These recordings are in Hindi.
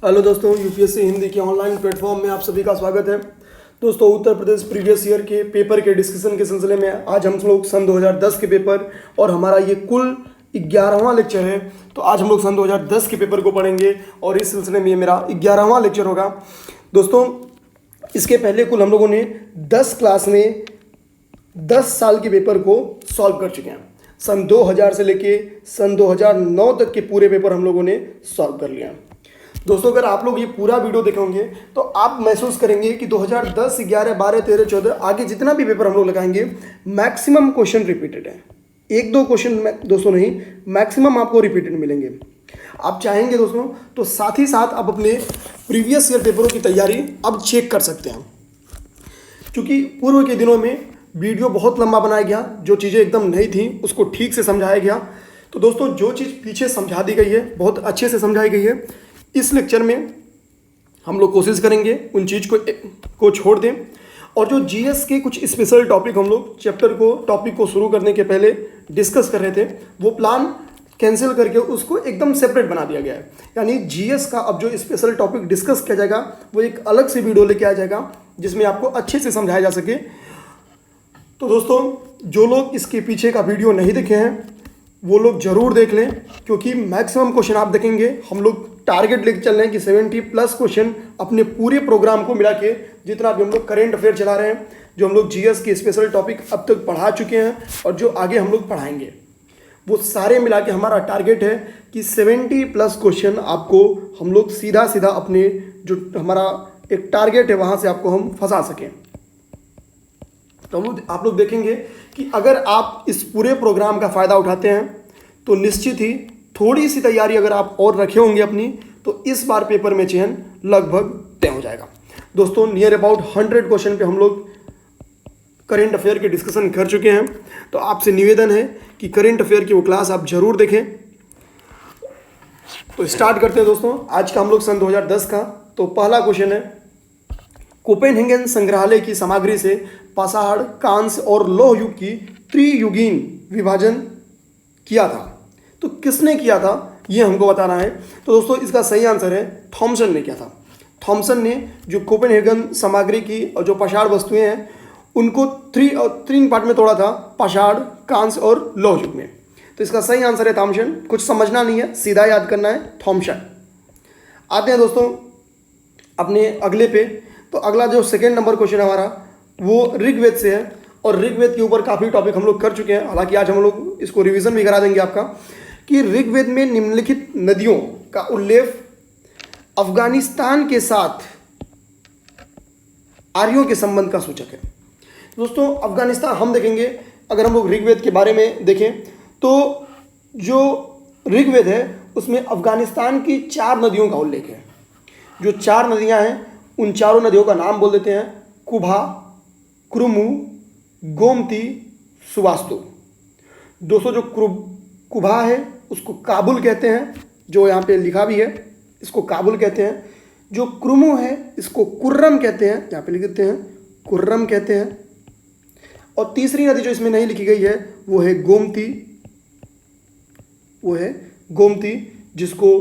हेलो दोस्तों, यूपीएससी हिंदी के ऑनलाइन प्लेटफॉर्म में आप सभी का स्वागत है। दोस्तों, उत्तर प्रदेश प्रीवियस ईयर के पेपर के डिस्कशन के सिलसिले में आज हम लोग सन 2010 के पेपर और हमारा ये कुल 11वां लेक्चर है। तो आज हम लोग सन 2010 के पेपर को पढ़ेंगे और इस सिलसिले में ये मेरा 11वां लेक्चर होगा। दोस्तों, इसके पहले कुल हम लोगों ने 10 क्लास में 10 साल के पेपर को सॉल्व कर चुके हैं। सन 2000 से लेके सन 2009 तक के पूरे पेपर हम लोगों ने सॉल्व कर लिया। दोस्तों, अगर आप लोग ये पूरा वीडियो देखेंगे तो आप महसूस करेंगे कि 2010, 11, 12, 13, 14 आगे जितना भी पेपर हम लोग लगाएंगे मैक्सिमम क्वेश्चन रिपीटेड है। एक दो क्वेश्चन दोस्तों नहीं, मैक्सिमम आपको रिपीटेड मिलेंगे। आप चाहेंगे दोस्तों तो साथ ही साथ आप अपने प्रीवियस ईयर पेपरों की तैयारी अब चेक कर सकते हैं, क्योंकि पूर्व के दिनों में वीडियो बहुत लंबा बनाया गया, जो चीज़ें एकदम नहीं थी उसको ठीक से समझाया गया। तो दोस्तों, जो चीज़ पीछे समझा दी गई है बहुत अच्छे से समझाई गई है। इस लेक्चर में हम लोग कोशिश करेंगे उन चीज़ को छोड़ दें, और जो जीएस के कुछ स्पेशल टॉपिक हम लोग टॉपिक को शुरू करने के पहले डिस्कस कर रहे थे, वो प्लान कैंसिल करके उसको एकदम सेपरेट बना दिया गया है। यानी जीएस का अब जो स्पेशल टॉपिक डिस्कस किया जाएगा वो एक अलग से वीडियो लेके आ जाएगा, जिसमें आपको अच्छे से समझाया जा सके। तो दोस्तों, जो लोग इसके पीछे का वीडियो नहीं देखे हैं वो लोग जरूर देख लें, क्योंकि मैक्सिमम क्वेश्चन आप देखेंगे। हम लोग टारगेट लेके चल रहे हैं कि 70+ क्वेश्चन अपने पूरे प्रोग्राम को मिला के, जितना भी हम लोग करेंट अफेयर चला रहे हैं, जो हम लोग जीएस के स्पेशल टॉपिक अब तक पढ़ा चुके हैं और जो आगे हम लोग पढ़ाएंगे, वो सारे मिला के हमारा टारगेट है कि 70+ क्वेश्चन आपको हम लोग सीधा सीधा अपने जो हमारा एक टारगेट है वहाँ से आपको हम फंसा सकें। तो आप लोग देखेंगे कि अगर आप इस पूरे प्रोग्राम का फ़ायदा उठाते हैं तो निश्चित ही थोड़ी सी तैयारी अगर आप और रखे होंगे अपनी, तो इस बार पेपर में चयन लगभग तय हो जाएगा। दोस्तों, नियर अबाउट 100 क्वेश्चन पे हम लोग करेंट अफेयर के डिस्कशन कर चुके हैं। तो आपसे निवेदन है कि करेंट अफेयर की वो क्लास आप जरूर देखें। तो स्टार्ट करते हैं दोस्तों आज का हम लोग सन 2010 का। तो पहला क्वेश्चन है, कोपेनहेगन संग्रहालय की सामग्री से पाषाण, कांस्य और लौह युग की त्रियुगीन विभाजन किया था। तो किसने किया था ये हमको बताना है। तो दोस्तों, इसका सही आंसर है थॉमसन ने किया था। थॉमसन ने जो कोपेनहेगन सामग्री की और जो पाषाण वस्तुएं हैं उनको 3 पार्ट में तोड़ा था, पाषाण, कांस्य और लौह युग में। तो इसका सही आंसर है थॉमसन। कुछ समझना नहीं है, सीधा याद करना है, थॉमसन। आते हैं दोस्तों अपने अगले पे। तो अगला जो सेकेंड नंबर क्वेश्चन है हमारा वो ऋग्वेद से है, और ऋग्वेद के ऊपर काफ़ी टॉपिक हम लोग कर चुके हैं। हालांकि आज हम लोग इसको रिवीजन भी करा देंगे आपका, कि ऋग्वेद में निम्नलिखित नदियों का उल्लेख अफगानिस्तान के साथ आर्यों के संबंध का सूचक है। दोस्तों, अफगानिस्तान हम देखेंगे, अगर हम लोग ऋग्वेद के बारे में देखें तो जो ऋग्वेद है उसमें अफगानिस्तान की 4 नदियों का उल्लेख है। जो 4 नदियां हैं उन चारों नदियों का नाम बोल देते हैं, कुभा, क्रुमु, गोमती, सुवास्तु। दोस्तों, जो कुभा है उसको काबुल कहते हैं, जो यहाँ पे लिखा भी है, इसको काबुल कहते हैं। जो क्रुमु है इसको कुर्रम कहते हैं, यहाँ पे लिख देते हैं कुर्रम कहते हैं। और तीसरी नदी जो इसमें नहीं लिखी गई है वो है गोमती, जिसको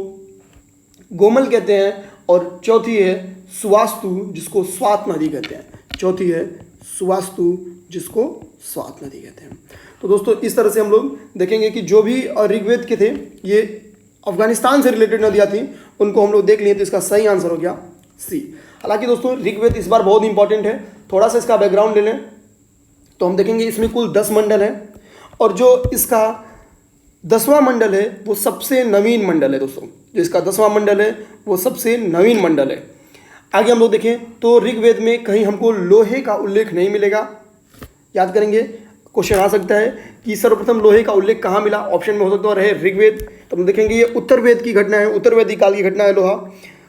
गोमल कहते हैं। और चौथी है सुवास्तु, जिसको स्वात नदी कहते हैं। चौथी है सुवास्तु, जिसको स्वात नदी कहते हैं। तो दोस्तों, इस तरह से हम लोग देखेंगे कि जो भी ऋग्वेद के थे ये अफगानिस्तान से रिलेटेड नदियाँ थी, उनको हम लोग देख लिए। तो इसका सही आंसर हो गया सी। हालांकि दोस्तों, ऋग्वेद इस बार बहुत इंपॉर्टेंट है। थोड़ा सा इसका बैकग्राउंड ले लें तो हम देखेंगे इसमें कुल 10 मंडल है, और जो इसका 10वां मंडल है वो सबसे नवीन मंडल है। दोस्तों, जो इसका 10वां मंडल है वो सबसे नवीन मंडल है। आगे हम लोग देखें तो ऋग्वेद में कहीं हमको लोहे का उल्लेख नहीं मिलेगा। याद करेंगे, क्वेश्चन आ सकता है कि सर्वप्रथम लोहे का उल्लेख कहाँ मिला। ऑप्शन में हो सकता है ऋग्वेद, तो हम देखेंगे ये उत्तर वेद की घटना है, उत्तर वैदिक काल की घटना है लोहा,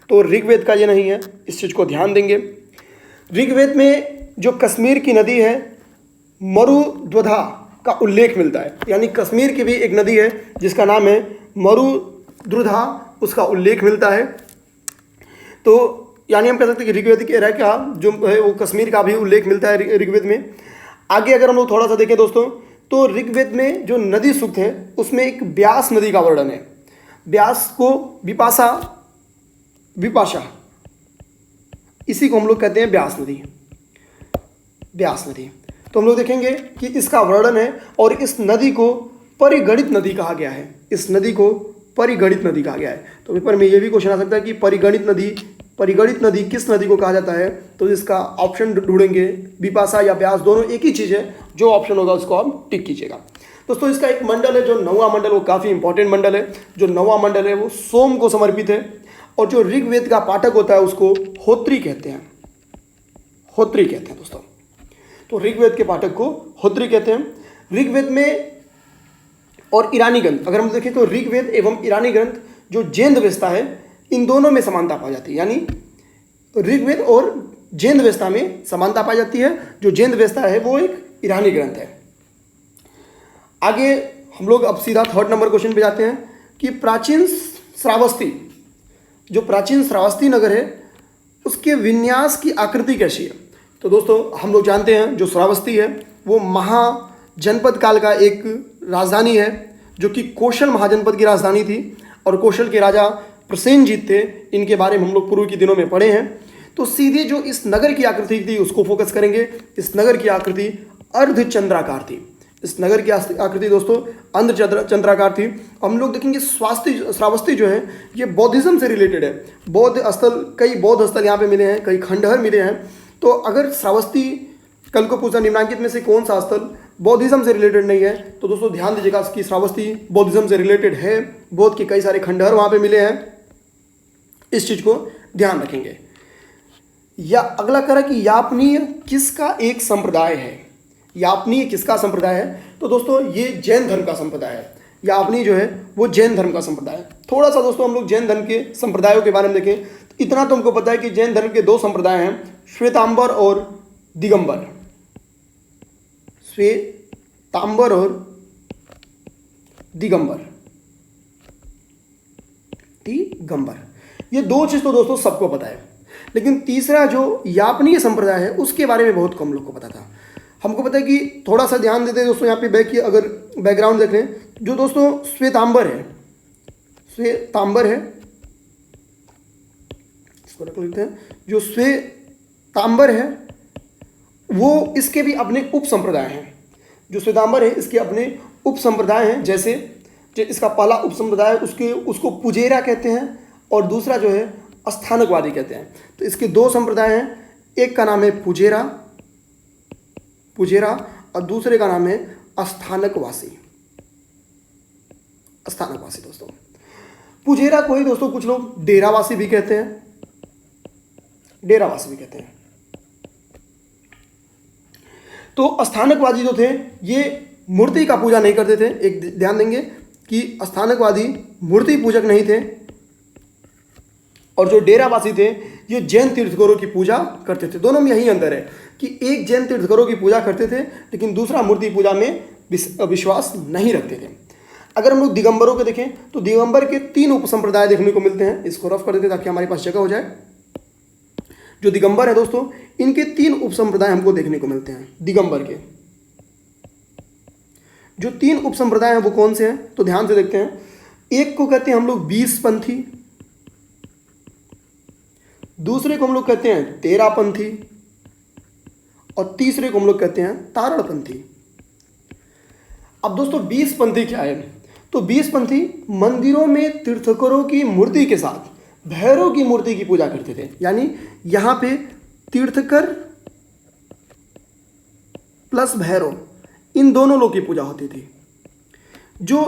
तो ऋग्वेद का ये नहीं है। इस चीज़ को ध्यान देंगे। ऋग्वेद में जो कश्मीर की नदी है मरुद्वधा का उल्लेख मिलता है। यानी कश्मीर की भी एक नदी है जिसका नाम है मरुद्वधा, उसका उल्लेख मिलता है। तो यानी हम कह सकते हैं कि ऋग्वेद के का जो है वो कश्मीर का भी उल्लेख मिलता है ऋग्वेद में। आगे अगर हम लोग थोड़ा सा देखें दोस्तों, तो ऋग्वेद में जो नदी सूक्त है उसमें एक ब्यास नदी का वर्णन है। ब्यास को विपाशा विपाशा, इसी को हम लोग कहते हैं ब्यास नदी। ब्यास नदी, तो हम लोग देखेंगे कि इसका वर्णन है और इस नदी को परिगणित नदी कहा गया है। इस नदी को परिगणित नदी कहा गया है। तो पेपर में ये भी क्वेश्चन आ सकता है कि परिगणित नदी किस नदी को कहा जाता है, तो इसका ऑप्शन ढूंढेंगे, विपाशा या ब्यास, दोनों एक ही चीज़ है। जो ऑप्शन होगा उसको आप टिक कीजिएगा। दोस्तों इसका एक मंडल है जो 9वां मंडल, वो काफ़ी इंपॉर्टेंट मंडल है। जो 9वां मंडल है वो सोम को समर्पित है और जो ऋग्वेद का पाठक होता है उसको होत्री कहते हैं। होत्री कहते हैं दोस्तों, तो ऋग्वेद के पाठक को होत्री कहते हैं। ऋग्वेद में और ईरानी ग्रंथ अगर हम देखें तो ऋग्वेद एवं ईरानी ग्रंथ जो जैन-वेस्ता है, इन दोनों में समानता पाई जाती है। यानी ऋग्वेद और जैन-वेस्ता में समानता पाई जाती है। जो जैन-वेस्ता है वो एक ईरानी ग्रंथ है। आगे हम लोग अब सीधा 3rd नंबर क्वेश्चन पे जाते हैं कि प्राचीन श्रावस्ती नगर है उसके विन्यास की आकृति कैसी है। तो दोस्तों हम लोग जानते हैं जो श्रावस्ती है वो महाजनपद काल का एक राजधानी है, जो कि कौशल महाजनपद की राजधानी थी और कौशल के राजा प्रसेनजीत थे। इनके बारे में हम लोग पूर्व के दिनों में पढ़े हैं। तो सीधे जो इस नगर की आकृति थी उसको फोकस करेंगे। इस नगर की आकृति अर्धचंद्राकार थी। इस नगर की आकृति दोस्तों अर्धचंद्राकार थी। हम लोग देखेंगे श्रावस्ती जो है ये बौद्धिज्म से रिलेटेड है। कई बौद्ध स्थल यहाँ पे मिले हैं, कई खंडहर मिले हैं। तो अगर श्रावस्ती कल को पूछा निम्नलिखित में से कौन सा स्थल बौद्धिज्म से रिलेटेड नहीं है, तो दोस्तों ध्यान दीजिएगा कि श्रावस्ती बौद्धिज्म से रिलेटेड है। बौद्ध के कई सारे खंडहर वहाँ पे मिले हैं, इस चीज़ को ध्यान रखेंगे। या अगला कह रहा है कि यापनीय किसका एक संप्रदाय है। यापनीय किसका संप्रदाय है, तो दोस्तों ये जैन धर्म का संप्रदाय है। यापनीय जो है वो जैन धर्म का संप्रदाय है। थोड़ा सा दोस्तों हम लोग जैन धर्म के संप्रदायों के बारे में देखें तो इतना तो हमको पता है कि जैन धर्म के 2 संप्रदाय हैं, श्वेतांबर और दिगंबर। श्वेतांबर और दिगंबर, ये 2 चीज़ तो दोस्तों सबको पता है। लेकिन तीसरा जो यापनीय संप्रदाय है उसके बारे में बहुत कम लोग को पता था। हमको पता है कि थोड़ा सा ध्यान देते हैं दोस्तों, यहाँ पे अगर बैकग्राउंड देख लें, जो दोस्तों श्वेतांबर है इसको रख लेते हैं। जो श्वेतांबर है वो इसके भी अपने उप संप्रदाय हैं। जो श्वेतांबर है इसके अपने उप संप्रदाय हैं। जैसे इसका पहला उप संप्रदाय उसको पुजेरा कहते हैं और दूसरा जो है स्थानकवादी कहते हैं। तो इसके 2 संप्रदाय हैं, एक का नाम है पुजेरा और दूसरे का नाम है स्थानकवासी दोस्तों। पुजेरा को ही दोस्तों कुछ लोग डेरावासी भी कहते हैं। तो स्थानकवादी जो थे ये मूर्ति का पूजा नहीं करते थे। एक ध्यान देंगे कि स्थानकवादी मूर्ति पूजक नहीं थे और जो डेरावासी थे ये जैन तीर्थंकरों की पूजा करते थे। दोनों में यही अंतर है कि एक जैन तीर्थंकरों की पूजा करते थे लेकिन दूसरा मूर्ति पूजा में विश्वास नहीं रखते थे। अगर हम लोग दिगंबरों को देखें तो दिगंबर के 3 उपसंप्रदाय देखने को मिलते हैं। इसको रफ कर देते हैं ताकि हमारे पास जगह हो जाए। जो दिगंबर है दोस्तों इनके 3 उपसंप्रदाय हमको देखने को मिलते हैं। दिगंबर के जो 3 उपसंप्रदाय हैं वो कौन से हैं, तो ध्यान से देखते हैं। एक को कहते हैं हम लोग 20पंथी, दूसरे को हम लोग कहते हैं 13पंथी और तीसरे को हम लोग कहते हैं तारणपंथी। अब दोस्तों 20पंथी क्या है, तो 20पंथी मंदिरों में तीर्थंकरों की मूर्ति के साथ भैरव की मूर्ति की पूजा करते थे। यानी यहाँ पे तीर्थंकर प्लस भैरव इन दोनों लोग की पूजा होती थी। जो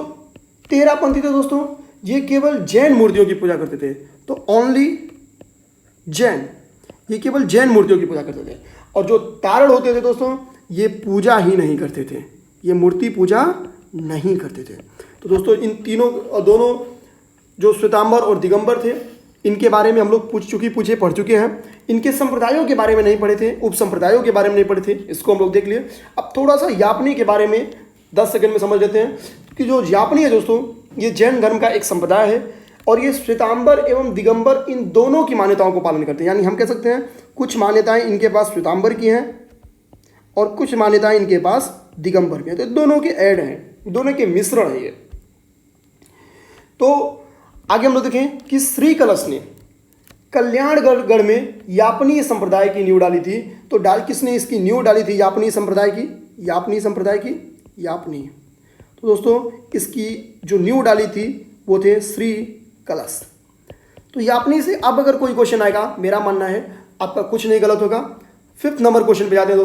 13पंथी थे दोस्तों ये केवल जैन मूर्तियों की पूजा करते थे। तो ओनली जैन, ये केवल जैन मूर्तियों की पूजा करते थे। और जो तारण होते थे दोस्तों ये पूजा ही नहीं करते थे, ये मूर्ति पूजा नहीं करते थे। तो दोस्तों इन दोनों जो श्वेतांबर और दिगंबर थे इनके बारे में हम लोग पढ़ चुके हैं। इनके संप्रदायों के बारे में नहीं पढ़े थे, उप संप्रदायों के बारे में नहीं पढ़े थे, इसको हम लोग देख लिए। अब थोड़ा सा यापनी के बारे में 10 सेकंड में समझ लेते हैं कि जो यापनी है दोस्तों ये जैन धर्म का एक संप्रदाय है और ये श्वेतांबर एवं दिगंबर इन दोनों की मान्यताओं को पालन करते हैं। यानी हम कह सकते हैं कुछ मान्यताएं इनके पास श्वेतांबर की हैं और कुछ मान्यताएं इनके पास दिगंबर की हैं। तो दोनों के ऐड हैं, दोनों के मिश्रण है ये। तो आगे हम लोग देखें कि श्री कलश ने कल्याणगढ़ में यापनीय संप्रदाय की नींव डाली थी। तो किसने इसकी नींव डाली थी? यापनीय संप्रदाय की, यापनी। तो दोस्तों इसकी जो नींव डाली थी वो थे श्री कलश। तो यापनी से अब अगर कोई क्वेश्चन आएगा, मेरा मानना है आपका कुछ नहीं गलत होगा। 5th नंबर क्वेश्चन पे जाते हैं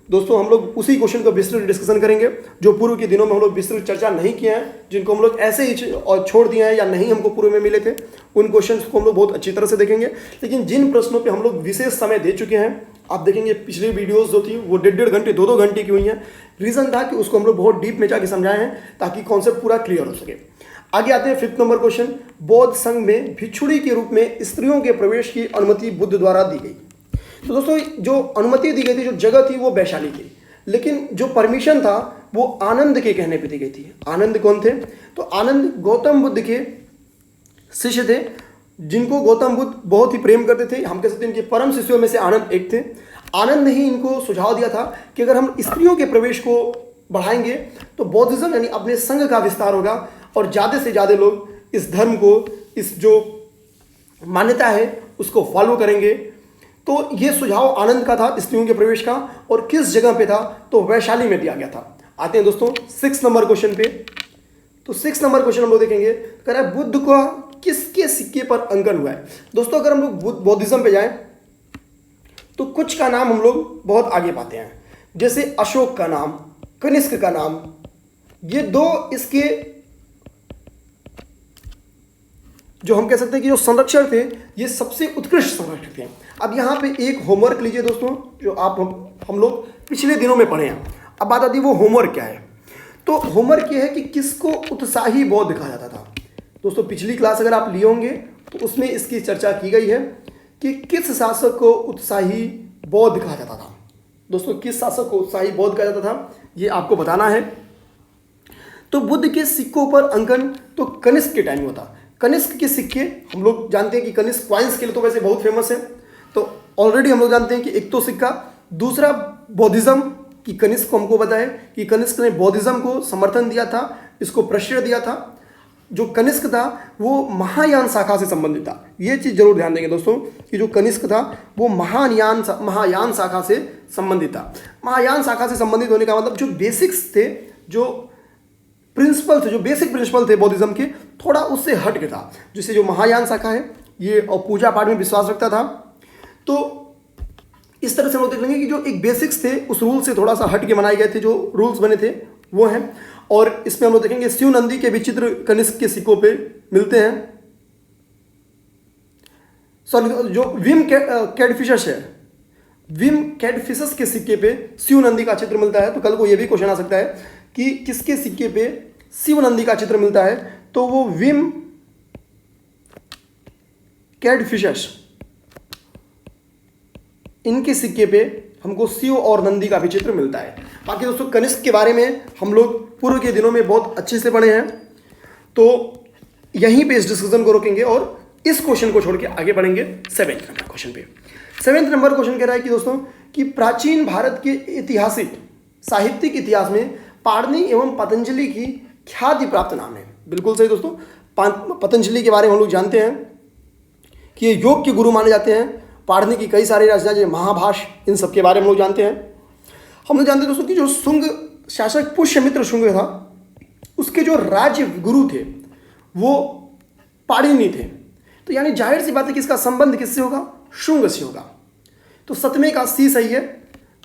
दोस्तों हम लोग उसी क्वेश्चन को विस्तृत डिस्कशन करेंगे जो पूर्व के दिनों में हम लोग विस्तृत चर्चा नहीं किए हैं, जिनको हम लोग ऐसे ही और छोड़ दिए हैं या नहीं हमको पूर्व में मिले थे, उन क्वेश्चंस को हम लोग बहुत अच्छी तरह से देखेंगे। लेकिन जिन प्रश्नों पे हम लोग विशेष समय दे चुके हैं, आप देखेंगे पिछली वीडियोस जो थी वो 1.5 घंटे 2 घंटे की हुई हैं। रीज़न था कि उसको हम लोग बहुत डीप में जाके समझाए हैं ताकि कॉन्सेप्ट पूरा क्लियर हो सके। आगे आते हैं 5th नंबर क्वेश्चन। बौद्ध संघ में भिक्षुणी के रूप में स्त्रियों के प्रवेश की अनुमति बुद्ध द्वारा दी गई। तो दोस्तों जो अनुमति दी गई थी, जो जगह थी वो वैशाली थी, लेकिन जो परमिशन था वो आनंद के कहने पे दी गई थी। आनंद कौन थे? तो आनंद गौतम बुद्ध के शिष्य थे, जिनको गौतम बुद्ध बहुत ही प्रेम करते थे। हम कह सकते हैं इनके परम शिष्यों में से आनंद एक थे। आनंद ने ही इनको सुझाव दिया था कि अगर हम स्त्रियों के प्रवेश को बढ़ाएंगे तो बौद्धिज्म यानी अपने संघ का विस्तार होगा और ज़्यादा से ज़्यादा लोग इस धर्म को, इस जो मान्यता है उसको फॉलो करेंगे। तो ये सुझाव आनंद का था स्त्रियों के प्रवेश का, और किस जगह पे था? तो वैशाली में दिया गया था। आते हैं दोस्तों 6 नंबर क्वेश्चन पे। तो 6 नंबर क्वेश्चन हम लोग देखेंगे, कह रहा है बुद्ध का किसके सिक्के पर अंकन हुआ है। दोस्तों अगर हम लोग बौद्धिज्म पे जाएं तो कुछ का नाम हम लोग बहुत आगे पाते हैं, जैसे अशोक का नाम, कनिष्क का नाम। ये 2 इसके जो हम कह सकते हैं कि जो संरक्षक थे, ये सबसे उत्कृष्ट संरक्षक थे। अब यहाँ पे एक होमवर्क लीजिए दोस्तों, जो आप हम लोग पिछले दिनों में पढ़े हैं। अब बात आती है वो होमवर्क क्या है। तो होमवर्क ये है कि किसको उत्साही बौद्ध कहा जाता था। दोस्तों पिछली क्लास अगर आप लिए होंगे तो उसमें इसकी चर्चा की गई है कि किस शासक को उत्साही बौद्ध कहा जाता था। दोस्तों किस शासक को उत्साही बौद्ध कहा जाता था, ये आपको बताना है। तो बुद्ध के सिक्कों पर अंकन तो कनिष्क के टाइम में होता। कनिष्क के सिक्के हम लोग जानते हैं कि कनिष्क क्वाइंस के लिए तो वैसे बहुत फेमस है। तो ऑलरेडी हम लोग जानते हैं कि एक तो सिक्का, दूसरा बौद्धिज्म की कनिष्क को हमको पता है कि कनिष्क ने बौद्धिज्म को समर्थन दिया था, इसको प्रश्रय दिया था। जो कनिष्क था वो महायान शाखा से संबंधित था। ये चीज़ जरूर ध्यान देंगे दोस्तों कि जो कनिष्क था वो महायान शाखा से संबंधित था। महायान शाखा से संबंधित होने का मतलब जो बेसिक्स थे, जो प्रिंसिपल थे, जो बेसिक प्रिंसिपल थे बौद्धिज्म के, थोड़ा उससे हट के था। जैसे जो महायान शाखा है ये और पूजा पाठ में विश्वास रखता था। तो इस तरह से हम लोग देख लेंगे कि जो एक बेसिक्स थे उस रूल से थोड़ा सा हट के बनाए गए थे, जो रूल्स बने थे वो हैं। और इसमें हम लोग देखेंगे शिव नंदी के भी चित्र कनिष्क के सिक्कों पे मिलते हैं। सॉरी, जो विम कैडफिशस है, विम कैडफिशस के सिक्के पे शिव नंदी का चित्र मिलता है। तो कल को ये भी क्वेश्चन आ सकता है कि किसके सिक्के पे शिव नंदी का चित्र मिलता है, तो वो विम कैडफिशस, इनके सिक्के पे हमको शिव और नंदी का भी चित्र मिलता है। बाकी दोस्तों कनिष्क के बारे में हम लोग पूर्व के दिनों में बहुत अच्छे से पढ़े हैं, तो यहीं पे इस डिस्कशन को रोकेंगे और इस क्वेश्चन को छोड़ के आगे बढ़ेंगे 7th नंबर क्वेश्चन पे। 7th नंबर क्वेश्चन कह रहा है कि दोस्तों कि प्राचीन भारत के ऐतिहासिक साहित्यिक इतिहास में पाणिनि एवं पतंजलि की ख्याति प्राप्त नाम है। बिल्कुल सही दोस्तों, पतंजलि के बारे में हम लोग जानते हैं कि ये योग के गुरु माने जाते हैं। पाणिनि की कई सारी रचना जैसे महाभाष्य, इन सब के बारे में हम लोग जानते हैं। हम लोग जानते हैं दोस्तों कि जो शुंग शासक पुष्यमित्र शुंग था, उसके जो राज्य गुरु थे वो पाणिनि थे। तो यानी जाहिर सी बात है कि इसका संबंध किससे होगा? शुंग से होगा। तो 7वें का सी सही है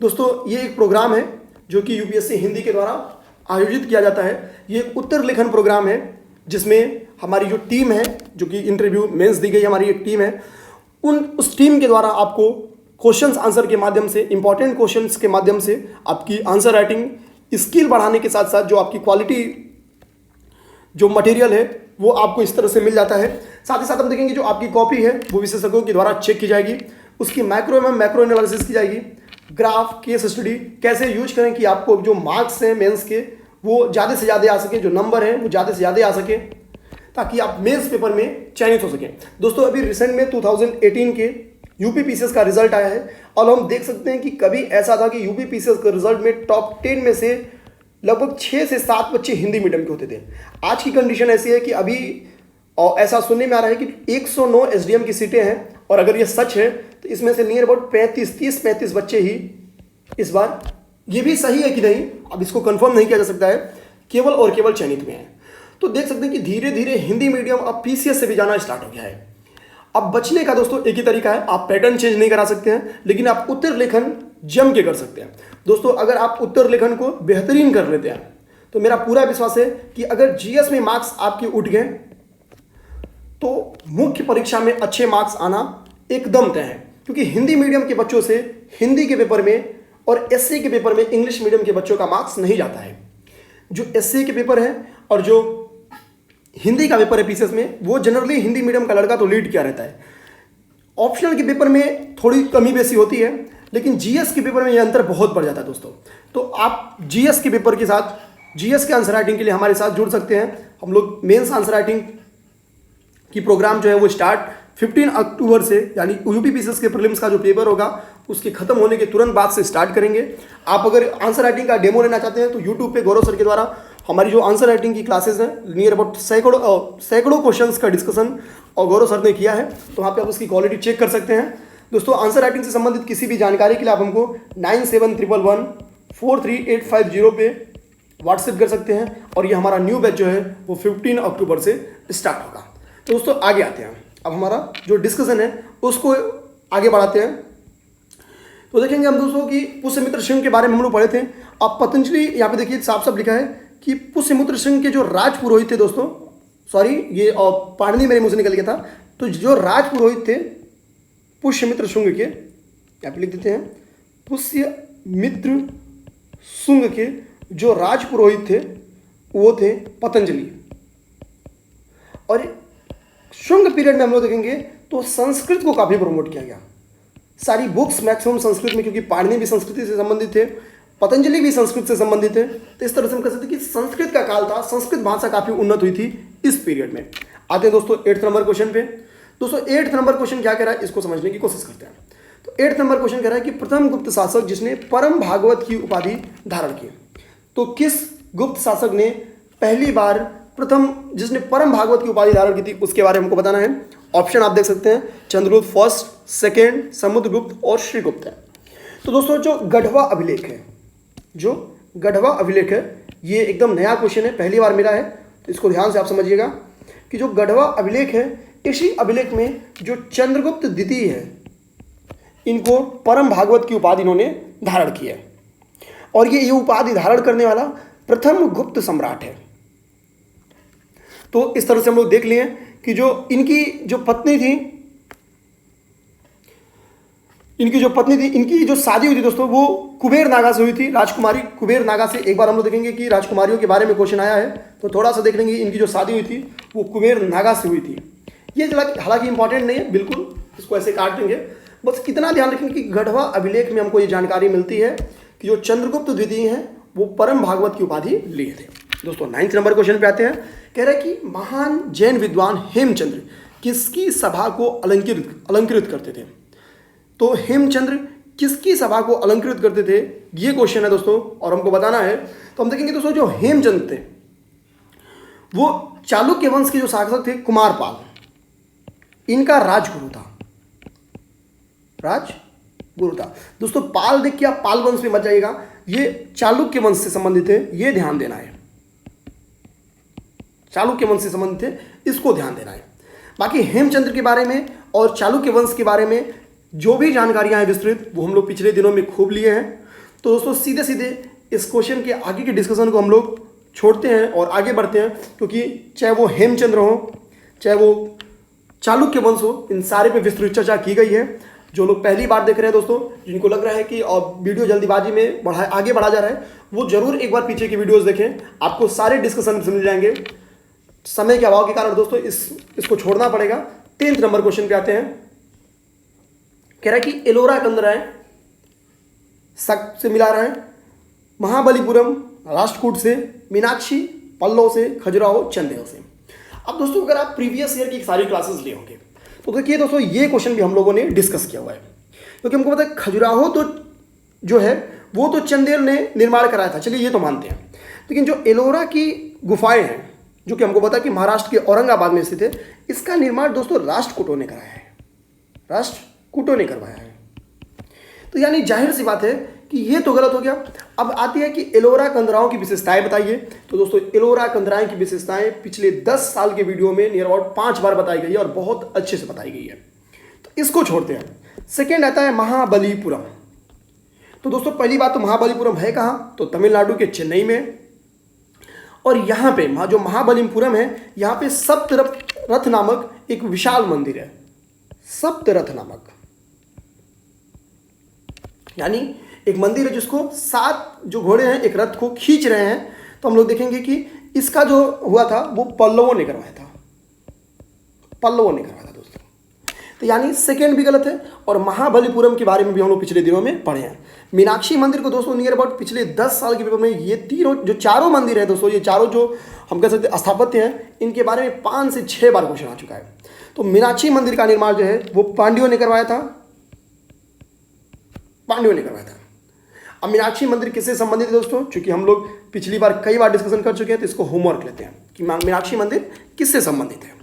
दोस्तों। ये एक प्रोग्राम है जो कि यूपीएससी हिंदी के द्वारा आयोजित किया जाता है। ये एक उत्तर लेखन प्रोग्राम है जिसमें हमारी जो टीम है, जो कि इंटरव्यू मेंस दी गई हमारी एक टीम है, उस टीम के द्वारा आपको क्वेश्चंस आंसर के माध्यम से, इंपॉर्टेंट क्वेश्चंस के माध्यम से आपकी आंसर राइटिंग स्किल बढ़ाने के साथ साथ जो आपकी क्वालिटी जो मटेरियल है वो आपको इस तरह से मिल जाता है। साथ ही साथ हम देखेंगे जो आपकी कॉपी है वो विशेषज्ञों के द्वारा चेक की जाएगी, उसकी मैक्रो एनालिसिस की जाएगी, ग्राफ, केस स्टडी कैसे यूज करें कि आपको जो मार्क्स हैं मेंस के वो ज़्यादा से ज़्यादा आ सके, जो नंबर हैं वो ज़्यादा से ज़्यादा आ सके, ताकि आप मेंस पेपर में चयनित हो सकें। दोस्तों अभी रिसेंट में 2018 के यूपी पीसीएस का रिजल्ट आया है और हम देख सकते हैं कि कभी ऐसा था कि यूपी पीसीएस के रिजल्ट में टॉप 10 में से लगभग 6 से 7 बच्चे हिंदी मीडियम के होते थे। आज की कंडीशन ऐसी है कि अभी और ऐसा सुनने में आ रहा है कि 109 एसडीएम की सीटें हैं, और अगर ये सच है तो इसमें से नियर अबाउट 30-35 बच्चे ही इस बार, ये भी सही है कि नहीं अब इसको कंफर्म नहीं किया जा सकता है, केवल और केवल चयनित में हैं। तो देख सकते हैं कि धीरे धीरे हिंदी मीडियम अब पीसीएस से भी जाना स्टार्ट हो गया है। अब बचने का दोस्तों एक ही तरीका है, आप पैटर्न चेंज नहीं करा सकते हैं, लेकिन आप उत्तर लेखन जम के कर सकते हैं। दोस्तों अगर आप उत्तर लेखन को बेहतरीन कर लेते हैं तो मेरा पूरा विश्वास है कि अगर जीएस में मार्क्स आपके उठ गए तो मुख्य परीक्षा में अच्छे मार्क्स आना एकदम तय है, क्योंकि हिंदी मीडियम के बच्चों से हिंदी के पेपर में और एसए के पेपर में इंग्लिश मीडियम के बच्चों का मार्क्स नहीं जाता है। जो एसए के पेपर है और जो हिंदी का पेपर है पीसीएस में, वो जनरली हिंदी मीडियम का लड़का तो लीड किया रहता है। ऑप्शनल के पेपर में थोड़ी कमी बेसी होती है, लेकिन जीएस के पेपर में यह अंतर बहुत बढ़ जाता है दोस्तों। तो आप जीएस के पेपर के साथ, जीएस के आंसर राइटिंग के लिए हमारे साथ जुड़ सकते हैं। हम लोग मेंस आंसर राइटिंग की प्रोग्राम जो है वो स्टार्ट 15 अक्टूबर से, यानी यूपी पीसीएस के प्रीलिम्स का जो पेपर होगा उसके खत्म होने के तुरंत बाद से स्टार्ट करेंगे। आप अगर आंसर राइटिंग का डेमो लेना चाहते हैं तो यूट्यूब पे गौरव सर के द्वारा हमारी जो आंसर राइटिंग की क्लासेस हैं, नियर अबाउट सैकड़ों क्वेश्चंस का डिस्कशन और गौरव सर ने किया है, तो वहाँ पे आप उसकी क्वालिटी चेक कर सकते हैं। दोस्तों आंसर राइटिंग से संबंधित किसी भी जानकारी के लिए आप हमको 9711143850 पे व्हाट्सएप कर सकते हैं, और ये हमारा न्यू बैच जो है वो 15 अक्टूबर से स्टार्ट होगा। तो दोस्तों आगे आते हैं, अब हमारा जो डिस्कशन है उसको आगे बढ़ाते हैं। तो देखेंगे हम दोस्तों कि पुष्यमित्र सिंह के बारे में हम लोग पढ़े थे। अब पतंजलि यहाँ पे देखिए साफ साफ लिखा है कि पुष्यमित्र सिंह के जो राजपुरोहित थे दोस्तों, सॉरी ये पाणिनि मेरे मुंह से निकल गया था, तो जो राजपुरोहित थे पुष्यमित्र शुंग के, यहाँ पे लिख देते हैं पुष्यमित्र शुंग के जो राजपुरोहित थे वो थे पतंजलि। और शुंग पीरियड में हम लोग देखेंगे तो संस्कृत को काफ़ी प्रमोट किया गया। सारी बुक्स मैक्सिमम संस्कृत में, क्योंकि पाणिनि भी संस्कृति से संबंधित थे, पतंजलि भी संस्कृत से संबंधित थे, तो इस तरह से हम कह सकते हैं कि संस्कृत का काल था, संस्कृत भाषा काफ़ी उन्नत हुई थी इस पीरियड में। आते हैं दोस्तों 8th नंबर क्वेश्चन पे। दोस्तों 8th नंबर क्वेश्चन क्या कह रहा है इसको समझने की कोशिश करते हैं। तो 8th नंबर क्वेश्चन कह रहा है कि प्रथम गुप्त शासक जिसने परम भागवत की उपाधि धारण की, तो किस गुप्त शासक ने पहली बार प्रथम जिसने परम भागवत की उपाधि धारण की थी उसके बारे में हमको बताना है। ऑप्शन आप देख सकते हैं, चंद्रगुप्त फर्स्ट, सेकेंड, समुद्रगुप्त और श्रीगुप्त है। तो दोस्तों जो गढ़वा अभिलेख है, जो गढ़वा अभिलेख है ये एकदम नया क्वेश्चन है, पहली बार मिला है, तो इसको ध्यान से आप समझिएगा कि जो गढ़वा अभिलेख है, इसी अभिलेख में जो चंद्रगुप्त द्वितीय है इनको परम भागवत की उपाधि इन्होंने धारण की है, और ये उपाधि धारण करने वाला प्रथम गुप्त सम्राट है। तो इस तरह से हम लोग देख लिए कि जो इनकी जो पत्नी थी, इनकी जो शादी हुई थी दोस्तों वो कुबेर नागा से हुई थी, राजकुमारी कुबेर नागा से। एक बार हम लोग देखेंगे कि राजकुमारियों के बारे में क्वेश्चन आया है, तो थोड़ा सा देख लेंगे इनकी जो शादी हुई थी वो कुबेर नागा से हुई थी। ये हालांकि इंपॉर्टेंट नहीं है, बिल्कुल इसको ऐसे काट देंगे, बस इतना ध्यान रखेंगे कि गढ़वा अभिलेख में हमको ये जानकारी मिलती है कि जो चंद्रगुप्त द्वितीय हैं वो परम भागवत की उपाधि लिए थे। दोस्तों 9th नंबर क्वेश्चन पे आते हैं। कह रहे हैं कि महान जैन विद्वान हेमचंद्र किसकी सभा को अलंकृत करते थे। तो हेमचंद्र किसकी सभा को अलंकृत करते थे, ये क्वेश्चन है दोस्तों, और हमको बताना है। तो हम देखेंगे दोस्तों जो हेमचंद्र थे वो चालुक्य वंश के जो शासक थे कुमारपाल, इनका राजगुरु था। दोस्तों पाल देख के आप पाल वंश में मत जाइएगा, ये चालुक्य वंश से संबंधित है, ये ध्यान देना है, चालुक्य वंश से संबंधित है, इसको ध्यान देना है। बाकी हेमचंद्र के बारे में और चालुक्य वंश के बारे में जो भी जानकारियां हैं विस्तृत, वो हम लोग पिछले दिनों में खूब लिए हैं। तो दोस्तों सीधे सीधे इस क्वेश्चन के आगे के डिस्कशन को हम लोग छोड़ते हैं और आगे बढ़ते हैं, क्योंकि चाहे वो हेमचंद्र हो चाहे वो चालुक्य वंश हो, इन सारे पे विस्तृत चर्चा की गई है। जो लोग पहली बार देख रहे हैं दोस्तों, जिनको लग रहा है कि वीडियो जल्दीबाजी में आगे बढ़ा जा रहा है, वो जरूर एक बार पीछे की वीडियोस देखें, आपको सारे डिस्कशन मिल जाएंगे। समय के अभाव के कारण दोस्तों इसको छोड़ना पड़ेगा। 10th नंबर क्वेश्चन पे आते हैं। कह रहा है कि एलोरा कंदराय से मिला रहा है, महाबलीपुरम राष्ट्रकूट से, मीनाक्षी पल्लव से, खजुराहो चंदेल से। अब दोस्तों अगर आप प्रीवियस ईयर की सारी क्लासेस लिए होंगे तो देखिए दोस्तों ये क्वेश्चन भी हम लोगों ने डिस्कस किया हुआ है, क्योंकि हमको पता है खजुराहो तो जो है वो तो चंदेल ने निर्माण कराया था, चलिए ये तो मानते हैं। लेकिन जो एलोरा की गुफाएं हैं, जो कि हमको पता है कि महाराष्ट्र के औरंगाबाद में स्थित है, इसका निर्माण दोस्तों राष्ट्रकूटों ने कराया है, राष्ट्रकूटों ने करवाया है। तो यानी जाहिर सी बात है कि ये तो गलत हो गया। अब आती है कि एलोरा कंदराओं की विशेषताएं बताइए। तो दोस्तों एलोरा कंदराओं की विशेषताएं पिछले 10 साल के वीडियो में नियर अबाउट 5 बार बताई गई है और बहुत अच्छे से बताई गई है, तो इसको छोड़ते हैं। सेकेंड आता है महाबलीपुरम। तो दोस्तों पहली बात तो महाबलीपुरम है कहाँ, तो तमिलनाडु के चेन्नई में। और यहाँ पे जो महाबलीपुरम है, यहाँ पे सप्तरथ नामक एक विशाल मंदिर है, सप्तरथ नामक, यानी एक मंदिर है जिसको 7 जो घोड़े हैं एक रथ को खींच रहे हैं। तो हम लोग देखेंगे कि इसका जो हुआ था वो पल्लवों ने करवाया था, पल्लवों ने करवाया था दोस्तों। तो यानी सेकेंड भी गलत है। और महाबलीपुरम के बारे में भी हम लोग पिछले दिनों में पढ़े हैं। मीनाक्षी मंदिर को दोस्तों नियर अबाउट पिछले 10 साल के पेपर में ये तीनों जो चारों मंदिर हैं दोस्तों, ये चारों जो हम कह सकते हैं स्थापत्य हैं, इनके बारे में 5 से 6 बार क्वेश्चन आ चुका है। तो मीनाक्षी मंदिर का निर्माण जो है वो पांड्यों ने करवाया था, पांड्यों ने करवाया था। अब मीनाक्षी मंदिर किससे संबंधित है दोस्तों, क्योंकि हम लोग पिछली बार कई बार डिस्कशन कर चुके हैं, तो इसको होमवर्क लेते हैं कि मीनाक्षी मंदिर किससे संबंधित है।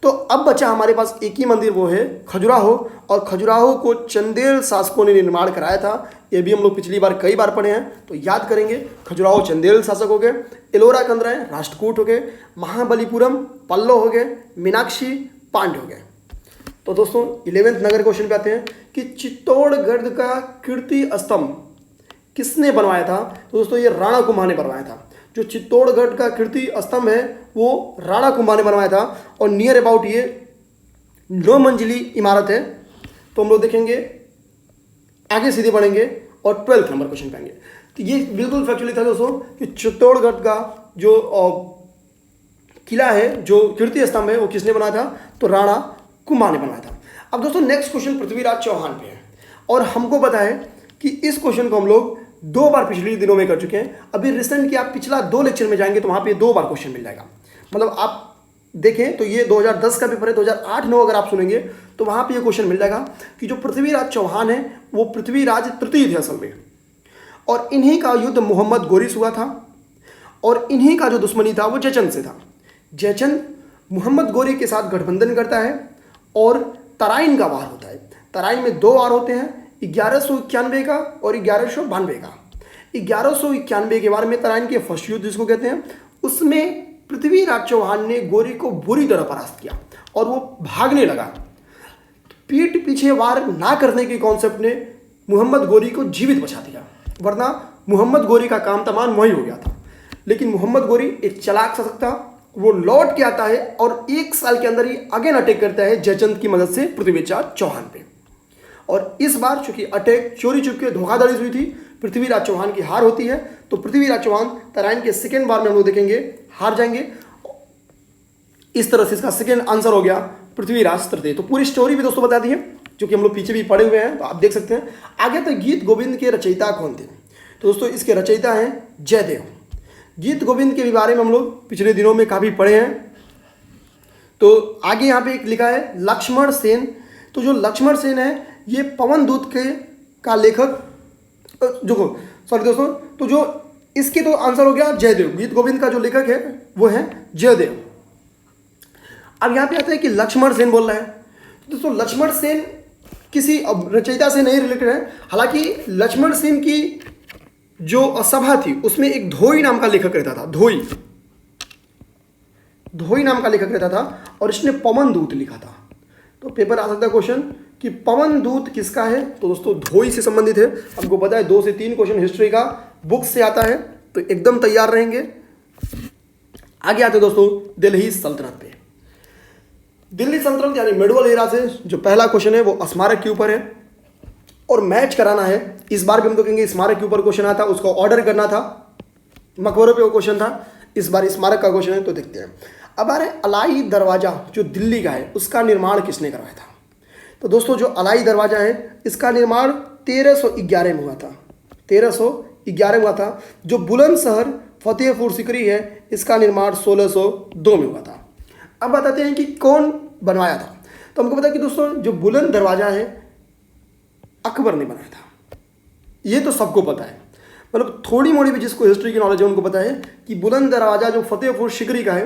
तो अब बचा हमारे पास एक ही मंदिर, वो है खजुराहो। और खजुराहो को चंदेल शासकों ने निर्माण कराया था, ये भी हम लोग पिछली बार कई बार पढ़े हैं, तो याद करेंगे। खजुराहो चंदेल शासक हो गए, एलोरा कंदराएं राष्ट्रकूट हो गए, महाबलीपुरम पल्लव हो गए, मीनाक्षी पांड्य हो गए। तो दोस्तों 11वें नगर क्वेश्चन पे आते हैं कि चित्तौड़गढ़ का कीर्ति स्तंभ किसने बनवाया था। तो दोस्तों ये राणा कुंभा ने बनवाया था। जो चित्तौड़गढ़ का कीर्ति स्तंभ है वो राणा कुंभा ने बनवाया था और नियर अबाउट ये 9 मंजिली इमारत है। तो हम लोग देखेंगे, आगे सीधे बढ़ेंगे और 12th नंबर क्वेश्चन पे आएंगे। तो ये बिल्कुल फैक्चुअली था दोस्तों कि चित्तौड़गढ़ का जो किला है, जो कीर्ति स्तंभ है, वो किसने बनाया था, तो राणा कुंभा ने बनाया था। अब दोस्तों नेक्स्ट क्वेश्चन पृथ्वीराज चौहान पे है और हमको पता है कि इस क्वेश्चन को हम लोग 2 बार पिछले दिनों में कर चुके हैं। अभी रिसेंट की आप पिछला 2 लेक्चर में जाएंगे तो वहाँ पे 2 बार क्वेश्चन मिल जाएगा। मतलब आप देखें तो ये 2010 का पेपर है, 2008-9 अगर आप सुनेंगे तो वहाँ पे ये क्वेश्चन मिल जाएगा कि जो पृथ्वीराज चौहान है वो पृथ्वीराज तृतीय थे असल में, और इन्हीं का युद्ध मोहम्मद गोरी से हुआ था और इन्हीं का जो दुश्मनी था वो जयचंद से था। जयचंद मोहम्मद गोरी के साथ गठबंधन करता है और तराइन का वार होता है। तराइन में 2 वार होते हैं, 1191 का और 1192 का। 1191 के बारे में तराइन के फर्स्ट युद्ध जिसको कहते हैं, उसमें पृथ्वीराज चौहान ने गोरी को बुरी तरह परास्त किया और वो भागने लगा। पीठ पीछे वार ना करने के कॉन्सेप्ट ने मोहम्मद गोरी को जीवित बचा दिया, वरना मोहम्मद गोरी का काम तमाम वही हो गया था। लेकिन मोहम्मद गोरी एक चालाक शासक था, वो लौट के आता है और 1 साल के अंदर ही अगेन अटैक करता है जयचंद की मदद से पृथ्वीराज चौहान पे। और इस बार चूंकि अटैक चोरी चुपके धोखाधड़ी हुई थी, पृथ्वीराज चौहान की हार होती है। तो पृथ्वीराज चौहान तराइन के सेकेंड बार में हम लोग देखेंगे हार जाएंगे। इस तरह से इसका सेकेंड आंसर हो गया पृथ्वीराज तृतीय। तो पूरी स्टोरी भी दोस्तों बता दी है, जो कि हम लोग पीछे भी पढ़े हुए हैं, तो आप देख सकते हैं। आगे तो गीत गोविंद के रचयिता कौन थे, तो दोस्तों इसके रचयिता हैं जयदेव। गीत गोविंद के बारे में हम लोग पिछले दिनों में काफ़ी पढ़े हैं। तो आगे यहाँ पे एक लिखा है लक्ष्मण सेन। तो जो लक्ष्मण सेन है ये पवन दूत के का लेखक, जो सॉरी दोस्तों, तो जो इसके तो आंसर हो गया जयदेव। गीत गोविंद का जो लेखक है वो है जयदेव। अब यहाँ पे आता है कि लक्ष्मण सेन बोल रहा है। तो दोस्तों लक्ष्मण सेन किसी रचयिता से नहीं रिलेटेड है। हालांकि लक्ष्मण सेन की जो सभा थी उसमें एक धोई नाम का लेखक रहता था, धोई नाम का लेखक रहता था और इसने पवन दूत लिखा था। तो पेपर आ सकता है क्वेश्चन कि पवन दूत किसका है, तो दोस्तों धोई से संबंधित है। हमको पता है 2 से 3 क्वेश्चन हिस्ट्री का बुक से आता है, तो एकदम तैयार रहेंगे। आगे आते दोस्तों दिल्ली सल्तनत पे। दिल्ली सल्तनत यानी मेडुअल एरा से जो पहला क्वेश्चन है वो स्मारक के ऊपर है और मैच कराना है। इस बार भी हम तो कहेंगे स्मारक के ऊपर क्वेश्चन आता, उसको ऑर्डर करना था। मकबरों पे वो क्वेश्चन था, इस बार स्मारक का क्वेश्चन है। तो देखते हैं। अब आ रहा है अलाई दरवाजा जो दिल्ली का है, उसका निर्माण किसने करवाया था। तो दोस्तों जो अलाई दरवाजा है इसका निर्माण 1311 में हुआ था, 1311 में हुआ था। जो बुलंदशहर फतेहपुर सिकरी है इसका निर्माण 1602 में हुआ था। अब बताते हैं कि कौन बनवाया था। तो हमको पता है कि दोस्तों जो बुलंद दरवाजा है अकबर ने बनाया था, ये तो सबको पता है। मतलब थोड़ी मोड़ी भी जिसको हिस्ट्री की नॉलेज है उनको पता है कि बुलंद दरवाजा जो फतेहपुर सिकरी का है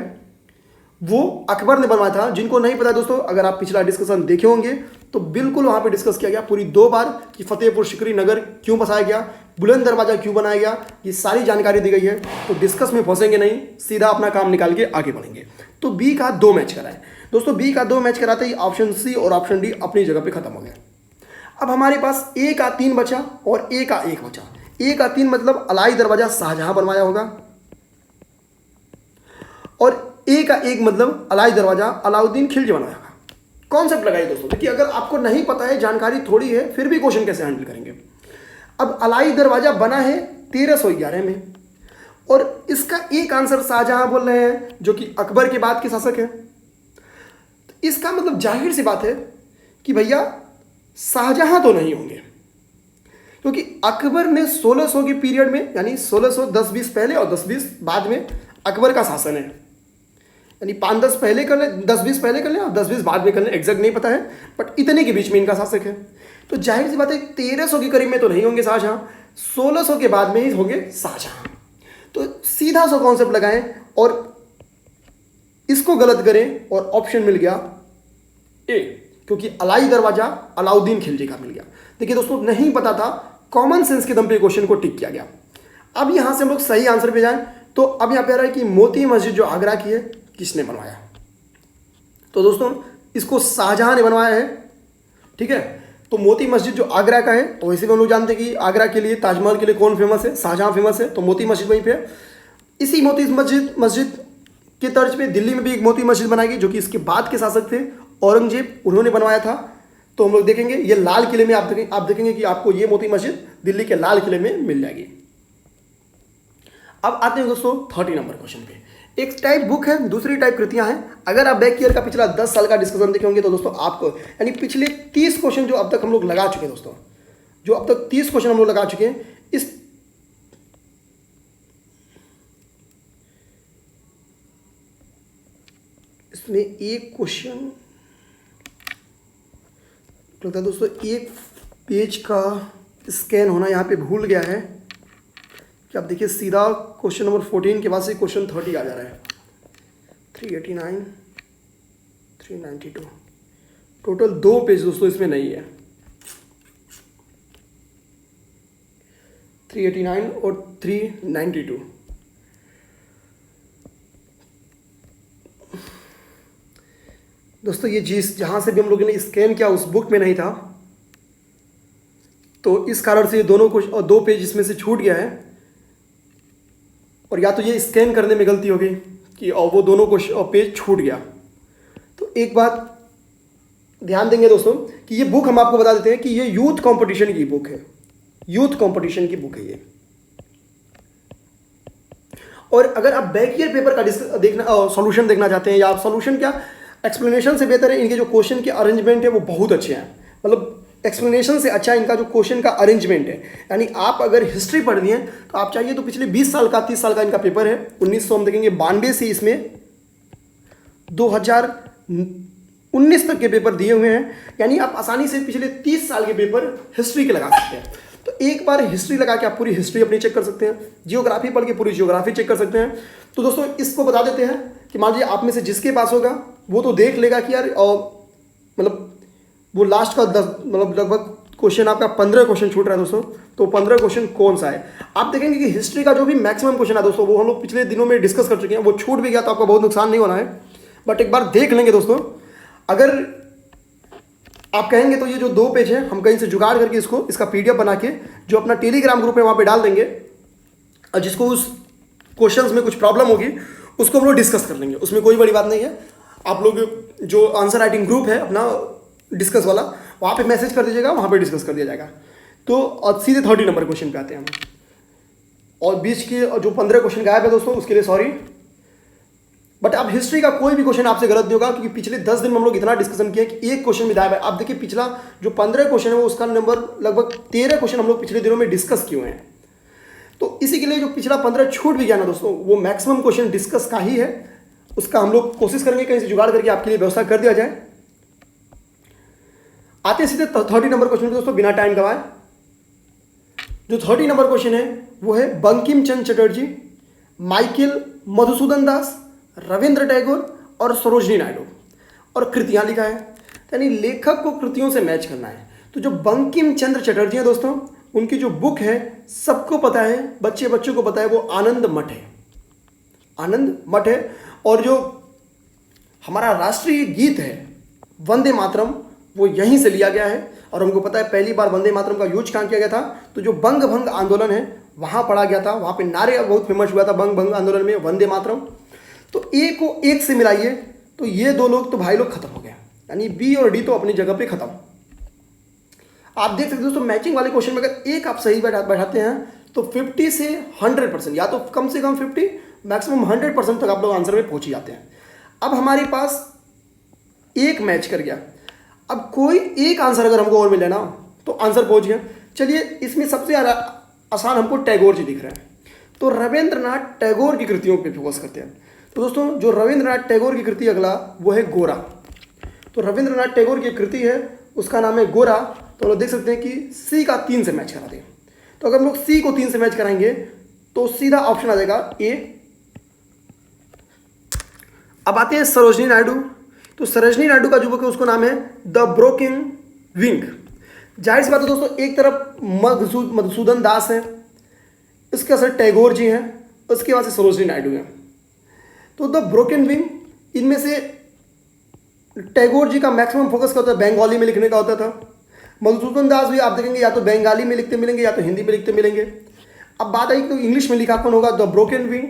वो अकबर ने बनवाया था। जिनको नहीं पता दोस्तों, अगर आप पिछला डिस्कशन देखे होंगे तो बिल्कुल वहाँ पे डिस्कस किया गया पूरी 2 बार कि फतेहपुर सिकरी नगर क्यों बसाया गया, बुलंद दरवाजा क्यों बनाया गया, ये सारी जानकारी दी गई है। तो डिस्कस में फंसेंगे नहीं, सीधा अपना काम निकाल के आगे बढ़ेंगे। तो बी का 2 मैच कराए दोस्तों, बी का 2 मैच कराते ही ऑप्शन सी और ऑप्शन डी अपनी जगह पे खत्म हो गया। अब हमारे पास ए का 3 बचा और ए का 1 बचा। ए का 3 मतलब अलाई दरवाजा शाहजहां बनवाया होगा, और ए का 1 मतलब अलाई दरवाजा अलाउद्दीन खिलजी बनवाया होगा। कॉन्सेप्ट लगाइए दोस्तों, देखिए अगर आपको नहीं पता है, जानकारी थोड़ी है, फिर भी क्वेश्चन कैसे हैंडल करेंगे। अब अलाई दरवाजा बना है 1311 में, और इसका एक आंसर शाहजहां बोल रहे हैं जो कि अकबर के बाद के शासक है। तो इसका मतलब जाहिर सी बात है कि भैया शाहजहां तो नहीं होंगे, क्योंकि अकबर ने 1600 के पीरियड में, यानी 1610-20 पहले और 10-20 बाद में अकबर का शासन है, यानी 5-10 पहले कर ले, 10-20 पहले कर ले और 10-20 बाद में कर ले, एग्जैक्ट नहीं पता है, बट इतने के बीच में इनका शासक है। तो जाहिर सी बात है 1300 के करीब में तो नहीं होंगे शाहजहां, 1600 के बाद में ही होंगे शाहजहां। तो सीधा सा कॉन्सेप्ट लगाएं और इसको गलत करें और ऑप्शन मिल गया ए, क्योंकि अलाई दरवाजा अलाउद्दीन खिलजी का मिल गया। देखिए दोस्तों, नहीं पता था, कॉमन सेंस के दम पे क्वेश्चन को टिक किया गया। अब यहां से हम लोग सही आंसर पे जाएं तो अब यहां पे आ रहा है कि मोती मस्जिद जो आगरा की है किसने बनवाया। तो दोस्तों इसको शाहजहां ने बनवाया है, ठीक है। तो मोती मस्जिद जो आगरा का है, तो वैसे भी हम लोग जानते हैं कि आगरा के लिए, ताजमहल के लिए कौन फेमस है, शाहजहां फेमस है, तो मोती मस्जिद वहीं पे है। इसी मोती मस्जिद के तर्ज पे दिल्ली में भी एक मोती मस्जिद बनाई गई, जो कि इसके बाद के शासक थे औरंगजेब, उन्होंने बनवाया था। तो हम लोग देखेंगे ये लाल किले में, आप देखेंगे कि आपको ये मोती मस्जिद दिल्ली के लाल किले में मिल जाएगी। अब आते हैं दोस्तों 30 नंबर क्वेश्चन पे। एक टाइप बुक है, दूसरी टाइप कृतियां हैं। अगर आप बैक ईयर का पिछला 10 साल का डिस्कशन देखे होंगे तो दोस्तों आपको, यानी पिछले 30 क्वेश्चन जो अब तक हम लोग लगा चुके हैं दोस्तों, जो अब तक 30 क्वेश्चन हम लोग लगा चुके हैं, इसमें एक क्वेश्चन लगता है दोस्तों, एक पेज का स्कैन होना यहाँ पे भूल गया है कि आप देखिए सीधा क्वेश्चन नंबर 14 के बाद से क्वेश्चन 30 आ जा रहा है। 389, 392, टोटल 2 पेज दोस्तों इसमें नहीं है। 389 और 392। दोस्तों ये जहाँ से भी हम लोगों ने स्कैन किया उस बुक में नहीं था, तो इस कारण से ये दोनों कुछ और 2 पेज इसमें से छूट गया है, और या तो ये स्कैन करने में गलती हो गई कि और वो दोनों पेज छूट गया। तो एक बात ध्यान देंगे दोस्तों कि ये बुक हम आपको बता देते हैं कि ये यूथ कंपटीशन की बुक है, यूथ कंपटीशन की बुक है ये। और अगर आप बैक ईयर पेपर का देखना सॉल्यूशन देखना चाहते हैं, या आप सॉल्यूशन क्या एक्सप्लेनेशन से बेहतर है, इनके जो क्वेश्चन के अरेंजमेंट है वो बहुत अच्छे हैं, मतलब एक्सप्लेनेशन से अच्छा इनका जो क्वेश्चन का अरेंजमेंट है। यानी आप अगर हिस्ट्री पढ़ लिए तो आप चाहिए तो पिछले 20 साल का 30 साल का इनका पेपर है, 1900 हम देखेंगे 92 से इसमें 2019 तक के पेपर दिए हुए हैं। यानी आप आसानी से पिछले 30 साल के पेपर हिस्ट्री के लगा सकते हैं। तो एक बार हिस्ट्री लगा के आप पूरी हिस्ट्री अपनी चेक कर सकते हैं, जियोग्राफी पढ़ के पूरी जियोग्राफी चेक कर सकते हैं। तो दोस्तों इसको बता देते हैं कि मान लीजिए आप में से जिसके पास होगा वो तो देख लेगा कि यार मतलब वो लास्ट का 10 मतलब लगभग क्वेश्चन आपका 15 क्वेश्चन छूट रहा है दोस्तों, तो 15 क्वेश्चन कौन सा है। आप देखेंगे कि हिस्ट्री का जो भी मैक्सिमम क्वेश्चन है दोस्तों वो हम लोग पिछले दिनों में डिस्कस कर चुके हैं, वो छूट भी गया तो आपका बहुत नुकसान नहीं होना है, बट एक बार देख लेंगे दोस्तों। अगर आप कहेंगे तो ये जो 2 पेज है हम कहीं से जुगाड़ करके इसका PDF बना के जो अपना टेलीग्राम ग्रुप है वहाँ पे डाल देंगे, और जिसको उस क्वेश्चंस में कुछ प्रॉब्लम होगी उसको हम लोग डिस्कस कर लेंगे, उसमें कोई बड़ी बात नहीं है। आप लोग जो आंसर राइटिंग ग्रुप है अपना डिस्कस वाला, वहाँ पे मैसेज कर दीजिएगा, वहाँ पे डिस्कस कर दिया जाएगा। तो और सीधे 30 नंबर क्वेश्चन पे आते हैं हम, और बीच के जो 15 क्वेश्चन गायब है दोस्तों उसके लिए सॉरी, बट अब हिस्ट्री का कोई भी क्वेश्चन आपसे गलत नहीं होगा, क्योंकि पिछले 10 दिन में हम लोग इतना डिस्कशन किया कि एक क्वेश्चन भी गायब है। आप देखिए पिछला जो 15 क्वेश्चन है वो उसका नंबर लगभग 13 क्वेश्चन हम लोग पिछले दिनों में डिस्कस किए हैं। तो इसी के लिए जो पिछला 15 छूट भी गया ना दोस्तों, वो मैक्सिमम क्वेश्चन डिस्कस का ही है, उसका हम लोग कोशिश करेंगे कहीं से जुगाड़ करके आपके लिए व्यवस्था कर दिया जाए। आते सीधे 30 नंबर क्वेश्चन दोस्तों बिना टाइम गवाए। जो 30 नंबर क्वेश्चन है वो है बंकिम चंद्र चटर्जी, माइकल मधुसूदन दास, रविंद्र टैगोर और सरोजनी नायडू, और कृतियाँ लिखा है, यानी लेखक को कृतियों से मैच करना है। तो जो बंकिम चंद्र चटर्जी हैं दोस्तों, उनकी जो बुक है सबको पता है, बच्चों को पता है, वो आनंद मठ है, आनंद मठ है। और जो हमारा राष्ट्रीय गीत है वंदे मातरम, वो यहीं से लिया गया है। और हमको पता है पहली बार वंदे मातरम का यूज कहाँ किया गया था, तो जो बंग भंग आंदोलन है वहाँ पढ़ा गया था, वहाँ पे नारे बहुत फेमस हुआ था बंग भंग आंदोलन में, वंदे मातरम। तो ए को एक से मिलाइए तो ये दो लोग तो भाई लोग खत्म हो गया, यानी बी और डी तो अपनी जगह पे खत्म। आप देख सकते हो दोस्तों, मैचिंग वाले क्वेश्चन में अगर एक आप सही बैठाते हैं तो 50 से 100%, या तो कम से कम 50 मैक्सिमम 100% तक आप लोग आंसर में पहुंच ही जाते हैं। अब हमारे पास एक मैच कर गया, अब कोई एक आंसर अगर हमको और मिले ना तो आंसर पहुंच गया। चलिए इसमें सबसे आसान हमको टैगोर जी दिख रहे हैं, तो रविंद्रनाथ टैगोर की कृतियों पे फोकस करते हैं। तो दोस्तों जो रविंद्रनाथ टैगोर की कृति अगला वो है गोरा। तो रविंद्रनाथ टैगोर की कृति है, उसका नाम है गोरा। तो हम लोग देख सकते हैं कि सी का 3 से मैच करा दें। तो अगर हम लोग सी को 3 से मैच कराएंगे तो सीधा ऑप्शन आ जाएगा ए। अब आते हैं सरोजनी नायडू। तो सरोजनी नायडू का जो बुक है उसका नाम है द ब्रोकन विंग। जाहिर सी बात है दोस्तों, एक तरफ मधुसूदन दास है, इसके असर टैगोर जी हैं, उसके बाद से सरोजनी नायडू हैं। तो द ब्रोकन विंग, इनमें से टैगोर जी का मैक्सिमम फोकस क्या होता है, बंगाली में लिखने का होता था। मधुसूदन दास भी आप देखेंगे या तो बंगाली में लिखते मिलेंगे या तो हिंदी में लिखते मिलेंगे। अब बात आई तो इंग्लिश में लिखा कौन होगा, द ब्रोकन विंग,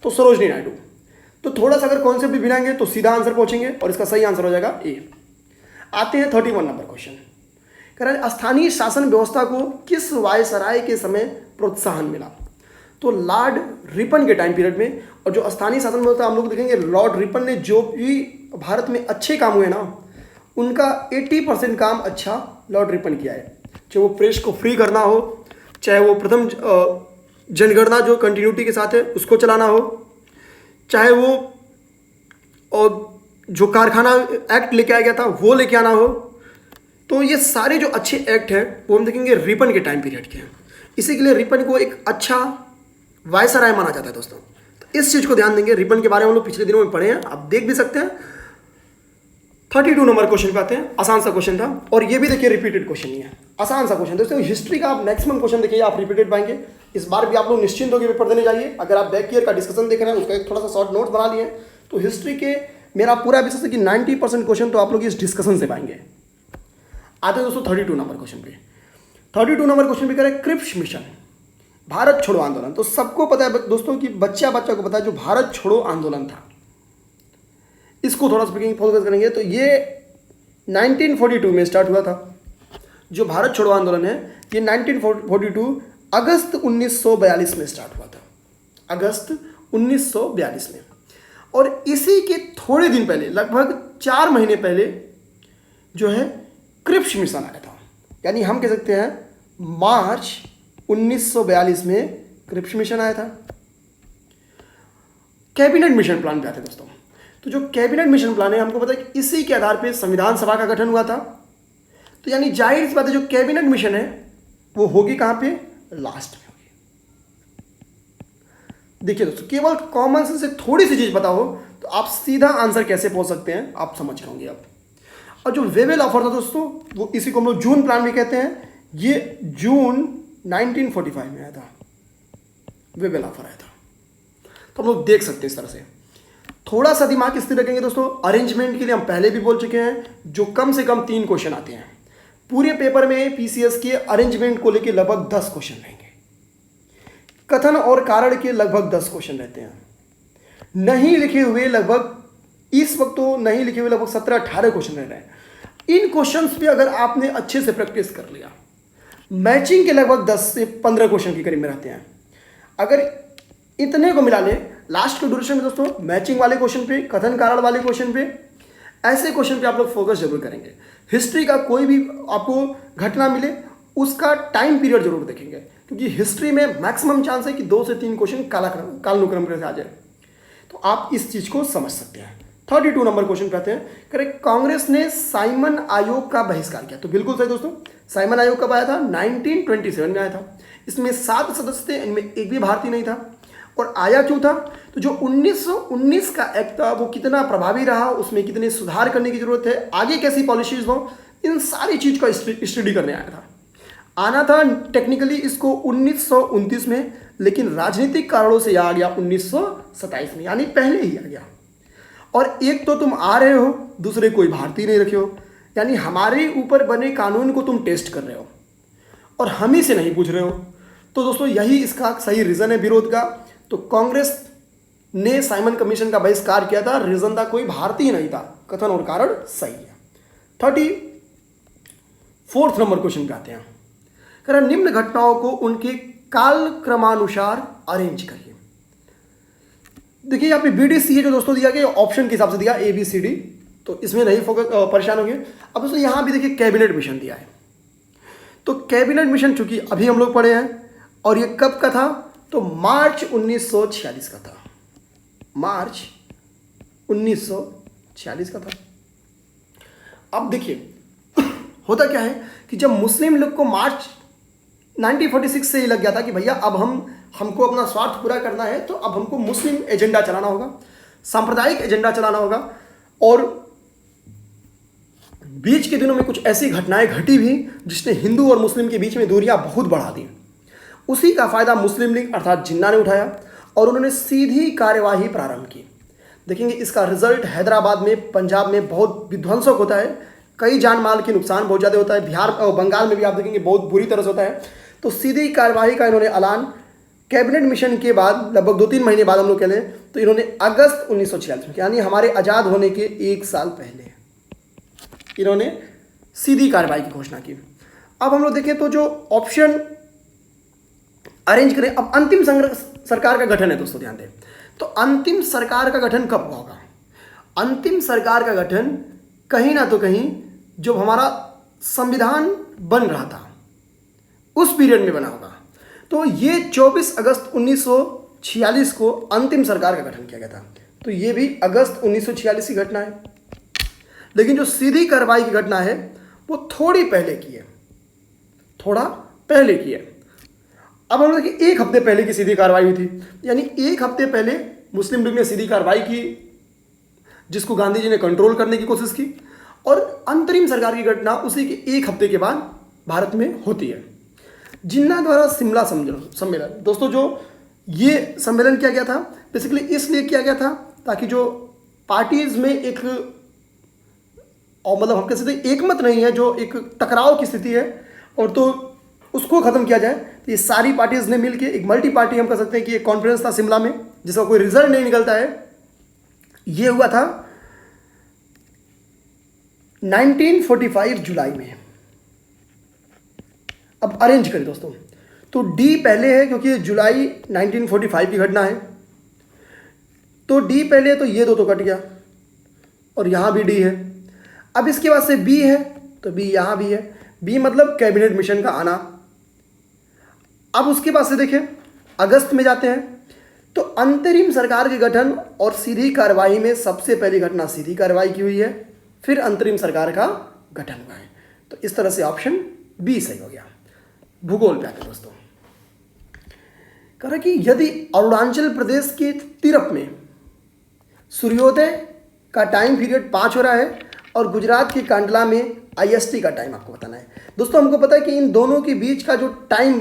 तो सरोजनी नायडू। तो थोड़ा सा अगर कॉन्सेप्ट भी मिलाएंगे तो सीधा आंसर पहुंचेंगे और इसका सही आंसर हो जाएगा ए। आते हैं 31 नंबर क्वेश्चन। कह रहा है स्थानीय शासन व्यवस्था को किस वायसराय के समय प्रोत्साहन मिला। तो लॉर्ड रिपन के टाइम पीरियड में। और जो स्थानीय शासन व्यवस्था हम लोग देखेंगे, लॉर्ड रिपन ने जो भी भारत में अच्छे काम हुए ना, उनका 80% काम अच्छा लॉर्ड रिपन किया है। चाहे वो प्रेस को फ्री करना हो, चाहे वो प्रथम जनगणना जो कंटिन्यूटी के साथ है उसको चलाना हो, चाहे वो और जो कारखाना एक्ट लेके आया गया था वो लेके आना हो। तो ये सारे जो अच्छे एक्ट हैं वो हम देखेंगे रिपन के टाइम पीरियड के हैं। इसी के लिए रिपन को एक अच्छा वायसराय माना जाता है दोस्तों। तो इस चीज़ को ध्यान देंगे, रिपन के बारे में हम लोग पिछले दिनों में पढ़े हैं, आप देख भी सकते हैं। 32 नंबर क्वेश्चन पे आते हैं। आसान सा क्वेश्चन था और ये भी देखिए रिपीटेड क्वेश्चन नहीं है, आसान सा क्वेश्चन। दोस्तों हिस्ट्री का आप मैक्सिमम क्वेश्चन देखिए आप रिपीटेड पाएंगे। इस बार भी आप लोग निश्चिंत होकर पेपर देने जाइए। अगर आप बैक ईयर का डिस्कशन देख रहे हैं उसका एक थोड़ा सा शॉर्ट नोट्स बना लिए तो हिस्ट्री के मेरा पूरा विश्वास है कि 90% क्वेश्चन तो आप लोग इस डिस्कशन से पाएंगे। आते हैं दोस्तों 32 नंबर क्वेश्चन पे। 32 नंबर क्वेश्चन पे करें क्रिप्स मिशन, भारत छोड़ो आंदोलन। तो सबको पता है दोस्तों कि बच्चा को पता है जो भारत छोड़ो आंदोलन था, इसको थोड़ा सा फोकस करेंगे। तो ये 1942 में स्टार्ट हुआ था। जो भारत छोड़ो आंदोलन है ये 1942 अगस्त 1942 में स्टार्ट हुआ था, अगस्त 1942 में। और इसी के थोड़े दिन पहले, लगभग 4 महीने पहले जो है क्रिप्स मिशन आया था। यानी हम कह सकते हैं मार्च 1942 में क्रिप्स मिशन आया था। कैबिनेट मिशन प्लान पे आते हैं दोस्तों। तो जो कैबिनेट मिशन प्लान है हमको पता है कि इसी के आधार पे संविधान सभा का गठन हुआ था। तो यानी जाहिर सी बात है जो कैबिनेट मिशन है वो होगी कहां पे, लास्ट में होगी। देखिए दोस्तों केवल कॉमन सेंस से थोड़ी सी चीज पता हो तो आप सीधा आंसर कैसे पहुंच सकते हैं आप समझ रहे होंगे अब। और जो वेवेल ऑफर था दोस्तों वो इसी को हम लोग जून प्लान भी कहते हैं। ये जून 1945 में आया था, वेवेल ऑफर आया था। तो हम लोग देख सकते हैं इस तरह से। थोड़ा सा दिमाग स्थिर रखेंगे दोस्तों। अरेंजमेंट के लिए हम पहले भी बोल चुके हैं, जो कम से कम 3 क्वेश्चन आते हैं पूरे पेपर में। पीसीएस के अरेंजमेंट को लेकर लगभग 10 क्वेश्चन रहेंगे, कथन और कारण के लगभग 10 क्वेश्चन रहते हैं, नहीं लिखे हुए लगभग इस वक्त तो नहीं लिखे हुए लगभग 17-18 क्वेश्चन रह रहे हैं। इन क्वेश्चंस पे अगर आपने अच्छे से प्रैक्टिस कर लिया, मैचिंग के लगभग 10 से 15 क्वेश्चन के करीब में रहते हैं। अगर इतने को मिला लें लास्ट के ड्यूरेशन में दोस्तों, मैचिंग वाले क्वेश्चन पे, कथन कारण वाले क्वेश्चन पे, ऐसे क्वेश्चन पे आप लोग फोकस जरूर करेंगे। हिस्ट्री का कोई भी आपको घटना मिले उसका टाइम पीरियड जरूर देखेंगे, क्योंकि हिस्ट्री में मैक्सिमम चांस है कि 2 से 3 क्वेश्चन कालानुक्रम से आ जाए। तो आप इस चीज को समझ सकते हैं। 32 नंबर क्वेश्चन पे आते हैं। करेक्ट, कांग्रेस ने साइमन आयोग का बहिष्कार किया। तो बिल्कुल सही दोस्तों, साइमन आयोग कब आया था, 1927 में आया था। इसमें 7 सदस्य थे, इनमें एक भी भारतीय नहीं था। और आया क्यों था? तो जो 1919 का एक्ट था वो कितना प्रभावी रहा, उसमें कितने सुधार करने की जरूरत है, आगे कैसी पॉलिसीज हो, इन सारी चीज़ का स्टडी करने आया था। आना था टेक्निकली इसको 1929 में, लेकिन राजनीतिक कारणों से यह आ गया 1927 में, यानी पहले ही आ गया। और एक तो तुम आ रहे हो, दूसरे कोई भारतीय नहीं रखे हो, यानी हमारे ऊपर बने कानून को तुम टेस्ट कर रहे हो और हम ही से नहीं पूछ रहे हो। तो दोस्तों यही इसका सही रीज़न है विरोध का। तो कांग्रेस ने साइमन कमीशन का बहिष्कार किया था, रीज़न था कोई भारतीय नहीं था, कथन और कारण सही है। 34 नंबर क्वेश्चन पे आते हैं। कह रहा निम्न घटनाओं को उनके कालक्रमानुसार अरेंज करिए। देखिए यहाँ पे BDC है जो दोस्तों दिया गया, ऑप्शन के हिसाब से दिया ABCD, तो इसमें नहीं फोकस परेशान होंगे। अब दोस्तों यहाँ भी देखिए कैबिनेट मिशन दिया है, तो कैबिनेट मिशन चूंकि अभी हम लोग पढ़े हैं और ये कब का था, तो मार्च 1946 का था, मार्च 1946 का था। अब देखिए होता क्या है कि जब मुस्लिम लीग को मार्च 1946 से ही लग गया था कि भैया अब हमको अपना स्वार्थ पूरा करना है, तो अब हमको मुस्लिम एजेंडा चलाना होगा, सांप्रदायिक एजेंडा चलाना होगा। और बीच के दिनों में कुछ ऐसी घटनाएं घटी भी जिसने हिंदू और मुस्लिम के बीच में दूरियां बहुत बढ़ा दी। उसी का फायदा मुस्लिम लीग अर्थात जिन्ना ने उठाया और उन्होंने सीधी कार्यवाही प्रारंभ की। देखेंगे इसका रिजल्ट हैदराबाद में, पंजाब में बहुत विध्वंसक होता है, कई जान माल के नुकसान बहुत ज़्यादा होता है। बिहार और बंगाल में भी आप देखेंगे बहुत बुरी तरह से होता है। तो सीधी कार्यवाही का इन्होंने ऐलान कैबिनेट मिशन के बाद लगभग 2-3 महीने बाद हम लोग कह लें तो इन्होंने अगस्त 1946 में, यानी हमारे आज़ाद होने के 1 साल पहले इन्होंने सीधी कार्रवाई की घोषणा की। अब हम लोग देखें तो जो ऑप्शन अरेंज करें, अब अंतिम सरकार का गठन है दोस्तों, ध्यान दें। तो अंतिम सरकार का गठन कब होगा? अंतिम सरकार का गठन कहीं ना तो कहीं जो हमारा संविधान बन रहा था उस पीरियड में बना होगा। तो ये 24 अगस्त 1946 को अंतिम सरकार का गठन किया गया था। तो ये भी अगस्त 1946 की घटना है, लेकिन जो सीधी कार्रवाई की घटना है वो थोड़ी पहले की है, थोड़ा पहले की है। अब हम लोग देखिए 1 हफ्ते पहले की सीधी कार्रवाई हुई थी, यानी 1 हफ्ते पहले मुस्लिम लीग ने सीधी कार्रवाई की जिसको गांधी जी ने कंट्रोल करने की कोशिश की, और अंतरिम सरकार की घटना उसी के 1 हफ्ते के बाद भारत में होती है। जिन्ना द्वारा शिमला सम्मेलन, दोस्तों जो ये सम्मेलन किया गया था बेसिकली इसलिए किया गया था ताकि जो पार्टीज में एक, और मतलब हम कह सकते हैं एकमत नहीं है, जो एक टकराव की स्थिति है, और तो उसको ख़त्म किया जाए। तो ये सारी पार्टीज ने मिलकर एक मल्टी पार्टी हम कह सकते हैं कि एक कॉन्फ्रेंस था शिमला में जिसका कोई रिजल्ट नहीं निकलता है। ये हुआ था 1945 जुलाई में। अब अरेंज करें दोस्तों, तो डी पहले है क्योंकि ये जुलाई 1945 की घटना है, तो डी पहले है, तो ये 2 तो कट गया और यहाँ भी डी है। अब इसके बाद से बी है, तो बी यहाँ भी है, बी मतलब कैबिनेट मिशन का आना। अब उसके बाद से देखें अगस्त में जाते हैं, तो अंतरिम सरकार के गठन और सीधी कार्रवाई में सबसे पहली घटना सीधी कार्रवाई की हुई है, फिर अंतरिम सरकार का गठन हुआ है। तो इस तरह से ऑप्शन बी सही हो गया। भूगोल पे आते दोस्तों, कह रहा कि यदि अरुणाचल प्रदेश के तिरप में सूर्योदय का टाइम पीरियड 5 हो रहा है और गुजरात के कांडला में IST का टाइम आपको बताना है। दोस्तों हमको पता है कि इन दोनों के बीच का जो टाइम,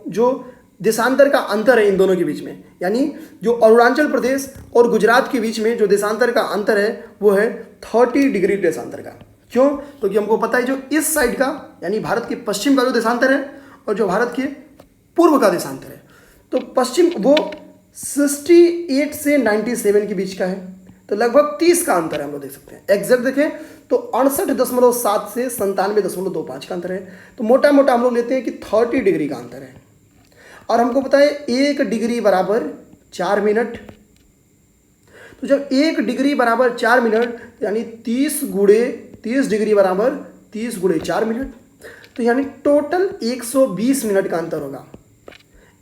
जो देशांतर का अंतर है इन दोनों के बीच में, यानी जो अरुणाचल प्रदेश और गुजरात के बीच में जो देशांतर का अंतर है वो है 30 डिग्री देशांतर का। क्यों? क्योंकि हमको पता है जो इस साइड का यानी भारत के पश्चिम का जो देशांतर है और जो भारत के पूर्व का देशांतर है, तो पश्चिम वो 68 से 97 के बीच का है, तो लगभग 30 का अंतर है। हम लोग देख सकते हैं, एग्जैक्ट देखें तो 68.7 से 97.25 का अंतर है। तो मोटा मोटा हम लोग लेते हैं कि 30 डिग्री का अंतर है। और हमको पता है 1 डिग्री बराबर 4 मिनट, तो जब 1 डिग्री बराबर 4 मिनट यानी 30 गुणे 30 डिग्री बराबर 30 गुणे 4 मिनट, तो यानी टोटल 120 मिनट का अंतर होगा।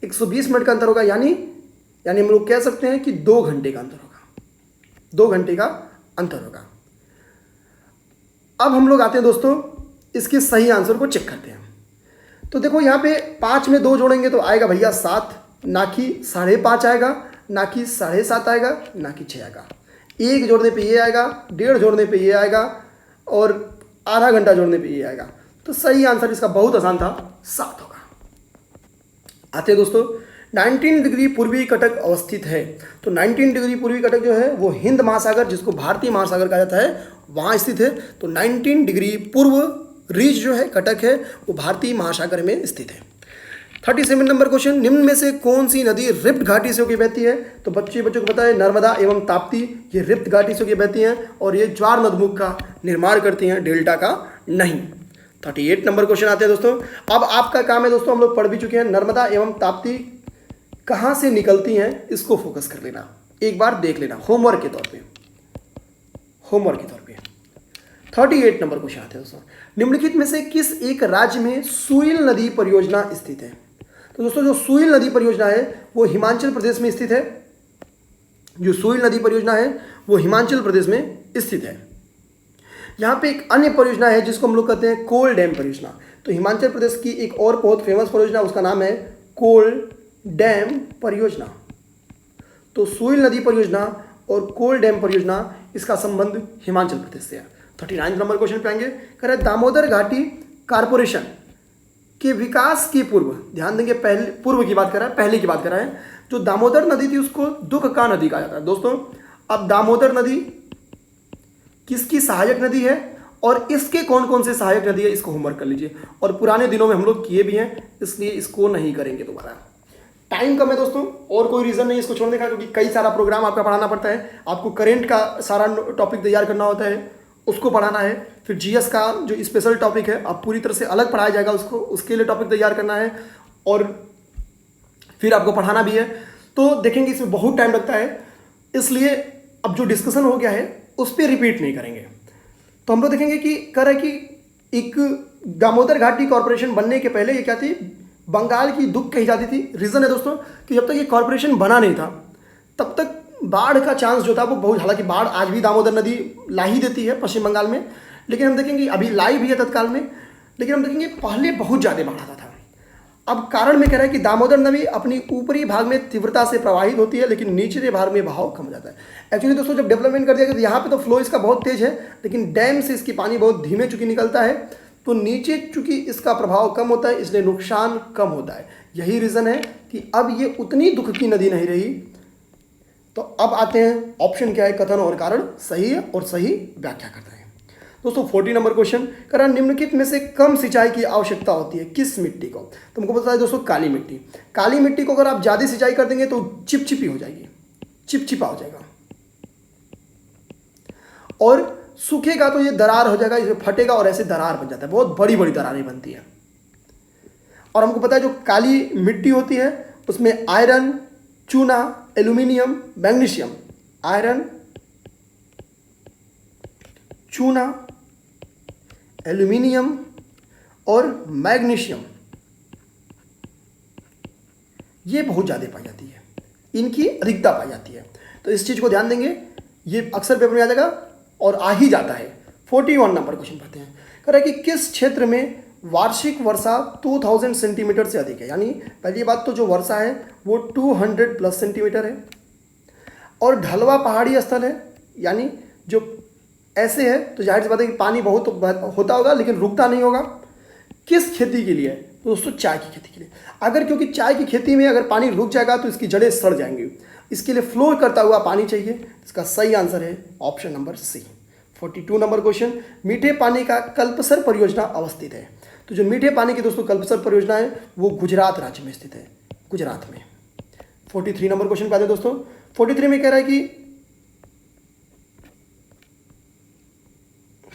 120 मिनट का अंतर होगा, यानी हम लोग कह सकते हैं कि 2 घंटे का अंतर होगा, 2 घंटे का अंतर होगा। अब हम लोग आते हैं दोस्तों इसके सही आंसर को चेक करते हैं। तो देखो यहाँ पे 5 में 2 जोड़ेंगे तो आएगा भैया 7, ना कि 5.5 आएगा, ना कि 7.5 आएगा, ना कि 6 आएगा। 1 जोड़ने पे ये आएगा, 1.5 जोड़ने पे ये आएगा और आधा घंटा जोड़ने पे ये आएगा। तो सही आंसर इसका बहुत आसान था, 7 होगा। आते हैं दोस्तों, 19 डिग्री पूर्वी कटक अवस्थित है। तो 19 डिग्री पूर्वी कटक जो है वो हिंद महासागर, जिसको भारतीय महासागर कहा जाता है, वहाँ स्थित है। तो 19 डिग्री पूर्व रीज जो है, कटक है, वो भारतीय महासागर में स्थित है। 37 नंबर क्वेश्चन, निम्न में से कौन सी नदी रिफ्ट घाटी से होकर बहती है? तो बच्चों को पता है नर्मदा एवं ताप्ती, ये रिफ्ट घाटी से होकर बहती हैं और ये ज्वार नदमुख का निर्माण करती हैं, डेल्टा का नहीं। 38 नंबर क्वेश्चन आते हैं दोस्तों। अब आपका काम है दोस्तों, हम लोग पढ़ भी चुके हैं, नर्मदा एवं ताप्ती कहाँ से निकलती हैं, इसको फोकस कर लेना, एक बार देख लेना होमवर्क के तौर पे, होमवर्क के तौर पे। 38 नंबर क्वेश्चन आते हैं दोस्तों, निम्नलिखित में से किस एक राज्य में सुइल नदी परियोजना स्थित है? तो दोस्तों जो सुइल नदी परियोजना है वो हिमाचल प्रदेश में स्थित है। जो सुइल नदी परियोजना है वो हिमाचल प्रदेश में स्थित है। यहाँ पे एक अन्य परियोजना है जिसको हम लोग कहते हैं कोल डैम परियोजना। तो हिमाचल प्रदेश की एक और बहुत फेमस परियोजना, उसका नाम है कोल डैम परियोजना। तो सुइल नदी परियोजना और कोल डैम परियोजना, इसका संबंध हिमाचल प्रदेश से है। 39 नंबर क्वेश्चन पे आएंगे, कह रहे दामोदर घाटी कारपोरेशन के विकास के पूर्व, ध्यान देंगे पहले पूर्व की बात कर रहा है, पहले की बात कर रहा है। जो दामोदर नदी थी उसको दुख का नदी कहा जाता है। दोस्तों अब दामोदर नदी किसकी सहायक नदी है और इसके कौन कौन से सहायक नदी है, इसको होमवर्क कर लीजिए। और पुराने दिनों में हम लोग किए भी हैं, इसलिए इसको नहीं करेंगे दोबारा, टाइम कम है दोस्तों, और कोई रीज़न नहीं इसको छोड़ने का, क्योंकि कई सारा प्रोग्राम आपका पढ़ाना पड़ता है। आपको करेंट का सारा टॉपिक तैयार करना होता है, उसको पढ़ाना है। फिर जीएस का जो स्पेशल टॉपिक है आप पूरी तरह से अलग पढ़ाया जाएगा, उसको उसके लिए टॉपिक तैयार करना है और फिर आपको पढ़ाना भी है। तो देखेंगे इसमें बहुत टाइम लगता है, इसलिए अब जो डिस्कशन हो गया है उस पर रिपीट नहीं करेंगे। तो हम लोग देखेंगे कि कह रहे कि एक दामोदर घाटी कॉरपोरेशन बनने के पहले ये क्या थी, बंगाल की दुख कही जाती थी। रीज़न है दोस्तों कि जब तक ये कॉरपोरेशन बना नहीं था तब तक बाढ़ का चांस जो था वो बहुत, हालांकि बाढ़ आज भी दामोदर नदी ला ही देती है पश्चिम बंगाल में, लेकिन हम देखेंगे अभी लाई भी है तत्काल में, लेकिन हम देखेंगे पहले बहुत ज़्यादा बाढ़ आता था। अब कारण में कह रहा है कि दामोदर नदी अपनी ऊपरी भाग में तीव्रता से प्रवाहित होती है, लेकिन निचले भाग में बहाव कम हो जाता है। एक्चुअली दोस्तों जब डेवलपमेंट कर दिया गया तो यहाँ पे तो फ्लो इसका बहुत तेज है, लेकिन डैम से इसकी पानी बहुत धीमे चूंकि निकलता है, तो नीचे चूंकि इसका प्रभाव कम होता है, इसलिए नुकसान कम होता है। यही रीज़न है कि अब ये उतनी दुख की नदी नहीं रही। तो अब आते हैं ऑप्शन क्या है, कथन और कारण सही है और सही व्याख्या करता है। दोस्तों 40 नंबर क्वेश्चन, कारण निम्नलिखित में से कम सिंचाई की आवश्यकता होती है किस मिट्टी को? तुमको पता है दोस्तों काली मिट्टी। काली मिट्टी को अगर आप ज़्यादा सिंचाई कर देंगे तो चिपचिपी हो जाएगी, चिपचिपा हो जाएगा, और सूखेगा तो ये दरार हो जाएगा, इसमें फटेगा और ऐसे दरार बन जाता है, बहुत बड़ी बड़ी दरारें बनती हैं। और हमको पता है जो काली मिट्टी होती है उसमें आयरन, चूना, एल्यूमिनियम, मैग्नीशियम, आयरन, चूना, एल्यूमिनियम और मैग्नीशियम, ये बहुत ज़्यादा पाई जाती है, इनकी अधिकता पाई जाती है। तो इस चीज़ को ध्यान देंगे, ये अक्सर पेपर में आ जाएगा और आ ही जाता है। 41 नंबर क्वेश्चन पढ़ते हैं, कह रहा है कि किस क्षेत्र में वार्षिक वर्षा 2000 सेंटीमीटर से अधिक है? यानी पहली बात तो जो वर्षा है वो 200 प्लस सेंटीमीटर है, और ढलवा पहाड़ी स्थल है, यानी जो ऐसे है तो जाहिर सी बात है कि पानी बहुत होता होगा लेकिन रुकता नहीं होगा। किस खेती के लिए? तो दोस्तों चाय की खेती के लिए। अगर क्योंकि चाय की खेती में अगर पानी रुक जाएगा तो इसकी जड़ें सड़ जाएंगी, इसके लिए फ्लो करता हुआ पानी चाहिए। इसका सही आंसर है option number C. 42 number question, मीठे पानी का कल्पसर परियोजना अवस्थित है। तो जो मीठे पानी की दोस्तों कल्पसर परियोजना है वो गुजरात राज्य में स्थित है, गुजरात में। 43 नंबर क्वेश्चन पे आते हैं दोस्तों। 43 में कह रहा है कि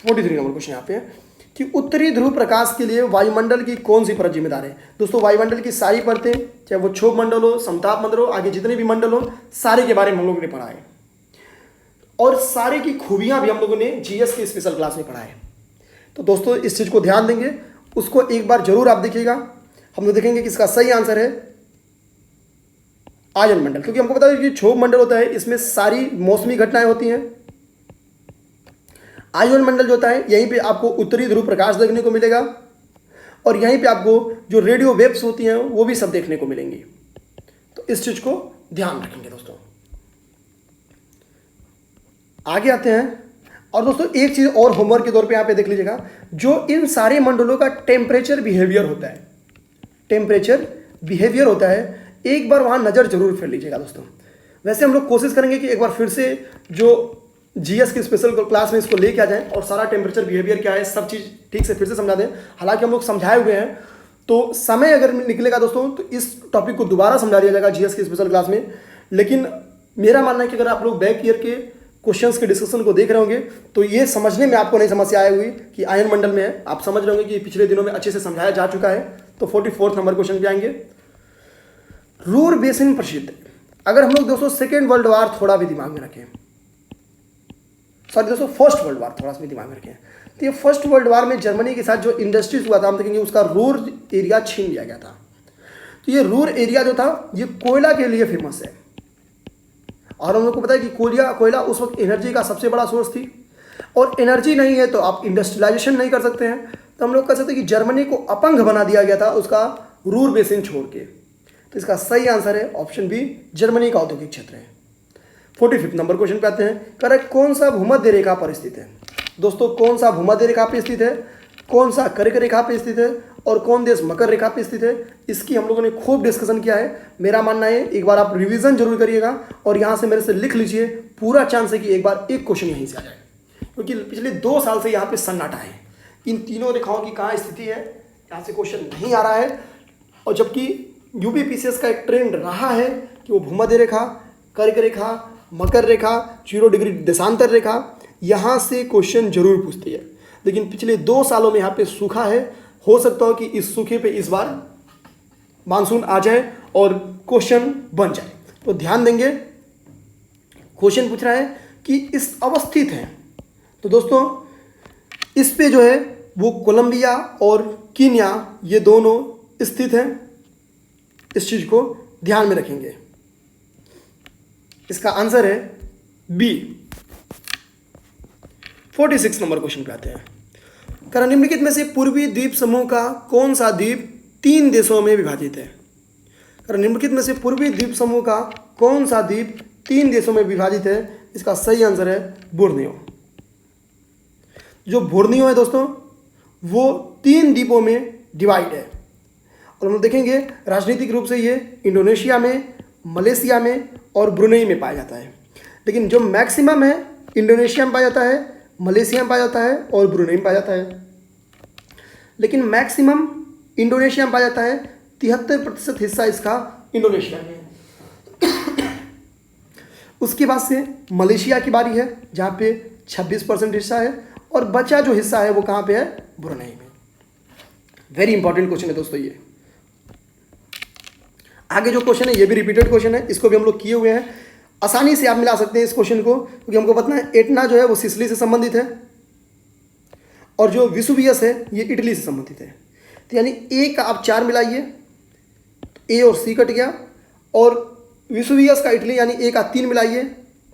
43 नंबर क्वेश्चन यहाँ पे है कि उत्तरी ध्रुव प्रकाश के लिए वायुमंडल की कौन सी परत जिम्मेदार है? दोस्तों वायुमंडल की सारी परतें, चाहे वो क्षोभ मंडल हो, समताप मंडल हो, आगे जितने भी मंडल हो, सारे के बारे में हम लोगों ने पढ़ा है, और सारे की खूबियां भी हम लोगों ने जीएस के स्पेशल क्लास में पढ़ा है। तो दोस्तों इस चीज़ को ध्यान देंगे, उसको एक बार जरूर आप देखिएगा। हम लोग देखेंगे कि इसका सही आंसर है आयन मंडल, क्योंकि हमको पता है कि क्षोभ मंडल होता है इसमें सारी मौसमी घटनाएं होती हैं। आयन मंडल जो होता है यहीं पे आपको उत्तरी ध्रुव प्रकाश देखने को मिलेगा, और यहीं पे आपको जो रेडियो वेव्स होती हैं वो भी सब देखने को मिलेंगी। तो इस चीज़ को ध्यान रखेंगे दोस्तों। आगे आते हैं और दोस्तों एक चीज और होमवर्क के तौर पे यहां पे देख लीजिएगा, जो इन सारे मंडलों का टेम्परेचर बिहेवियर होता है, टेम्परेचर बिहेवियर होता है, एक बार वहां नजर जरूर फेर लीजिएगा दोस्तों। वैसे हम लोग कोशिश करेंगे कि एक बार फिर से जो जीएस की स्पेशल क्लास में इसको लेके आ जाएं और सारा टेम्परेचर बिहेवियर क्या है सब चीज़ ठीक से फिर से समझा दें। हालांकि हम लोग समझाए हुए हैं, तो समय अगर निकलेगा दोस्तों तो इस टॉपिक को दोबारा समझा दिया जाएगा जीएस की स्पेशल क्लास में। लेकिन मेरा मानना है कि अगर आप लोग बैक ईयर के क्वेश्चंस के डिस्कशन को देख रहे होंगे तो ये समझने में आपको नहीं समस्या आई हुई कि आयन मंडल में है, आप समझ रहे होंगे कि पिछले दिनों में अच्छे से समझाया जा चुका है। तो 44 नंबर क्वेश्चन पे आएंगे। रूर बेसिन प्रसिद्ध, अगर हम लोग दोस्तों सेकेंड वर्ल्ड वार थोड़ा भी दिमाग में रखें, सॉरी दोस्तों फर्स्ट वर्ल्ड वार थोड़ा सा भी दिमाग में रखें, तो ये फर्स्ट वर्ल्ड वार में जर्मनी के साथ जो इंडस्ट्रीज हुआ था हम देखेंगे उसका रूर एरिया छीन लिया गया था। तो ये रूर एरिया जो था ये कोयला के लिए फेमस है, और हम लोग को पता है कि कोयला उस वक्त एनर्जी का सबसे बड़ा सोर्स थी, और एनर्जी नहीं है तो आप इंडस्ट्रियलाइजेशन नहीं कर सकते हैं। तो हम लोग कह सकते हैं कि जर्मनी को अपंग बना दिया गया था उसका रूर बेसिन छोड़ के। तो इसका सही आंसर है ऑप्शन बी, जर्मनी का औद्योगिक क्षेत्र है। 45 नंबर क्वेश्चन पे आते हैं। करेक्ट, कौन सा भूमध्य रेखा पर स्थित है दोस्तों? कौन सा भूमध्य रेखा पे स्थित है, कौन सा कर्क रेखा पे स्थित है और कौन देश मकर रेखा पे स्थित है, इसकी हम लोगों ने खूब डिस्कशन किया है। मेरा मानना है एक बार आप रिवीजन जरूर करिएगा और यहाँ से मेरे से लिख लीजिए, पूरा चांस है कि एक बार एक क्वेश्चन यहीं से आ जाए, क्योंकि पिछले 2 साल से यहाँ पे सन्नाटा है। इन तीनों रेखाओं की कहाँ स्थिति है, यहाँ से क्वेश्चन नहीं आ रहा है। और जबकि यूपीपीसीएस का एक ट्रेंड रहा है कि वो भूमध्य रेखा, कर्क रेखा, मकर रेखा, 0 डिग्री देशांतर रेखा, यहाँ से क्वेश्चन जरूर पूछती है। लेकिन पिछले 2 सालों में यहाँ पे सूखा है, हो सकता हो कि इस सूखे पे इस बार मानसून आ जाए और क्वेश्चन बन जाए। तो ध्यान देंगे, क्वेश्चन पूछ रहा है कि इस अवस्थित है, तो दोस्तों इस पे जो है वो कोलंबिया और कीनिया ये दोनों स्थित हैं। इस चीज को ध्यान में रखेंगे। इसका आंसर है बी। 46 नंबर क्वेश्चन पे आते हैं। कारण निम्नलिखित में से पूर्वी द्वीप समूह का कौन सा द्वीप 3 देशों में विभाजित है? कारण निम्नलिखित में से पूर्वी द्वीप समूह का कौन सा द्वीप 3 देशों में विभाजित है? इसका सही आंसर है बोर्नियो। जो बोर्नियो है दोस्तों वो 3 द्वीपों में डिवाइड है, और हम लोग देखेंगे राजनीतिक रूप से ये इंडोनेशिया में, मलेशिया में और ब्रुनेई में पाया जाता है। लेकिन जो मैक्सिमम है इंडोनेशिया में पाया जाता है, मलेशिया में पाया जाता है और ब्रुनेई में पाया जाता है। लेकिन मैक्सिमम इंडोनेशिया में पाया जाता है, 73% हिस्सा इसका इंडोनेशिया में है। उसके बाद से मलेशिया की बारी है जहाँ पे 26% हिस्सा है, और बचा जो हिस्सा है वो कहाँ पे है? ब्रुनेई में। वेरी इंपॉर्टेंट क्वेश्चन है दोस्तों ये। आगे जो क्वेश्चन है ये भी रिपीटेड क्वेश्चन है, इसको भी हम लोग किए हुए हैं। आसानी से आप मिला सकते हैं इस क्वेश्चन को, क्योंकि हमको पता है एटना जो है वो सिसिली से संबंधित है और जो विसुवियस है ये इटली से संबंधित है। तो यानी ए का आप 4 मिलाइए, ए और सी कट गया, और विसुवियस का इटली यानी ए का 3 मिलाइए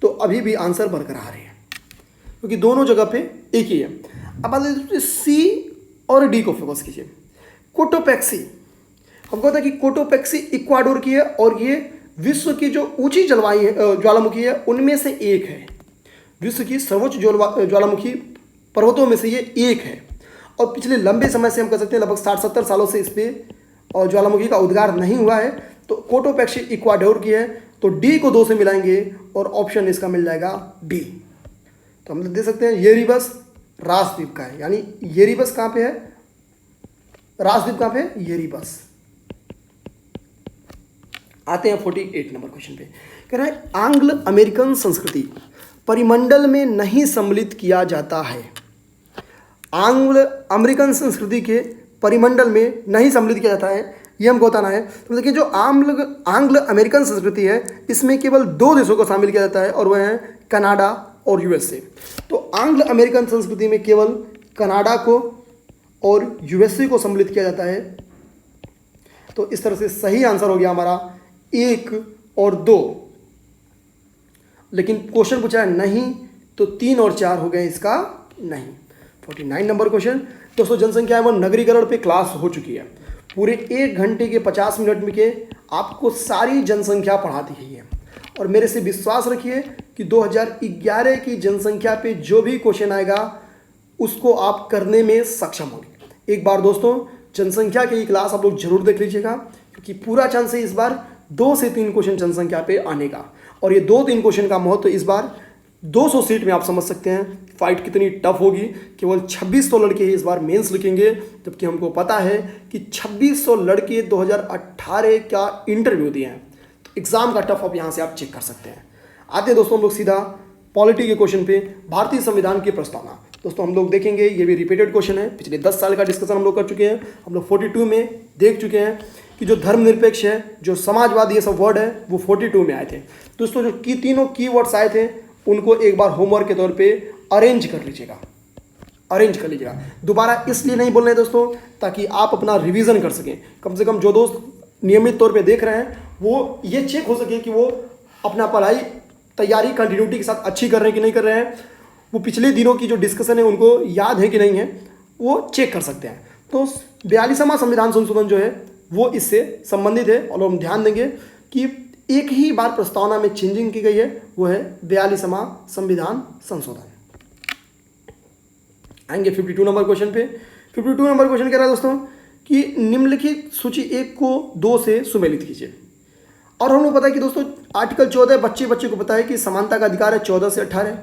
तो अभी भी आंसर बरकरार है, क्योंकि दोनों जगह पे एक ही है। अब बात सी और डी को फोकस कीजिए। कोटोपैक्सी, हमको पता है कि कोटोपैक्सी इक्वाडोर की है और ये विश्व की जो ऊंची ज्वालामुखी है उनमें से एक है। विश्व की सर्वोच्च ज्वालामुखी पर्वतों में से ये एक है, और पिछले लंबे समय से हम कह सकते हैं लगभग 60-70 सालों से इस पर ज्वालामुखी का उद्गार नहीं हुआ है। तो कोटोपैक्सी इक्वाडोर की है, तो डी को 2 से मिलाएंगे और ऑप्शन इसका मिल जाएगा डी। तो हम दे सकते हैं येरिबस राजद्वीप का है, यानी येरिबस कहाँ पे है? राजद्वीप कहाँ पे है? येरिबस। आते हैं 48 नंबर क्वेश्चन पे। कह रहा है आंग्ल अमेरिकन संस्कृति परिमंडल में नहीं सम्मिलित किया जाता है। आंग्ल अमेरिकन संस्कृति के परिमंडल में नहीं सम्मिलित किया जाता है, ये हमको बताना है। तो देखिए जो आंग्ल अमेरिकन संस्कृति है इसमें केवल 2 देशों को शामिल किया जाता है, और वह है कनाडा और यूएसए। तो आंग्ल अमेरिकन संस्कृति में केवल कनाडा को और यूएसए को सम्मिलित किया जाता है। तो इस तरह से सही आंसर हो गया हमारा 1 और 2। लेकिन क्वेश्चन पूछा है नहीं, तो 3 और 4 हो गए इसका नहीं। 49 नंबर क्वेश्चन। दोस्तों जनसंख्या एवं नगरीकरण पे क्लास हो चुकी है। पूरे 1 घंटे के 50 मिनट में के आपको सारी जनसंख्या पढ़ा दी गई है। और मेरे से विश्वास रखिए कि 2011 की जनसंख्या पे जो भी क्वेश्चन आएगा उसको आप करने में सक्षम होंगे। एक बार दोस्तों जनसंख्या की क्लास आप लोग जरूर देख लीजिएगा, क्योंकि पूरा चांस है इस बार 2 से 3 क्वेश्चन जनसंख्या पे आने का। और ये 2-3 क्वेश्चन का महत्व इस बार 200 सीट में आप समझ सकते हैं फाइट कितनी टफ होगी। केवल 2600 लड़के इस बार मेंस लिखेंगे, जबकि हमको पता है कि 2600 लड़के 2018 का इंटरव्यू दिए हैं। तो एग्जाम का टफ आप यहाँ से आप चेक कर सकते हैं। आते हैं दोस्तों हम लोग सीधा पॉलिटी के क्वेश्चन पे, भारतीय संविधान की प्रस्तावना। दोस्तों हम लोग देखेंगे, ये भी रिपीटेड क्वेश्चन है, पिछले 10 साल का डिस्कशन हम लोग कर चुके हैं। हम लोग 42 में देख चुके हैं कि जो धर्मनिरपेक्ष है, जो समाजवादी, ये सब वर्ड है वो 42 में आए थे। दोस्तों जो तीनों कीवर्ड्स आए थे उनको एक बार होमवर्क के तौर पे अरेंज कर लीजिएगा, अरेंज कर लीजिएगा। दोबारा इसलिए नहीं बोल रहे हैं दोस्तों ताकि आप अपना रिवीजन कर सकें। कम से कम जो दोस्त नियमित तौर पे देख रहे हैं वो ये चेक हो सके कि वो अपना पढ़ाई तैयारी कंटिन्यूटी के साथ अच्छी कर रहे हैं कि नहीं कर रहे हैं, वो पिछले दिनों की जो डिस्कशन है उनको याद है कि नहीं है, वो चेक कर सकते हैं। तो 42वां संविधान संशोधन जो है वो इससे संबंधित है। और हम ध्यान देंगे कि एक ही बार प्रस्तावना में चेंजिंग की गई है, वो है 42वां संविधान संशोधन। आएंगे 52 नंबर क्वेश्चन पे। 52 नंबर क्वेश्चन कह रहा है दोस्तों कि निम्नलिखित सूची 1 को 2 से सुमेलित कीजिए। और हम लोग पता है कि दोस्तों आर्टिकल 14 बच्चे को पता है कि समानता का अधिकार है 14 से 18।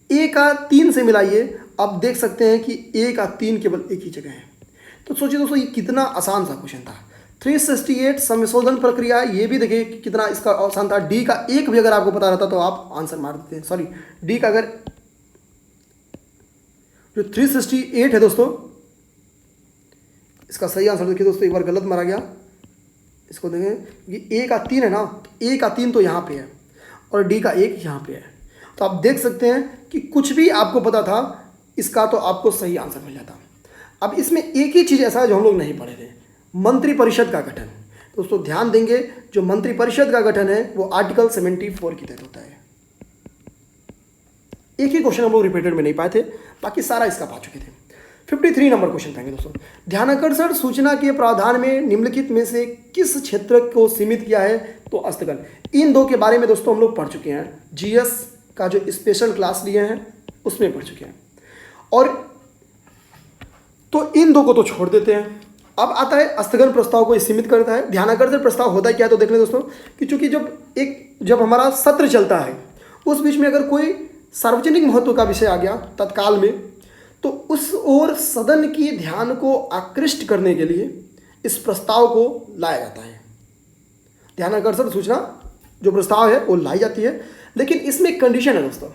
ए का 3 से मिलाइए, आप देख सकते हैं कि ए का 3 केवल एक ही जगह है। तो सोचिए दोस्तों ये कितना आसान सा क्वेश्चन था। 368 संशोधन प्रक्रिया, ये भी देखिए कि कितना इसका आसान था। डी का 1 भी अगर आपको पता रहता तो आप आंसर मार देते हैं। सॉरी, डी का अगर जो 368 है दोस्तों, इसका सही आंसर देखिए दोस्तों, एक बार गलत मारा गया। इसको देखें कि ए का 3 है ना, तो ए का 3 तो यहाँ पे है और डी का 1 यहाँ पे है। तो आप देख सकते हैं कि कुछ भी आपको पता था इसका तो आपको सही आंसर मिल जाता। अब इसमें एक ही चीज़ ऐसा है जो हम लोग नहीं पढ़े थे, मंत्रिपरिषद का गठन। दोस्तों ध्यान देंगे, जो मंत्रिपरिषद का गठन है वो आर्टिकल 74 के तहत होता है। एक ही क्वेश्चन हम लोग रिपीटेड में नहीं पाए थे, बाकी सारा इसका पा चुके थे। 53 नंबर क्वेश्चन पाएंगे दोस्तों। ध्यानाकर्षण सूचना के प्रावधान में निम्नलिखित में से किस क्षेत्र को सीमित किया है? तो स्थगन। इन दो के बारे में दोस्तों हम लोग पढ़ चुके हैं, जीएस का जो स्पेशल क्लास लिए हैं उसमें पढ़ चुके हैं। और तो इन दो को तो छोड़ देते हैं। अब आता है स्थगन प्रस्ताव को सीमित करता है। ध्यानाकर्षण प्रस्ताव होता है क्या है तो देख लें दोस्तों कि चूंकि जब हमारा सत्र चलता है उस बीच में अगर कोई सार्वजनिक महत्व का विषय आ गया तत्काल में, तो उस ओर सदन की ध्यान को आकृष्ट करने के लिए इस प्रस्ताव को लाया जाता है। ध्यानाकर्षण सूचना जो प्रस्ताव है वो लाई जाती है, लेकिन इसमें एक कंडीशन है दोस्तों,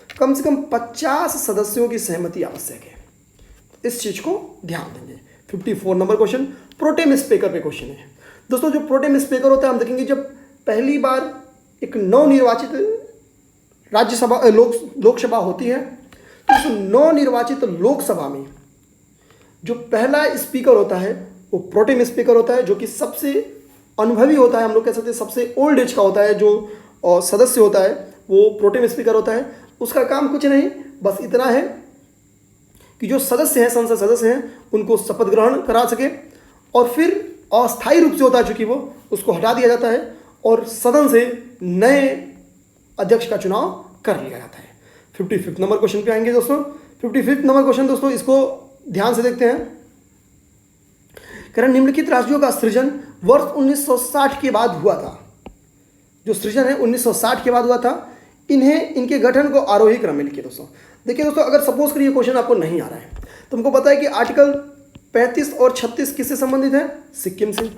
कम से कम 50 सदस्यों की सहमति आवश्यक है। इस चीज को ध्यान देंगे। 54 नंबर क्वेश्चन प्रोटेम स्पीकर पे क्वेश्चन है दोस्तों। जो प्रोटेम स्पीकर होता है हम देखेंगे जब पहली बार एक नवनिर्वाचित राज्यसभा लोकसभा होती है, तो उस नवनिर्वाचित लोकसभा में जो पहला स्पीकर होता है वो प्रोटेम स्पीकर होता है, जो कि सबसे अनुभवी होता है। हम लोग कह सकते हैं सबसे ओल्ड एज का होता है, जो सदस्य होता है वो प्रोटेम स्पीकर होता है। उसका काम कुछ नहीं, बस इतना है कि जो सदस्य हैं, संसद सदस्य हैं, उनको शपथ ग्रहण करा सके और फिर अस्थायी रूप से होता है चूंकि वो, उसको हटा दिया जाता है और सदन से नए अध्यक्ष का चुनाव कर लिया जाता है। 55 नंबर क्वेश्चन पे आएंगे दोस्तों। 55 नंबर क्वेश्चन दोस्तों, इसको ध्यान से देखते हैं। कह रहे निम्नलिखित राज्यों का सृजन वर्ष 1960 के बाद हुआ था। जो सृजन है 1960 के बाद हुआ था। इनके गठन को आरोही क्रम में लिखिए दोस्तों। देखिए दोस्तों, अगर सपोज करिए क्वेश्चन आपको नहीं आ रहा है तो हमको पता है कि आर्टिकल 35 और 36 किससे संबंधित है? सिक्किम से।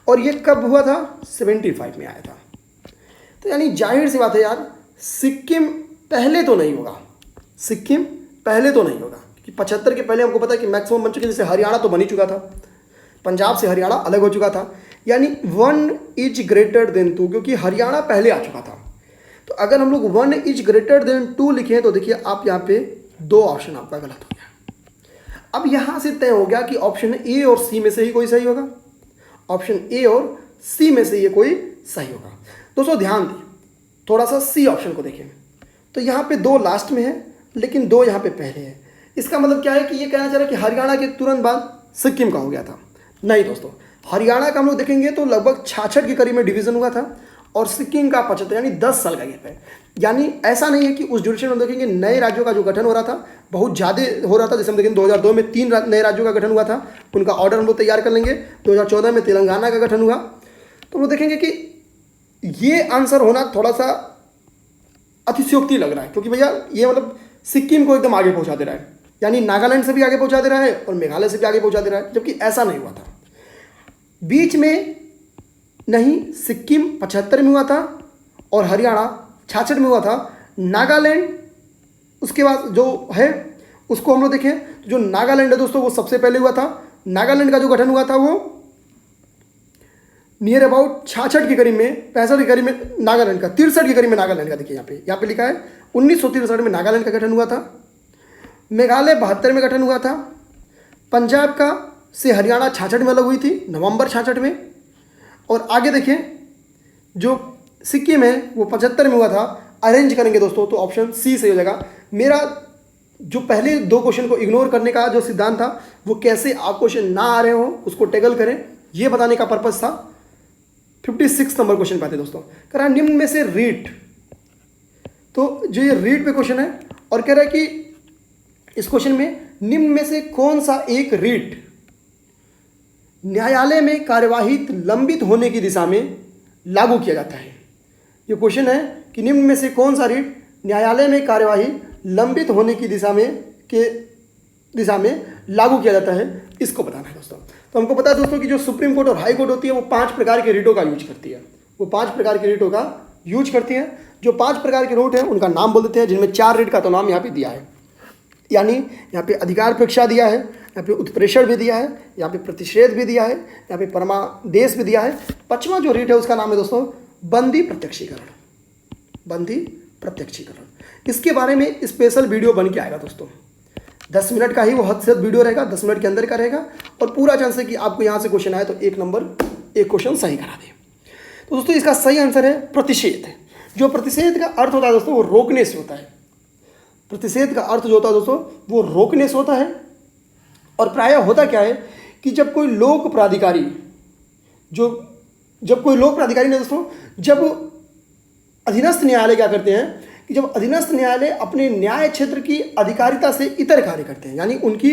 और ये कब हुआ था? 75 में आया था। तो यानी जाहिर सी बात है यार, सिक्किम पहले तो नहीं होगा, सिक्किम पहले तो नहीं होगा, क्योंकि 75 के पहले हमको पता है कि मैक्सिमम बन चुके। जैसे हरियाणा तो बन ही चुका था, पंजाब से हरियाणा अलग हो चुका था, यानी 1 इज ग्रेटर देन 2, क्योंकि हरियाणा पहले आ चुका था। तो अगर हम लोग 1 इज ग्रेटर देन 2 लिखें तो देखिए आप यहाँ पे 2 ऑप्शन आपका गलत हो गया। अब यहाँ से तय हो गया कि ऑप्शन ए और सी में से ही कोई सही होगा, ऑप्शन ए और सी में से ये कोई सही होगा। दोस्तों ध्यान दिए, थोड़ा सा सी ऑप्शन को देखें तो यहाँ पे 2 लास्ट में है लेकिन 2 यहाँ पे पहले है। इसका मतलब क्या है कि ये कहना चाह रहा है कि हरियाणा के तुरंत बाद सिक्किम का हो गया था। नहीं दोस्तों, हरियाणा का हम लोग देखेंगे तो लगभग 66 के करीब में डिवीजन हुआ था और सिक्किम का 75, यानी 10 साल का गैप है। यानी ऐसा नहीं है कि उस ड्यूरेशन में देखेंगे नए राज्यों का जो गठन हो रहा था बहुत ज़्यादा हो रहा था। जैसे हम देखेंगे 2002 में 3 नए राज्यों का गठन हुआ था, उनका ऑर्डर हम लोग तैयार कर लेंगे। 2014 में तेलंगाना का गठन हुआ। तो हम लोग देखेंगे कि ये आंसर होना थोड़ा सा अतिशयोक्ति लग रहा है, क्योंकि भैया ये मतलब सिक्किम को एकदम आगे पहुंचा दे रहा है, यानी नागालैंड से भी आगे पहुंचा दे रहा है और मेघालय से भी आगे पहुंचा दे रहा है, जबकि ऐसा नहीं हुआ था। बीच में नहीं, सिक्किम 75 में हुआ था और हरियाणा 66 में हुआ था। नागालैंड उसके बाद जो है उसको हम लोग देखें तो जो नागालैंड है दोस्तों वो सबसे पहले हुआ था। नागालैंड का जो गठन हुआ था वो नियर अबाउट 66 के करीब में, 65 के करीब में नागालैंड का, 63 के करीब में नागालैंड का। देखिए यहाँ पे लिखा है 1963 में नागालैंड का गठन हुआ था। मेघालय 72 में गठन हुआ था। पंजाब का से हरियाणा 66 में अलग हुई थी, नवंबर 66 में। और आगे देखें जो सिक्किम है वो 75 में हुआ था। अरेंज करेंगे दोस्तों तो ऑप्शन सी सही हो जाएगा। मेरा जो पहले 2 क्वेश्चन को इग्नोर करने का जो सिद्धांत था वो कैसे आप क्वेश्चन ना आ रहे हो उसको टैकल करें, ये बताने का पर्पस था। 56 नंबर क्वेश्चन पाते दोस्तों, कह रहा है निम्न में से रीट, तो जो ये रीट पे क्वेश्चन है और कह रहा है कि इस क्वेश्चन में निम्न में से कौन सा एक रीट न्यायालय में कार्यवाही लंबित होने की दिशा में लागू किया जाता है। ये क्वेश्चन है कि निम्न में से कौन सा रीट न्यायालय में कार्यवाही लंबित होने की दिशा में लागू किया जाता है, इसको बताना है दोस्तों। तो हमको पता है दोस्तों कि जो सुप्रीम कोर्ट और हाई कोर्ट होती है वो 5 प्रकार के रीटों का यूज करती है। वो 5 प्रकार के रीटों का यूज करती है। जो 5 प्रकार के रूट हैं उनका नाम बोल देते हैं, जिनमें 4 रीट का तो नाम यहाँ पे दिया है। यानी यहाँ पे अधिकार परीक्षा दिया है, यहाँ पे उत्प्रेषण भी दिया है, यहाँ पे प्रतिषेध भी दिया है, यहाँ पे परमादेश भी दिया है। 5वां जो रीट है उसका नाम है दोस्तों बंदी प्रत्यक्षीकरण। बंदी प्रत्यक्षीकरण, इसके बारे में स्पेशल वीडियो बन के आएगा दोस्तों। 10 मिनट का ही वो हद से हद वीडियो रहेगा, 10 मिनट के अंदर का रहेगा और पूरा चांस है कि आपको यहाँ से क्वेश्चन आए तो एक क्वेश्चन सही करा दे। तो दोस्तों इसका सही आंसर है प्रतिषेध। जो प्रतिषेध का अर्थ होता है दोस्तों वो रोकने से होता है। प्रतिषेध का अर्थ जो होता है दोस्तों वो रोकने से होता है। और प्रायः होता क्या है कि जब कोई लोक प्राधिकारी ने दोस्तों, जब अधीनस्थ न्यायालय क्या करते हैं कि जब अधीनस्थ न्यायालय अपने न्याय क्षेत्र की अधिकारिता से इतर कार्य करते हैं, यानी उनकी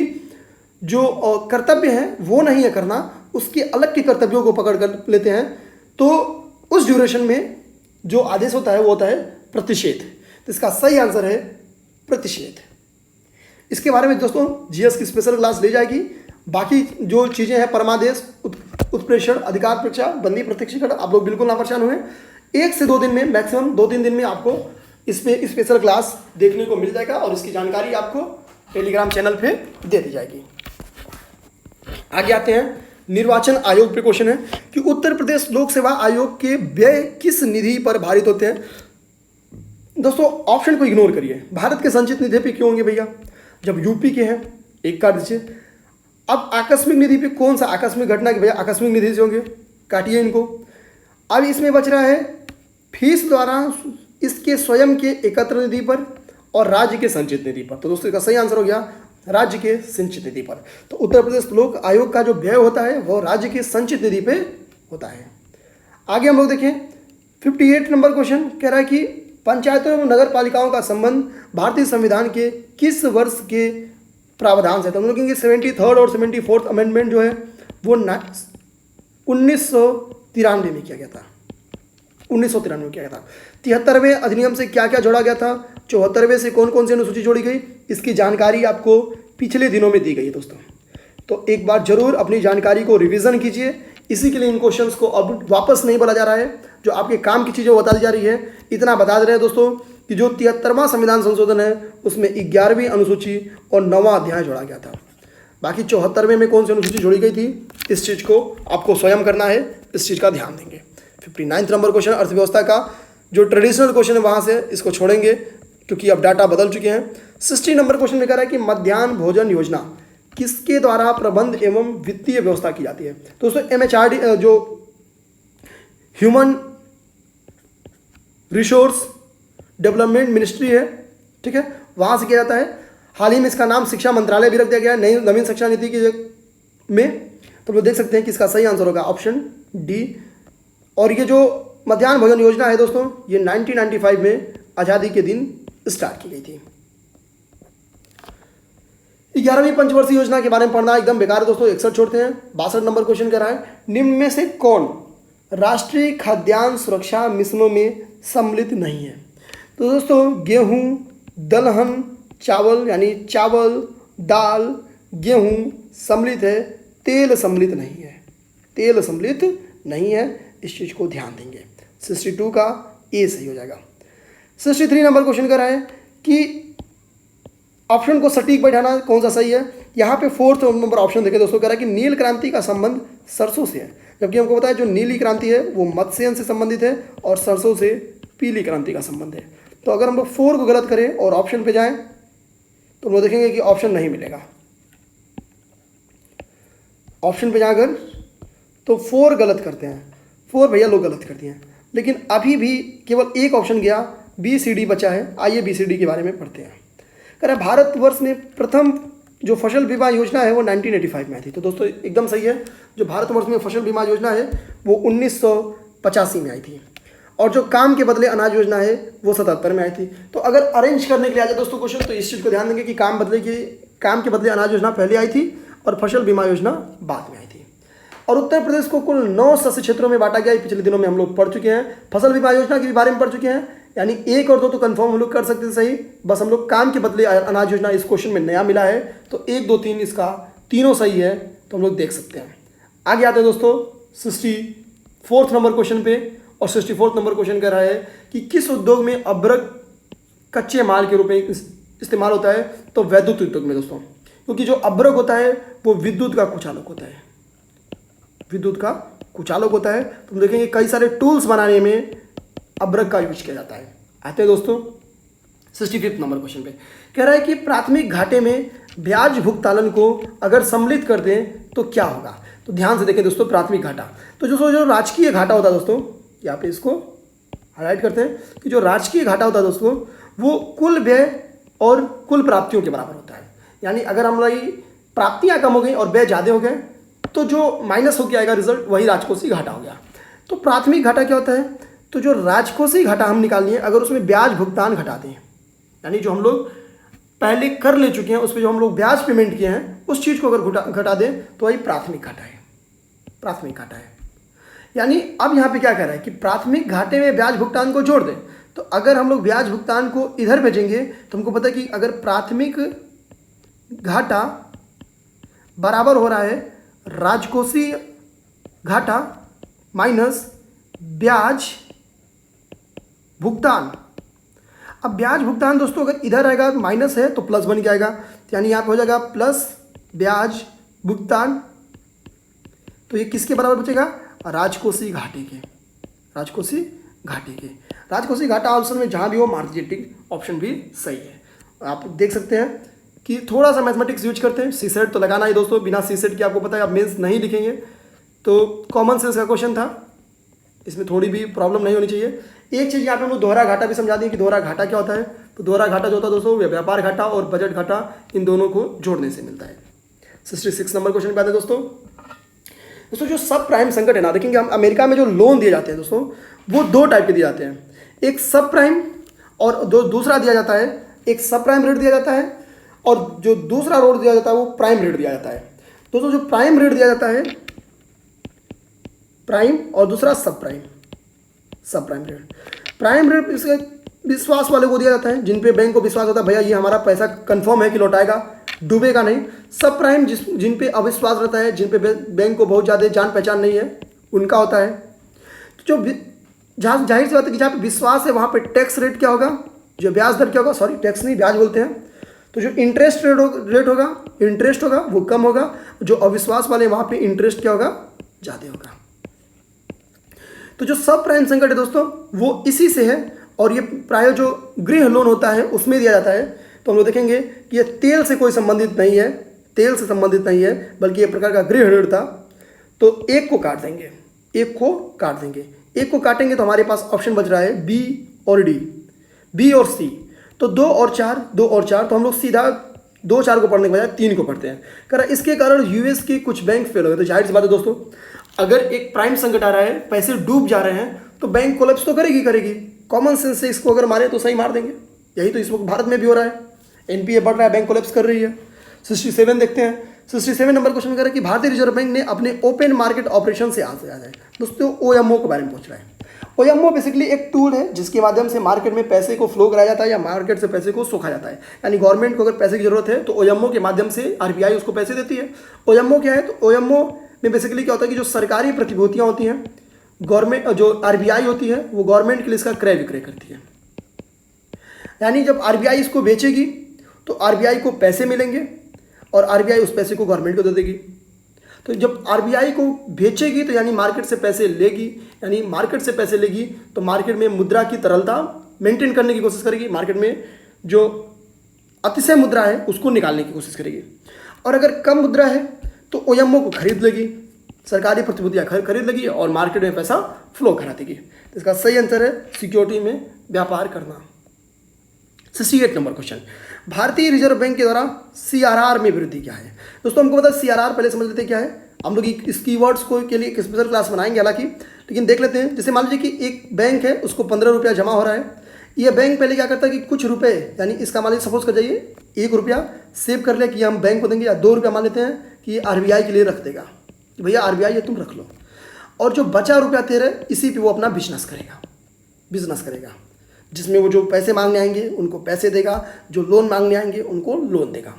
जो कर्तव्य है वो नहीं है करना, उसके अलग के कर्तव्यों को पकड़ कर लेते हैं, तो उस ड्यूरेशन में जो आदेश होता है वो होता है प्रतिषेध। तो इसका सही आंसर है प्रतिषेध। इसके बारे में दोस्तों जीएस की स्पेशल क्लास ली जाएगी। बाकी जो चीज़ें हैं परमादेश, उत्प्रेषण, अधिकार परीक्षा, बंदी प्रत्यक्षीकरण, आप लोग बिल्कुल ना परेशान हुए। 1 से 2 दिन में, मैक्सिमम 2-3 दिन में आपको इसमें स्पेशल क्लास देखने को मिल जाएगा और इसकी जानकारी आपको टेलीग्राम चैनल पे दे दी जाएगी। आगे आते हैं, निर्वाचन आयोग पे क्वेश्चन है कि उत्तर प्रदेश लोक सेवा आयोग के व्यय किस निधि पर भारित होते हैं। दोस्तों ऑप्शन को इग्नोर करिए, भारत के संचित निधि पे क्यों होंगे भैया, जब यूपी के हैं एक काट दीजिए। अब आकस्मिक निधि पे कौन सा आकस्मिक घटना के भैया आकस्मिक निधि से होंगे, काटिए इनको। अब इसमें बच रहा है फीस द्वारा इसके स्वयं के एकत्र निधि पर और राज्य के संचित निधि पर। तो दोस्तों इसका सही आंसर हो गया राज्य के संचित निधि पर। तो उत्तर प्रदेश लोक आयोग का जो व्यय होता है वो राज्य के संचित निधि पे होता है। आगे हम लोग देखें 58 नंबर क्वेश्चन कह रहा है कि पंचायतों एवं नगर पालिकाओं का संबंध भारतीय संविधान के किस वर्ष के प्रावधान से। तो हम लोग कहेंगे 73rd और 74th अमेंडमेंट जो है वो 1993 में किया गया था। 1993 में किया गया था। 73वें अधिनियम से क्या क्या जोड़ा गया था, 74वें से कौन कौन सी अनुसूची जोड़ी गई, इसकी जानकारी आपको पिछले दिनों में दी गई है दोस्तों। तो एक बार जरूर अपनी जानकारी को रिवीजन कीजिए। इसी के लिए इन क्वेश्चंस को अब वापस नहीं बोला जा रहा है, जो आपके काम की चीज़ें बता दी जा रही है। इतना बता दे रहे हैं दोस्तों कि जो 73वां संविधान संशोधन है उसमें 11वीं अनुसूची और 9वां अध्याय जोड़ा गया था। बाकी 74वें में कौन सी अनुसूची जोड़ी गई थी, इस चीज़ को आपको स्वयं करना है, इस चीज़ का ध्यान देंगे। 59 नंबर क्वेश्चन अर्थव्यवस्था का जो ट्रेडिशनल क्वेश्चन है वहाँ से इसको छोड़ेंगे क्योंकि अब डाटा बदल चुके हैं। 60 नंबर क्वेश्चन में कह रहा है कि मध्याह्न भोजन योजना किसके द्वारा प्रबंध एवं वित्तीय व्यवस्था की जाती है। तो दोस्तों MHRD जो ह्यूमन रिसोर्स डेवलपमेंट मिनिस्ट्री है, ठीक है, वहाँ से किया जाता है। हाल ही में इसका नाम शिक्षा मंत्रालय भी रख दिया गया है नई नवीन शिक्षा नीति के में। तो लोग देख सकते हैं कि इसका सही आंसर होगा ऑप्शन डी। और ये जो मध्याह्न भोजन योजना है दोस्तों, ये 1995 में आज़ादी के दिन स्टार्ट की गई थी। 11वीं पंचवर्षीय योजना के बारे में पढ़ना एकदम बेकार है दोस्तों, 61 छोड़ते हैं। 62 नंबर क्वेश्चन कह रहा है, निम्न में से कौन राष्ट्रीय खाद्यान्न सुरक्षा मिशनों में सम्मिलित नहीं है? तो दोस्तों गेहूं, दलहन, चावल यानी चावल, दाल, गेहूं सम्मिलित है, तेल सम्मिलित नहीं है। तेल सम्मिलित नहीं है, इस चीज़ को ध्यान देंगे। 62 का ए सही हो जाएगा। 63 नंबर क्वेश्चन कर रहा है कि ऑप्शन को सटीक बैठाना कौन सा सही है। यहाँ पे 4th नंबर ऑप्शन देखे दोस्तों, कह रहा है कि नील क्रांति का संबंध सरसों से है, जबकि हमको पता है जो नीली क्रांति है वो मत्स्यन से संबंधित है और सरसों से पीली क्रांति का संबंध है। तो अगर हम लोग 4 को गलत करें और ऑप्शन पे जाएं तो हम लोग देखेंगे कि ऑप्शन नहीं मिलेगा। ऑप्शन पे जाकर तो 4 गलत करते हैं, 4 भैया लोग गलत कर दिए हैं, लेकिन अभी भी केवल एक ऑप्शन गया, बी सी डी बचा है। आइए बी सी डी के बारे में पढ़ते हैं। कह रहा है भारतवर्ष में प्रथम जो फसल बीमा योजना है वो 1985 में आई थी। तो दोस्तों एकदम सही है, जो भारतवर्ष में फसल बीमा योजना है वो 1985 में आई थी, और जो काम के बदले अनाज योजना है वो 77 में आई थी। तो अगर अरेंज करने के लिए आ जाए दोस्तों क्वेश्चन, तो इस चीज़ को ध्यान देंगे कि काम के बदले अनाज योजना पहले आई थी और फसल बीमा योजना बाद में आई थी। और उत्तर प्रदेश को कुल 9 शस्य क्षेत्रों में बांटा गया। पिछले दिनों में हम लोग पढ़ चुके हैं, फसल बीमा योजना के बारे में पढ़ चुके हैं, यानी 1 और 2 तो कंफर्म हम लोग कर सकते थे सही, बस हम लोग काम के बदले अनाज योजना इस क्वेश्चन में नया मिला है, तो 1, 2, 3 इसका तीनों सही है, तो हम लोग देख सकते हैं। आगे आते हैं दोस्तों 64 नंबर क्वेश्चन पे, और 64 नंबर क्वेश्चन कह रहा है कि किस उद्योग में अभ्रक कच्चे माल के रूप में इस्तेमाल होता है? तो वैद्युत उद्योग में दोस्तों, क्योंकि जो अभ्रक होता है वो विद्युत का कुचालक होता है, विद्युत का कुचालक होता है। तो हम देखेंगे कई सारे टूल्स बनाने में अभ्रक का यूज किया जाता है। आते हैं दोस्तों 65 नंबर क्वेश्चन पे, कह रहा है कि प्राथमिक घाटे में ब्याज भुगतान को अगर सम्मिलित कर दें तो क्या होगा? तो ध्यान से देखें दोस्तों, प्राथमिक घाटा तो जो राजकीय घाटा होता है दोस्तों, यहाँ पे इसको हाईलाइट करते हैं कि जो राजकीय घाटा होता है दोस्तों वो कुल व्यय और कुल प्राप्तियों के बराबर होता है। यानी अगर हमारी प्राप्तियाँ कम हो गई और व्यय ज़्यादा हो गए तो जो माइनस होकर आएगा रिजल्ट वही राजकोषीय घाटा हो गया। तो प्राथमिक घाटा क्या होता है? तो जो राजकोषीय घाटा हम निकालनी है, अगर उसमें ब्याज भुगतान घटा दें, यानी जो हम लोग पहले कर ले चुके हैं उस पर जो हम लोग ब्याज पेमेंट किए हैं उस चीज़ को अगर घटा दें तो वही प्राथमिक घाटा है, प्राथमिक घाटा है। यानी अब यहाँ पे क्या कह रहा है कि प्राथमिक घाटे में ब्याज भुगतान को जोड़ दें। तो अगर हम लोग ब्याज भुगतान को इधर भेजेंगे तो हमको पता है कि अगर प्राथमिक घाटा बराबर हो रहा है राजकोषीय घाटा माइनस ब्याज भुगतान। अब ब्याज भुगतान दोस्तों अगर इधर आएगा माइनस है तो प्लस बन के आएगा, तो यानी यहाँ पे हो जाएगा प्लस ब्याज भुगतान। तो ये किसके बराबर बचेगा? राजकोषीय घाटे के, राजकोषीय घाटे के। राजकोषीय घाटा ऑप्शन में जहाँ भी हो मार दीजिए टिक, ऑप्शन भी सही है। आप देख सकते हैं कि थोड़ा सा मैथमेटिक्स यूज करते हैं, सी सेट तो लगाना ही दोस्तों, बिना सी सेट के आपको पता है आप मेंस नहीं लिखेंगे। तो कॉमन सेंस का क्वेश्चन था, इसमें थोड़ी भी प्रॉब्लम नहीं होनी चाहिए। एक चीज़ यहाँ पे हम लोग दोहरा घाटा भी समझा दें कि दोहरा घाटा क्या होता है। तो दोहरा घाटा जो होता है दोस्तों व्यापार घाटा और बजट घाटा, इन दोनों को जोड़ने से मिलता है। 66 नंबर क्वेश्चन पे आते हैं दोस्तों जो सब प्राइम संकट है ना, देखेंगे हम अमेरिका में जो लोन दिए जाते हैं दोस्तों वो 2 टाइप के दिए जाते हैं, एक सब प्राइम और दूसरा दिया जाता है, एक सब प्राइम रेट दिया जाता है और जो दूसरा रेट दिया जाता है वो प्राइम रेट दिया जाता है। दोस्तों जो प्राइम रेट दिया जाता है प्राइम और दूसरा सब प्राइम, सब प्राइम रेट। प्राइम रेट इसके विश्वास वाले को दिया जाता है, जिन पे बैंक को विश्वास होता है भैया ये हमारा पैसा कंफर्म है कि लौटाएगा, डूबेगा नहीं। सब प्राइम जिन पे अविश्वास रहता है, जिन पे बैंक को बहुत ज़्यादा जान पहचान नहीं है, उनका होता है। तो जो जहाँ जाहिर सी बात है कि जहाँ पे विश्वास है वहाँ पे टैक्स रेट क्या होगा, जो ब्याज दर क्या होगा, सॉरी टैक्स नहीं ब्याज बोलते हैं, तो जो इंटरेस्ट रेट होगा, इंटरेस्ट होगा वो कम होगा। जो अविश्वास वाले वहाँ पे इंटरेस्ट क्या होगा, ज़्यादा होगा। तो जो सब प्राइम संकट है दोस्तों वो इसी से है, और ये प्राय जो गृह लोन होता है उसमें दिया जाता है। तो हम लोग देखेंगे कि ये तेल से कोई संबंधित नहीं है, तेल से संबंधित नहीं है, बल्कि ये प्रकार का गृह ऋण था। तो एक को काट देंगे, एक को काट देंगे, एक को काटेंगे तो हमारे पास ऑप्शन बच रहा है बी और डी, बी और सी। तो 2 और 4, 2 और 4, तो हम लोग सीधा 2-4 को पढ़ने के बजाय 3 को पढ़ते हैं। कह रहा इसके कारण यूएस के कुछ बैंक फेल हो गए। तो जाहिर सी बात है दोस्तों, अगर एक प्राइम संकट आ रहा है, पैसे डूब जा रहे हैं, तो बैंक कोलैप्स तो करेगी। कॉमन सेंस से इसको अगर मारे तो सही मार देंगे। यही तो इस वक्त भारत में भी हो रहा है, एनपीए बढ़ रहा है, बैंक कोलैप्स कर रही है। 67 देखते हैं। 67 नंबर क्वेश्चन कह रहा है कि भारतीय रिजर्व बैंक ने अपने ओपन मार्केट ऑपरेशन से आ जाए दोस्तों ओएमओ के बारे में पूछ रहा है। ओएमओ बेसिकली एक टूल है जिसके माध्यम से मार्केट में पैसे को फ्लो कराया जाता है या मार्केट से पैसे को सोखा जाता है। यानी गवर्नमेंट को अगर पैसे की जरूरत है तो ओएमओ के माध्यम से आरबीआई उसको पैसे देती है। ओएमओ क्या है? तो ओएमओ में बेसिकली क्या होता है कि जो सरकारी प्रतिभूतियां होती हैं, गवर्नमेंट जो आरबीआई होती है वो गवर्नमेंट के लिए इसका क्रय विक्रय करती है। यानी जब आरबीआई इसको बेचेगी तो आरबीआई को पैसे मिलेंगे और आरबीआई उस पैसे को गवर्नमेंट को दे देगी। तो जब आरबीआई को बेचेगी तो यानी मार्केट से पैसे लेगी, यानी मार्केट से पैसे लेगी तो मार्केट में मुद्रा की तरलता मेंटेन करने की कोशिश करेगी, मार्केट में जो अतिशय मुद्रा है उसको निकालने की कोशिश करेगी। और अगर कम मुद्रा है तो ओएमओ को खरीद लेगी, सरकारी प्रतिभूतियां खरीद लेगी और मार्केट में पैसा फ्लो करा देगी। तो इसका सही आंसर है सिक्योरिटी में व्यापार करना। 68 नंबर क्वेश्चन, भारतीय रिजर्व बैंक के द्वारा सीआरआर में वृद्धि क्या है? दोस्तों हमको पता है सीआरआर, पहले समझ लेते हैं क्या है। हम लोग इस कीवर्ड्स को के लिए एक स्पेशल क्लास बनाएंगे हालांकि, लेकिन देख लेते हैं। जैसे मान लीजिए कि एक बैंक है, उसको 15 रुपया जमा हो रहा है। ये बैंक पहले क्या करता है कि कुछ रुपए, यानी इसका मान लीजिए सपोज कर जाइए 1 रुपया सेव कर लिया कि हम बैंक को देंगे, या 2 रुपया मान लेते हैं कि आरबीआई के लिए रख देगा कि भैया आरबीआई ये तुम रख लो, और जो बचा रुपया तेरे इसी पे वो अपना बिजनेस करेगा, जिसमें वो जो पैसे मांगने आएंगे उनको पैसे देगा, जो लोन मांगने आएंगे उनको लोन देगा।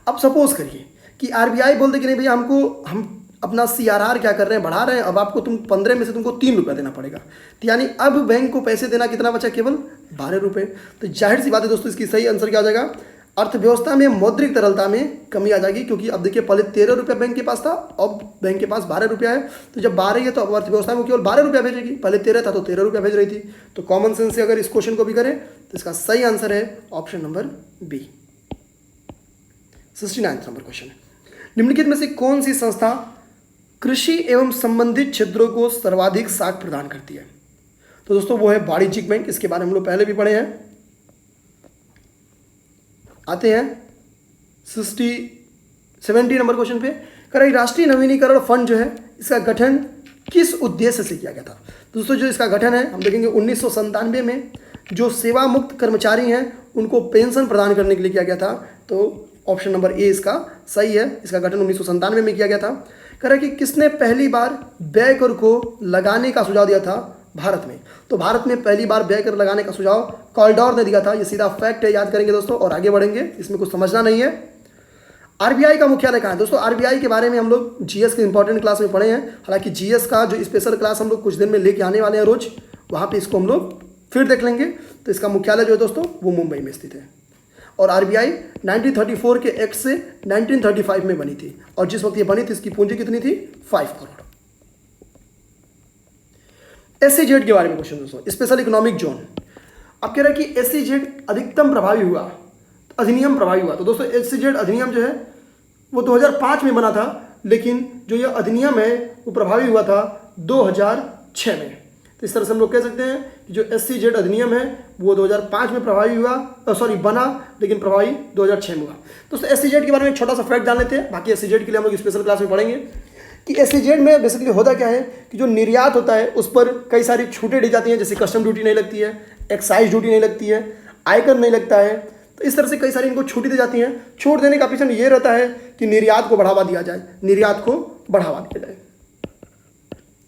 अब सपोज करिए कि आरबीआई बोल दे कि नहीं भैया हम अपना सीआरआर क्या कर रहे हैं, बढ़ा रहे हैं, अब आपको 15 में से तुमको 3 रुपया देना पड़ेगा। तो यानी अब बैंक को पैसे देना कितना बचा? केवल 12 रुपये। तो जाहिर सी बात है दोस्तों, इसकी सही आंसर क्या हो जाएगा? अर्थव्यवस्था में मौद्रिक तरलता में कमी आ जाएगी, क्योंकि अब देखिए पहले 13 रुपया बैंक के पास था, अब बैंक के पास 12 रुपया है। तो जब 12 है तो अब अर्थव्यवस्था में केवल 12 रुपया भेजेगी, पहले 13 था तो 13 रुपया भेज रही थी। तो कॉमन सेंस से अगर इस क्वेश्चन को भी करें तो इसका सही आंसर है option number B. 69 number question, निम्नलिखित में से कौन सी संस्था कृषि एवं संबंधित क्षेत्रों को सर्वाधिक साख प्रदान करती है? तो दोस्तों वो है वाणिज्यिक बैंक। इसके बारे में हम लोग पहले भी पढ़े हैं। आते हैं 70 नंबर क्वेश्चन पे। कह रहा है राष्ट्रीय नवीनीकरण फंड जो है इसका गठन किस उद्देश्य से किया गया था? दोस्तों जो इसका गठन है हम देखेंगे 1997 में जो सेवा मुक्त कर्मचारी हैं उनको पेंशन प्रदान करने के लिए किया गया था। तो ऑप्शन नंबर ए इसका सही है। इसका गठन 1997 में किया गया था। कह रहा है कि किसने पहली बार व्यय कर को लगाने का सुझाव दिया था भारत में? तो भारत में पहली बार व्यय कर लगाने का सुझाव कॉरिडोर ने दिया था। ये सीधा फैक्ट है, याद करेंगे दोस्तों और आगे बढ़ेंगे, इसमें कुछ समझना नहीं है। आरबीआई का मुख्यालय कहाँ है? दोस्तों आरबीआई के बारे में हम लोग जीएस के इंपॉर्टेंट क्लास में पढ़े हैं। हालांकि जीएस का जो स्पेशल क्लास हम लोग कुछ दिन में लेके आने वाले हैं रोज, वहाँ पे इसको हम लोग फिर देख लेंगे। तो इसका मुख्यालय जो है दोस्तों वो मुंबई में स्थित है। और आरबीआई 1934 के एक्ट से 1935 में बनी थी, और जिस वक्त ये बनी थी इसकी पूंजी कितनी थी? 5 करोड़। एसईजेड के बारे में क्वेश्चन दोस्तों, स्पेशल इकोनॉमिक जोन। अब कह रहा है कि एसईजेड अधिकतम प्रभावी हुआ, अधिनियम प्रभावी हुआ। तो दोस्तों एसईजेड अधिनियम जो है वो 2005 में बना था, लेकिन जो ये अधिनियम है वो प्रभावी हुआ था 2006 में। तो इस तरह से हम लोग कह सकते हैं कि जो एसईजेड अधिनियम है वो 2005 में प्रभावी हुआ, बना, लेकिन प्रभावी 2006 में हुआ। दोस्तों एसईजेड के बारे में एक छोटा सा फैक्ट जान लेते हैं, बाकी एसईजेड के लिए हम लोग स्पेशल क्लास में पढ़ेंगे कि एसईजेड में बेसिकली होता क्या है कि जो निर्यात होता है उस पर कई सारी छूटें दी जाती हैं, जैसे कस्टम ड्यूटी नहीं लगती है, एक्साइज ड्यूटी नहीं लगती है, आयकर नहीं लगता है। तो इस तरह से कई सारी इनको छूटी दी जाती हैं। छूट देने का पीछे ये रहता है कि निर्यात को बढ़ावा दिया जाए, निर्यात को बढ़ावा दिया जाए।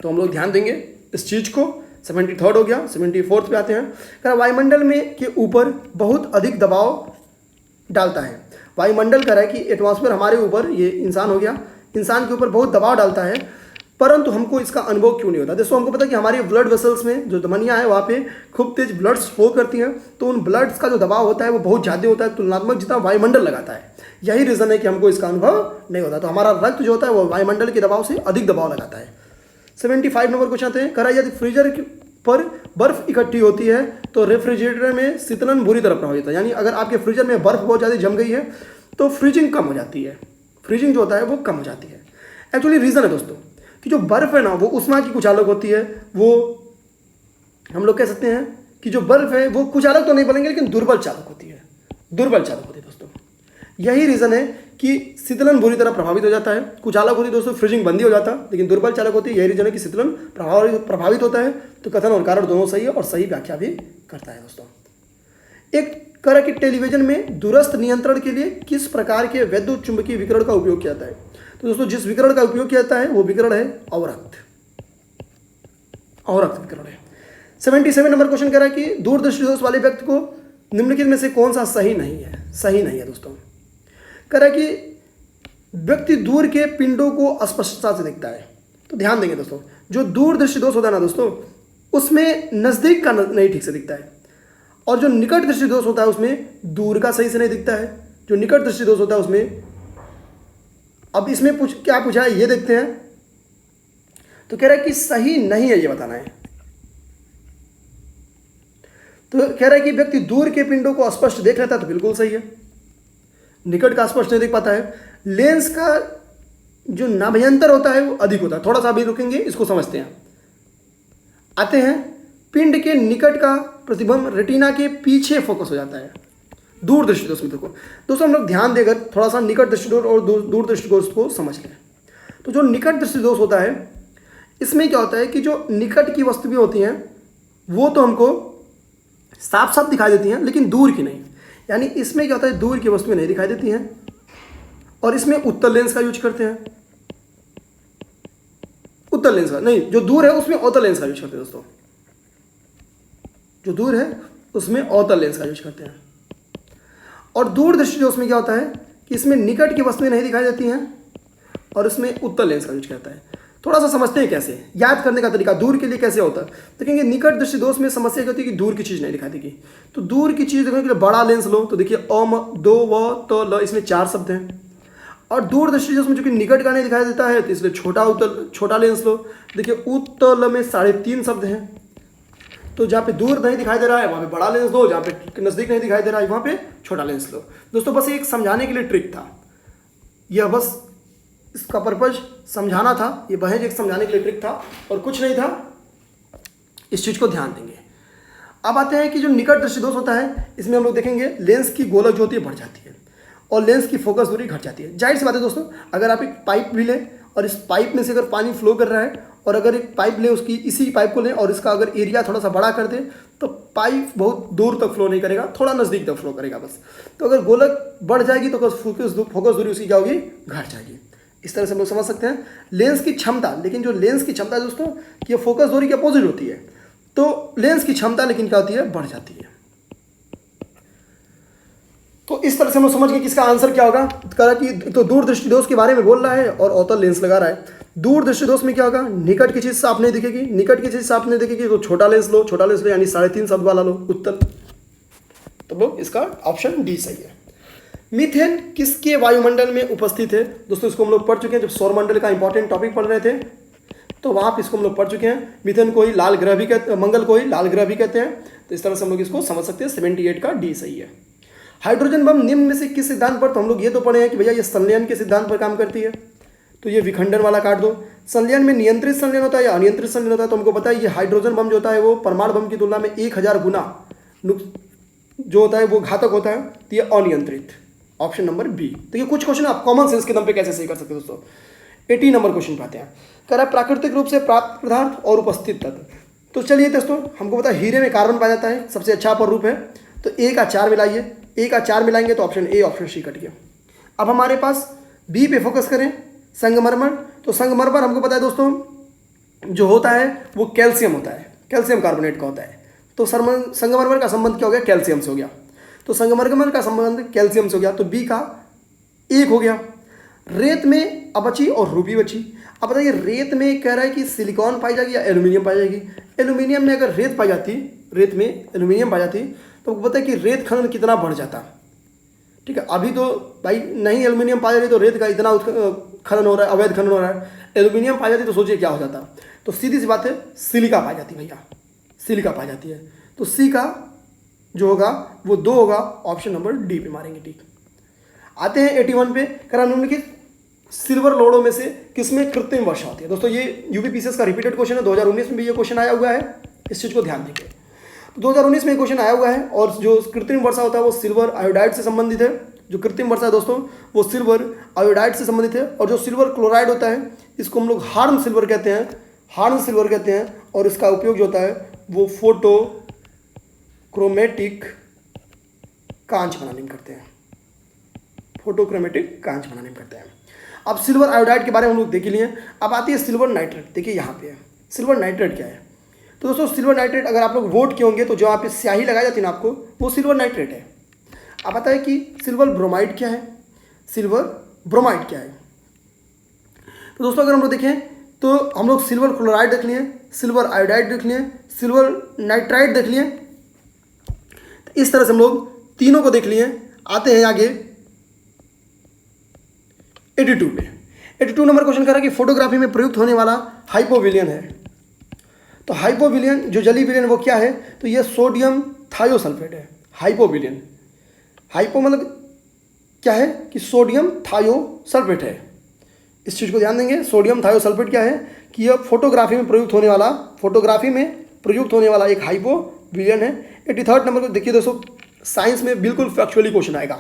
तो हम लोग ध्यान देंगे इस चीज़ को। 73 हो गया, 74 पे आते हैं। वायुमंडल में के ऊपर बहुत अधिक दबाव डालता है। वायुमंडल कह रहा है कि एटमॉस्फेयर हमारे ऊपर, ये इंसान हो गया, इंसान के ऊपर बहुत दबाव डालता है, परंतु हमको इसका अनुभव क्यों नहीं होता? दोस्तों हमको पता है कि हमारी ब्लड वेसल्स में जो धमनियाँ हैं वहाँ पे खूब तेज ब्लड्स फ्लो करती हैं, तो उन ब्लड्स का जो दबाव होता है वो बहुत ज़्यादा होता है तुलनात्मक जितना वायुमंडल लगाता है। यही रीज़न है कि हमको इसका अनुभव नहीं होता। तो हमारा रक्त जो होता है वो वायुमंडल के दबाव से अधिक दबाव लगाता है। 75 नंबर क्वेश्चन आते हैं। कह रहा है यदि फ्रीजर पर बर्फ इकट्ठी होती है तो रेफ्रिजरेटर में शीतलन बुरी तरह प्रभावित होता है। यानी अगर आपके फ्रीजर में बर्फ बहुत ज़्यादा जम गई है तो फ्रीजिंग कम हो जाती है, फ्रीजिंग जो होता है वो कम हो जाती है। एक्चुअली रीज़न है दोस्तों कि जो बर्फ़ है ना वो उष्मा की कुचालक होती है। वो हम लोग कह सकते हैं कि जो बर्फ़ है वो कुचालक तो नहीं बोलेंगे लेकिन दुर्बल चालक होती है, दुर्बल चालक होती है दोस्तों। यही रीज़न है कि शीतलन बुरी तरह प्रभावित हो जाता है। कुचालक होती दोस्तों फ्रीजिंग बंदी हो जाता, लेकिन दुर्बल चालक होती है। यही रीज़न है कि शीतलन प्रभावित होता है। तो कथन और कारण दोनों सही है और सही व्याख्या भी करता है दोस्तों। एक कह कि टेलीविजन में दूरस्थ नियंत्रण के लिए किस प्रकार के वैद्युत चुंबकीय विकिरण का उपयोग किया जाता है? तो दोस्तों जिस विकिरण का उपयोग किया जाता है वो विकिरण है अवरक्त विकिरण है। 77 नंबर क्वेश्चन कह रहा है कि दूरदृष्टि दोष वाले व्यक्ति को निम्नलिखित में से कौन सा सही नहीं है? सही नहीं है दोस्तों। कह रहा है कि व्यक्ति दूर के पिंडों को स्पष्टता से दिखता है। तो ध्यान देंगे दोस्तों, जो दूरदृष्टि दोष होता है ना दोस्तों, उसमें नज़दीक का नहीं ठीक से दिखता है, और जो निकट दृष्टि दोष होता है उसमें दूर का सही से नहीं दिखता है। जो निकट दृष्टि दोष होता है उसमें, अब इसमें क्या पूछा है ये देखते हैं। तो कह रहा है कि सही नहीं है, ये बताना है। तो कह रहा है कि व्यक्ति दूर के पिंडों को स्पष्ट देख लेता है, तो बिल्कुल सही है। निकट का स्पष्ट नहीं देख पाता है। लेंस का जो नाभ्यंतर होता है वो अधिक होता है। थोड़ा सा अभी रुकेंगे, इसको समझते हैं। आते हैं, पिंड के निकट का प्रतिबिंब रेटिना के पीछे फोकस हो जाता है। दूर दृष्टि दोष में देखो दोस्तों, हम लोग ध्यान देकर थोड़ा सा निकट दृष्टि दोष और दूर दृष्टि दोष को समझ लें। तो जो निकट दृष्टि दोष होता है, इसमें क्या होता है कि जो निकट की वस्तुएं होती हैं वो तो हमको साफ साफ दिखाई देती हैं, लेकिन दूर की नहीं। यानी इसमें क्या होता है, दूर की वस्तुएं नहीं दिखाई देती हैं, और इसमें उत्तल लेंस का यूज करते हैं। उत्तल लेंस का नहीं, जो दूर है उसमें अवतल लेंस का यूज करते हैं दोस्तों। जो दूर है उसमें अवतल लेंस का यूज करते हैं। और दूर दृष्टि दोष में क्या होता है कि इसमें निकट की वस्तुएं नहीं दिखाई देती हैं, और इसमें उत्तल लेंस का यूज करता है। थोड़ा सा समझते हैं कैसे, याद करने का तरीका दूर के लिए कैसे होता है। देखेंगे निकट दृष्टि दोष में समस्या क्या होती है कि दूर की चीज़ नहीं दिखाई देगी। तो दूर की चीज़ देखने के लिए बड़ा लेंस लो, तो देखिए अम, दो, व, तो, ल, इसमें 4 शब्द हैं। और दूर दृष्टि दोष में जो कि निकट का नहीं दिखाई देता है, तो इसलिए छोटा लेंस लो। देखिए उत्तल में 3.5 शब्द हैं। तो जहाँ पे दूर नहीं दिखाई दे रहा है वहाँ पे बड़ा लेंस लो, जहाँ पे नज़दीक नहीं दिखाई दे रहा है वहाँ पे छोटा लेंस लो। दोस्तों बस एक समझाने के लिए ट्रिक था, यह बस इसका पर्पज समझाना था। ये बहज एक समझाने के लिए ट्रिक था और कुछ नहीं था। इस चीज़ को ध्यान देंगे। अब आते हैं कि जो निकट दृष्टि दोष होता है, इसमें हम लोग देखेंगे लेंस की गोलक जो होती है बढ़ जाती है और लेंस की फोकस दूरी घट जाती है। जाहिर सी बात है दोस्तों, अगर आप एक पाइप भी लें और इस पाइप में से अगर पानी फ्लो कर रहा है, और अगर एक पाइप लें, उसकी इसी पाइप को लें और इसका अगर एरिया थोड़ा सा बड़ा कर दें, तो पाइप बहुत दूर तक फ्लो नहीं करेगा, थोड़ा नज़दीक तक फ्लो करेगा बस। तो अगर गोलक बढ़ जाएगी तो फोकस दूरी उसकी क्या होगी, घट जाएगी। इस तरह से हम लोग समझ सकते हैं लेंस की क्षमता। लेकिन जो लेंस की क्षमता है दोस्तों, कि ये फोकस दूरी के अपोजिट होती है। तो लेंस की क्षमता लेकिन क्या होती है, बढ़ जाती है। तो इस तरह से हम लोग समझ गए कि इसका आंसर क्या होगा। कहा कि तो दूर दृष्टि दोष के बारे में बोल रहा है और अवतल लेंस लगा रहा है। दूर दृष्टि दोष में क्या होगा, निकट की चीज साफ नहीं दिखेगी। निकट की चीज साफ नहीं दिखेगी तो छोटा लेंस लो, यानी 3.5 शब्द वाला लो, उत्तल। तो लोग इसका ऑप्शन डी सही है। मीथेन किसके वायुमंडल में उपस्थित है? दोस्तों इसको हम लोग पढ़ चुके हैं, जब सौरमंडल का इंपॉर्टेंट टॉपिक पढ़ रहे थे तो वहाँ पर इसको हम लोग पढ़ चुके हैं। मीथेन को ही लाल ग्रह भी कहते हैं, मंगल को ही लाल ग्रह भी कहते हैं। तो इस तरह से हम लोग इसको समझ सकते हैं। 78 का डी सही है। हाइड्रोजन बम निम्न में से किस सिद्धांत पर? तो हम लोग ये तो पढ़े हैं कि भैया ये संलयन के सिद्धांत पर काम करती है, तो ये विखंडन वाला काट दो। संलयन में नियंत्रित संलयन होता है या अनियंत्रित संलयन होता है? तो हमको पता है ये हाइड्रोजन बम जो होता है वो परमाणु बम की तुलना में 1000 गुना जो होता है वो घातक होता है। तो ये अनियंत्रित, ऑप्शन नंबर बी। तो ये कुछ क्वेश्चन आप कॉमन सेंस के दम पे कैसे सही कर सकते हैं दोस्तों। 80 नंबर क्वेश्चन पाते हैं। कह रहा है प्राकृतिक रूप से प्राप्त पदार्थ और उपस्थित तत्व। तो चलिए दोस्तों, हमको पता है हीरे में कार्बन पाया जाता है, सबसे अच्छा पर रूप है। तो ए का 4 मिलाइए, ए का 4 मिलाएंगे तो option A, option C cut गया। अब हमारे पास बी पे फोकस करें, संगमरमर। तो संगमरमर हमको पता है दोस्तों जो होता है वो कैल्शियम होता है, कैल्शियम कार्बोनेट का होता है। तो संगमरमर का संबंध क्या हो गया, कैल्शियम से हो गया। तो संगमरमर का संबंध कैल्शियम से हो गया, तो बी का 1 हो गया। रेत में अब बची और रूबी बची। अब बताइए रेत में कह रहा है कि सिलिकॉन पाई जाएगी या एल्यूमिनियम पाई जाएगी। एल्यूमिनियम में अगर रेत पाई जाती, रेत में एल्यूमिनियम पाई जाती तो पता है कि रेत खनन कितना बढ़ जाता। ठीक है, अभी तो भाई नहीं एल्यूमिनियम पाई जा रही तो रेत का इतना खनन हो रहा है, अवैध खनन हो रहा है। एल्यूमिनियम पाई जाती तो सोचिए क्या हो जाता। तो सीधी सी बात है, सिलिका पाई जाती भैया, सिलिका पाई जाती है। तो सी का जो होगा वो 2 होगा, ऑप्शन नंबर डी पे मारेंगे। ठीक, आते हैं 81 पे। करा निम्नलिखित सिल्वर लोड़ों में से किसमें कृत्रिम वर्षा होती है? दोस्तों ये यूपीपीसीएस का रिपीटेड क्वेश्चन है, 2019 में भी ये क्वेश्चन आया हुआ है, इस चीज़ को ध्यान देंगे। तो 2019 में क्वेश्चन आया हुआ है और जो कृत्रिम वर्षा होता है वो सिल्वर आयोडाइड से संबंधित है। जो कृत्रिम वर्षा है दोस्तों वो सिल्वर आयोडाइड से संबंधित है। और जो सिल्वर क्लोराइड होता है इसको हम लोग हार्न सिल्वर कहते हैं, हार्न सिल्वर कहते हैं। और इसका उपयोग जो होता है वो फोटो क्रोमेटिक कांच बनाने में करते हैं, फोटोक्रोमेटिक कांच बनाने में करते हैं। अब सिल्वर आयोडाइड के बारे में हम लोग देख लिए। अब आती है सिल्वर नाइट्रेट। देखिए यहाँ पे है सिल्वर नाइट्रेट क्या है। तो दोस्तों सिल्वर नाइट्रेट अगर आप लोग वोट किए होंगे तो जो यहाँ पे स्याही लगाई जाती है ना आपको, वो सिल्वर नाइट्रेट है। अब आता है कि सिल्वर ब्रोमाइड क्या है, सिल्वर ब्रोमाइड क्या है। तो दोस्तों अगर हम लोग देखें तो हम लोग सिल्वर क्लोराइड देख लिए, सिल्वर आयोडाइड देख लिए, सिल्वर नाइट्राइड देख लिए। तो इस तरह से हम लोग तीनों को देख लिए। आते हैं आगे 82 पे। 82 नंबर क्वेश्चन कर रहा है कि फोटोग्राफी में प्रयुक्त होने वाला हाइपोविलियन है। तो हाइपोविलियन जो जली विलियन वो क्या है, तो ये सोडियम थायोसल्फेट है। हाइपोविलियन, हाइपो मतलब क्या है कि सोडियम थायोसल्फेट है। इस चीज़ को ध्यान देंगे। सोडियम थायोसल्फेट क्या है कि यह फोटोग्राफी में प्रयुक्त होने वाला एक हाइपोविलियन है। 83 नंबर को देखिए दोस्तों, साइंस में बिल्कुल फैक्चुअली क्वेश्चन आएगा।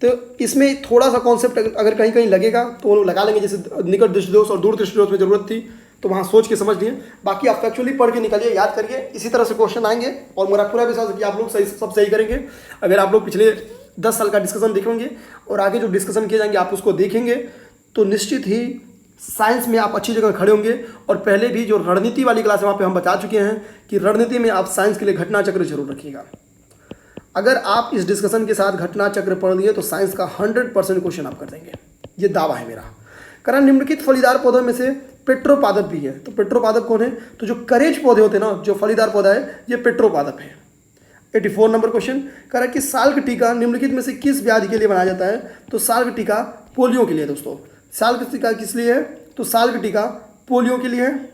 तो इसमें थोड़ा सा कॉन्सेप्ट अगर कहीं कहीं लगेगा तो वो लोग लगा लेंगे, जैसे निकट दृष्टि दोष और दूर दृष्टि दोष में जरूरत थी तो वहाँ सोच के समझ लिए। बाकी आप फैक्चुअली पढ़ के निकलिए, याद करिए, इसी तरह से क्वेश्चन आएंगे। और मेरा पूरा विश्वास है कि आप लोग सब सही करेंगे। अगर आप लोग पिछले 10 साल का डिस्कशन देखेंगे और आगे जो डिस्कशन किए जाएंगे आप उसको देखेंगे तो निश्चित ही साइंस में आप अच्छी जगह खड़े होंगे। और पहले भी जो रणनीति वाली क्लास है वहाँ पे हम बता चुके हैं कि रणनीति में आप साइंस के लिए घटना चक्र जरूर रखिएगा। अगर आप इस डिस्कशन के साथ घटना चक्र पढ़ लिए तो साइंस का 100% क्वेश्चन आप कर देंगे, ये दावा है मेरा। कारण निम्नलिखित फलीदार पौधों में से पेट्रोपादप भी है। तो पेट्रोपादप कौन है, तो जो करेज पौधे होते हैं ना, जो फलीदार पौधा है ये पेट्रोपादप है। 84 नंबर क्वेश्चन कह रहा है कि साल का टीका निम्नलिखित में से किस व्याधि के लिए बनाया जाता है। तो साल का टीका पोलियो के लिए। दोस्तों साल का टीका किस लिए है, तो साल का टीका पोलियो के लिए है।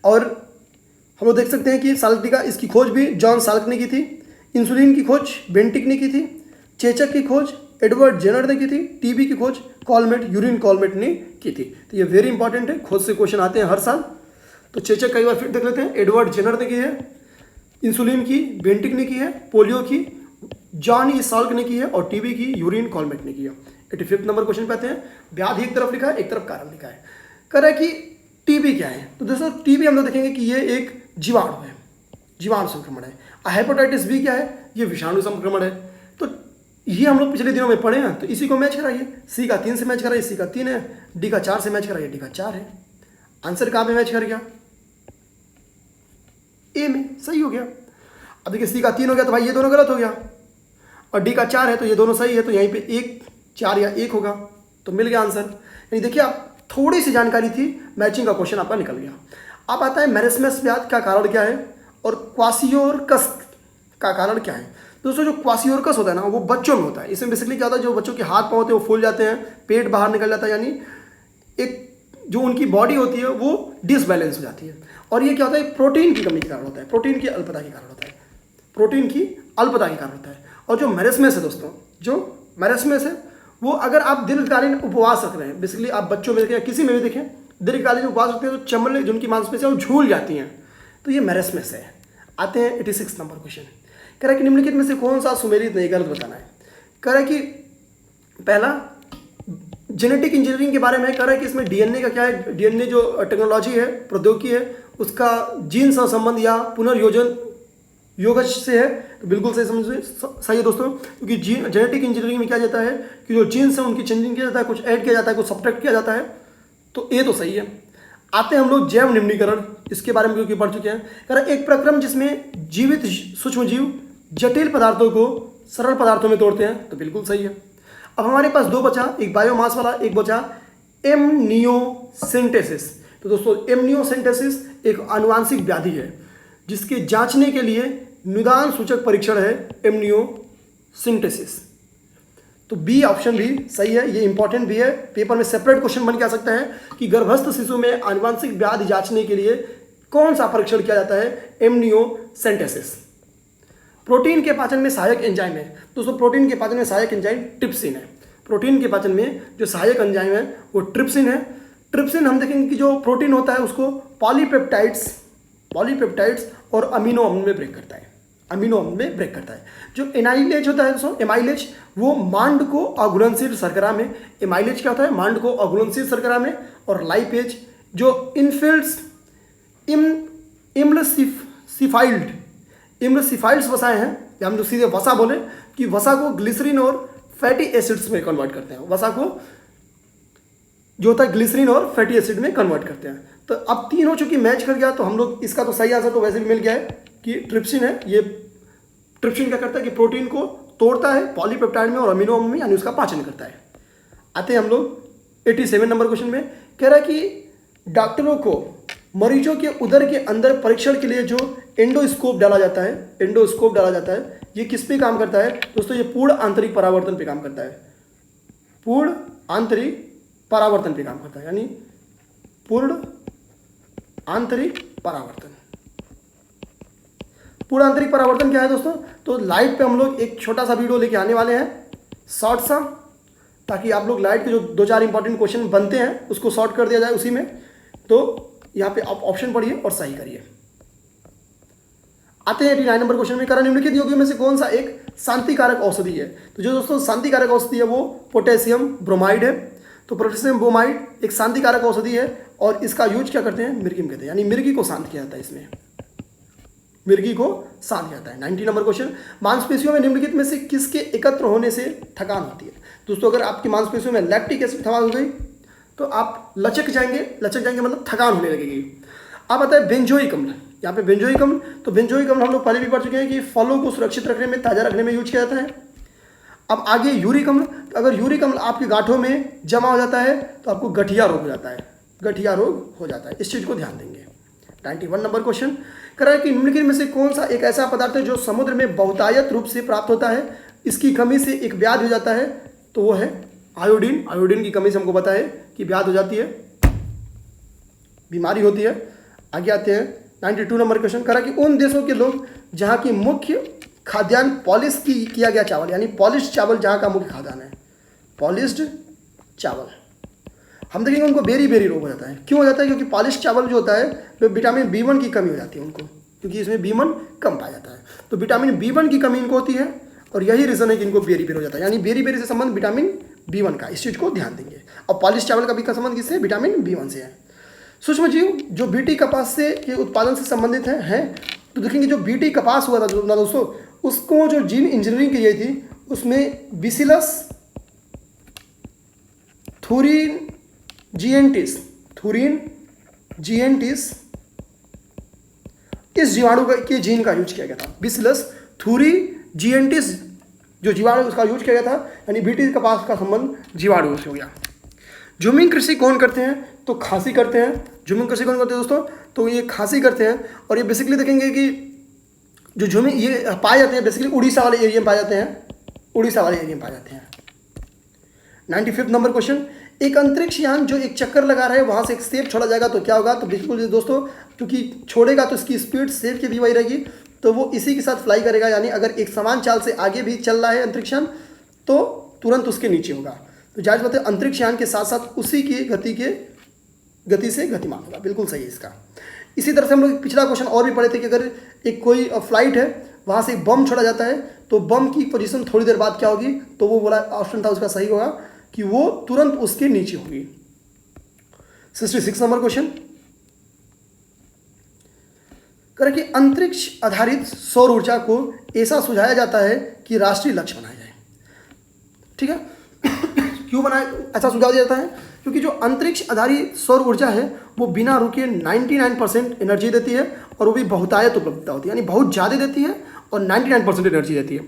और हम लोग देख सकते हैं कि साल का टीका इसकी खोज भी जॉन साल्क ने की थी। इंसुलिन की खोज बेंटिक ने की थी। चेचक की खोज एडवर्ड जेनर ने की थी। टीबी की खोज कॉलमेट, यूरिन कॉलमेट ने की थी। तो ये वेरी इंपॉर्टेंट है, खोज से क्वेश्चन आते हैं हर साल। तो चेचक कई बार फिर देख लेते हैं, एडवर्ड जेनर ने की है, इंसुलिन की बेंटिक ने की है, पोलियो की जॉन ई साल्क ने की है और टीबी की यूरिन कॉलमेट ने की है। 85 नंबर क्वेश्चन पे आते हैं। व्याधि एक तरफ लिखा है, एक तरफ कारण लिखा है। कह रहा है कि टीबी क्या है। तो दोस्तों टीबी हम लोग देखेंगे कि ये एक जीवाणु है, जीवाणु संक्रमण है। हेपेटाइटिस बी क्या है, ये विषाणु संक्रमण है। तो ये हम लोग पिछले दिनों में पढ़े हैं, तो इसी को मैच कराइए। सी का 3 से मैच कराइए, सी का 3 है। डी का 4 से मैच कराइए, डी का 4 है। आंसर कहाँ पे मैच कर गया, ए में, सही हो गया। अब देखिए सी का 3 हो गया तो भाई ये दोनों गलत हो गया, और डी का 4 है तो ये दोनों सही है। तो यहीं पे 1 4 या 1 होगा, तो मिल गया आंसर। यानी देखिए आप थोड़ी सी जानकारी थी, मैचिंग का क्वेश्चन आपका निकल गया। अब आता है मेरिस्मस व्याध का कारण क्या है और क्वासियोरकस का कारण क्या है। दोस्तों जो क्वासियोरकस होता है ना वो बच्चों में होता है। इसमें बेसिकली क्या होता है, जो बच्चों के हाथ पाँव होते हैं वो फूल जाते हैं, पेट बाहर निकल जाता है, यानी एक जो उनकी बॉडी होती है वो डिसबैलेंस हो जाती है। और ये क्या होता है, प्रोटीन की कमी के कारण होता है, प्रोटीन की अल्पता के कारण होता है, प्रोटीन की अल्पता के कारण होता है। और जो मेरिस्मस है दोस्तों, जो मेरिस्मस है वो अगर आप दीर्घकालीन उपवास रख रहे हैं, बेसिकली आप बच्चों में देखें या किसी में भी देखें, दीर्घकालीन उपवास रखते हैं तो चमड़े जिनकी मांसपेशियां वो झूल जाती हैं, तो ये मेरिस्मस है। आते हैं 86 नंबर क्वेश्चन। कह रहा है कि निम्नलिखित में से कौन सा सुमेलित नहीं, गलत बताना है। कह रहा है कि पहला जेनेटिक इंजीनियरिंग के बारे में कह रहा है कि इसमें डीएनए का क्या है, डीएनए जो टेक्नोलॉजी है, प्रौद्योगिकी है, उसका जीन सहसंबंध या पुनर्योजन योगज से है। तो बिल्कुल सही समझिए, सही है दोस्तों, क्योंकि जेनेटिक इंजीनियरिंग में क्या जाता है कि जो जीन्स है उनकी चेंजिंग किया जाता है, कुछ ऐड किया जाता है, कुछ सब्ट्रैक्ट किया जाता है। तो ये तो सही है। आते हैं हम लोग जैव निम्नीकरण, इसके बारे में क्योंकि पढ़ चुके हैं। कह रहा है एक प्रक्रम जिसमें जीवित सूक्ष्म जीव जटिल पदार्थों को सरल पदार्थों में तोड़ते हैं, तो बिल्कुल सही है। अब हमारे पास 2 बचा, एक बायोमास वाला, एक बचा एमनियोसेंटेसिस। तो दोस्तों एमनियोसेंटेसिस एक आनुवांशिक व्याधि है जिसके जांचने के लिए निदान सूचक परीक्षण है एमनियोसेंटेसिस। तो बी ऑप्शन भी सही है, ये इंपॉर्टेंट भी है, पेपर में सेपरेट क्वेश्चन बन के आ सकता है कि गर्भस्थ शिशु में आनुवांशिक व्याधि जांचने के लिए कौन सा परीक्षण किया जाता है, एमनियोसेंटेसिस। प्रोटीन के पाचन में सहायक एंजाइम है। दोस्तों प्रोटीन के पाचन में सहायक एंजाइम ट्रिप्सिन है। प्रोटीन के पाचन में जो सहायक एंजाइम है वो ट्रिप्सिन है। ट्रिप्सिन हम देखेंगे कि जो प्रोटीन होता है उसको पॉलीपेप्टाइड्स और अमीनो अम्ल में ब्रेक करता है। अमीनो अम्ल में ब्रेक करता है। जो एमाइलेज होता है दोस्तों, एमाइलेज वो मांड को अघुलनशील शर्करा में, एमाइलेज क्या होता है, मांड को अघुलनशील शर्करा में, और लाइपेज जो इनफिल्ड्स इम्लसिफाइल्ड्स वसाएं हैं, या हम जो सीधे वसा बोले कि वसा को ग्लिसरीन और फैटी एसिड्स में कन्वर्ट करते हैं, वसा को जो होता है ग्लिसरीन और फैटी एसिड में कन्वर्ट करते हैं। तो अब 3 हो चुकी, मैच कर गया, तो हम लोग इसका तो सही आंसर तो वैसे भी मिल गया है कि ट्रिप्सिन है। ये ट्रिप्सिन क्या करता है कि प्रोटीन को तोड़ता है पॉलीपेप्टाइड में और अमीनो अम्ल में, यानी उसका पाचन करता है। आते हैं हम लोग 87 नंबर क्वेश्चन में। कह रहा है कि डॉक्टरों को मरीजों के उदर के अंदर परीक्षण के लिए जो एंडोस्कोप डाला जाता है, ये किस पे काम करता है दोस्तों? ये पूर्ण आंतरिक परावर्तन पे काम करता है, पूर्ण आंतरिक परावर्तन पे काम करता है, यानी पूर्ण आंतरिक परावर्तन। पूर्ण आंतरिक परावर्तन क्या है दोस्तों? तो लाइट पे हम लोग एक छोटा सा वीडियो लेके आने वाले हैं, शॉर्ट सा, ताकि आप लोग लाइट के जो 2-4 इंपॉर्टेंट क्वेश्चन बनते हैं उसको शॉर्ट कर दिया जाए उसी में। तो यहाँ पे आप ऑप्शन पढ़िए और सही करिए। आते हैं 89 नंबर क्वेश्चन में। कारण निम्नलिखित यौगिकों में से कौन सा एक शांतिकारक औषधि है? तो जो दोस्तों शांतिकारक औषधि है वो पोटेशियम ब्रोमाइड है। तो पोटेशियम ब्रोमाइड एक शांतिकारक औषधि है और इसका यूज क्या करते हैं? मिर्गी में कहते हैं, यानी मिर्गी को शांत किया जाता है, इसमें मिर्गी को शांत किया जाता है। 90 नंबर क्वेश्चन। मांसपेशियों में निम्नलिखित में से किसके एकत्र होने से थकान होती है? दोस्तों अगर आपकी मांसपेशियों में लैक्टिक एसिड थकान हो गई तो आप लचक जाएंगे मतलब थकान होने लगेगी। अब आता है बेंजोइक अम्ल। यहाँ पे बेंजोइक अम्ल, तो बेंजोइक अम्ल हम लोग पहले भी पढ़ चुके हैं कि फलों को सुरक्षित रखने में, ताज़ा रखने में यूज किया जाता है। अब आगे यूरिक अम्ल। तो अगर यूरिक अम्ल आपके गांठों में जमा हो जाता है तो आपको गठिया रोग हो जाता है, गठिया रोग हो जाता है। इस चीज़ को ध्यान देंगे। 91 नंबर क्वेश्चन कह रहा है कि निम्नलिखित में से कौन सा एक ऐसा पदार्थ है जो समुद्र में बहुतायत रूप से प्राप्त होता है, इसकी कमी से एक व्याधि हो जाता है? तो वो है आयोडीन। आयोडीन की कमी से हमको पता है कि व्याधि हो जाती है, बीमारी होती है। आगे आते हैं 92 नंबर क्वेश्चन। कह रहा है कि उन देशों के लोग जहाँ की मुख्य खाद्यान्न पॉलिश किया गया चावल, यानी पॉलिश चावल जहाँ का मुख्य खाद्यान्न है, पॉलिश्ड चावल, हम देखेंगे उनको बेरी रोग हो जाता है। क्यों हो जाता है? क्योंकि पॉलिश चावल जो होता है वो विटामिन B1 की कमी हो जाती है उनको, क्योंकि इसमें B1 कम पाया जाता है। तो विटामिन B1 की कमी इनको होती है और यही रीज़न है कि इनको बेरी हो जाता है, यानी बेरी से संबंध विटामिन B1 का। इस चीज़ को ध्यान देंगे। और पॉलिश चावल का भी का संबंध किससे? विटामिन B1 से है। सूक्ष्म जीव जो बीटी कपास से के उत्पादन से संबंधित हैं, तो देखेंगे जो बीटी कपास हुआ था दोस्तों, उसको जो जीन इंजीनियरिंग की गई थी उसमें बिसिलस थूरिन जिएंटिस इस जीवाणु के जीन का यूज किया गया था। बिसिलस थूरिजिएंटिस जो जीवाणु उसका यूज किया गया था, यानी बीटी कपास का संबंध जीवाणु से हो गया। जूमिंग कृषि कौन करते हैं? तो खासी करते हैं। जूमिंग कृषि कौन करते हैं दोस्तों? तो ये खासी करते हैं। और ये बेसिकली देखेंगे कि जो जूमिंग ये पाए जाते हैं बेसिकली उड़ीसा वाले एरिया में पाए जाते हैं, 95 नंबर क्वेश्चन। एक अंतरिक्ष यान जो एक चक्कर लगा रहा है वहाँ से एक सेब छोड़ा जाएगा तो क्या होगा? तो बिल्कुल दोस्तों, क्योंकि छोड़ेगा तो इसकी स्पीड सेब की भी वही रहेगी, तो वो इसी के साथ फ्लाई करेगा, यानी अगर एक समान चाल से आगे भी चल रहा है अंतरिक्ष यान तो तुरंत उसके नीचे होगा। तो जाहिर बात है अंतरिक्ष यान के साथ साथ उसी की गति से गतिमान होगा। बिल्कुल सही है इसका। इसी तरह से हम लोग पिछला क्वेश्चन और भी पढ़े थे कि अगर एक कोई फ्लाइट है वहाँ से एक बम छोड़ा जाता है तो बम की पोजीशन थोड़ी देर बाद क्या होगी? तो वो बोला ऑप्शन था उसका सही होगा कि वो तुरंत उसके नीचे होगी। 66 नंबर क्वेश्चन करें कि अंतरिक्ष आधारित सौर ऊर्जा को ऐसा सुझाया जाता है कि राष्ट्रीय लक्ष्य बनाया जाए। ठीक है क्यों ऐसा सुझाव दिया जाता है? क्योंकि जो अंतरिक्ष आधारित सौर ऊर्जा है वो बिना रुके 99% एनर्जी देती है और वो भी बहुतायत उपलब्धता होती है, यानी बहुत ज़्यादा देती है और 99% एनर्जी देती है।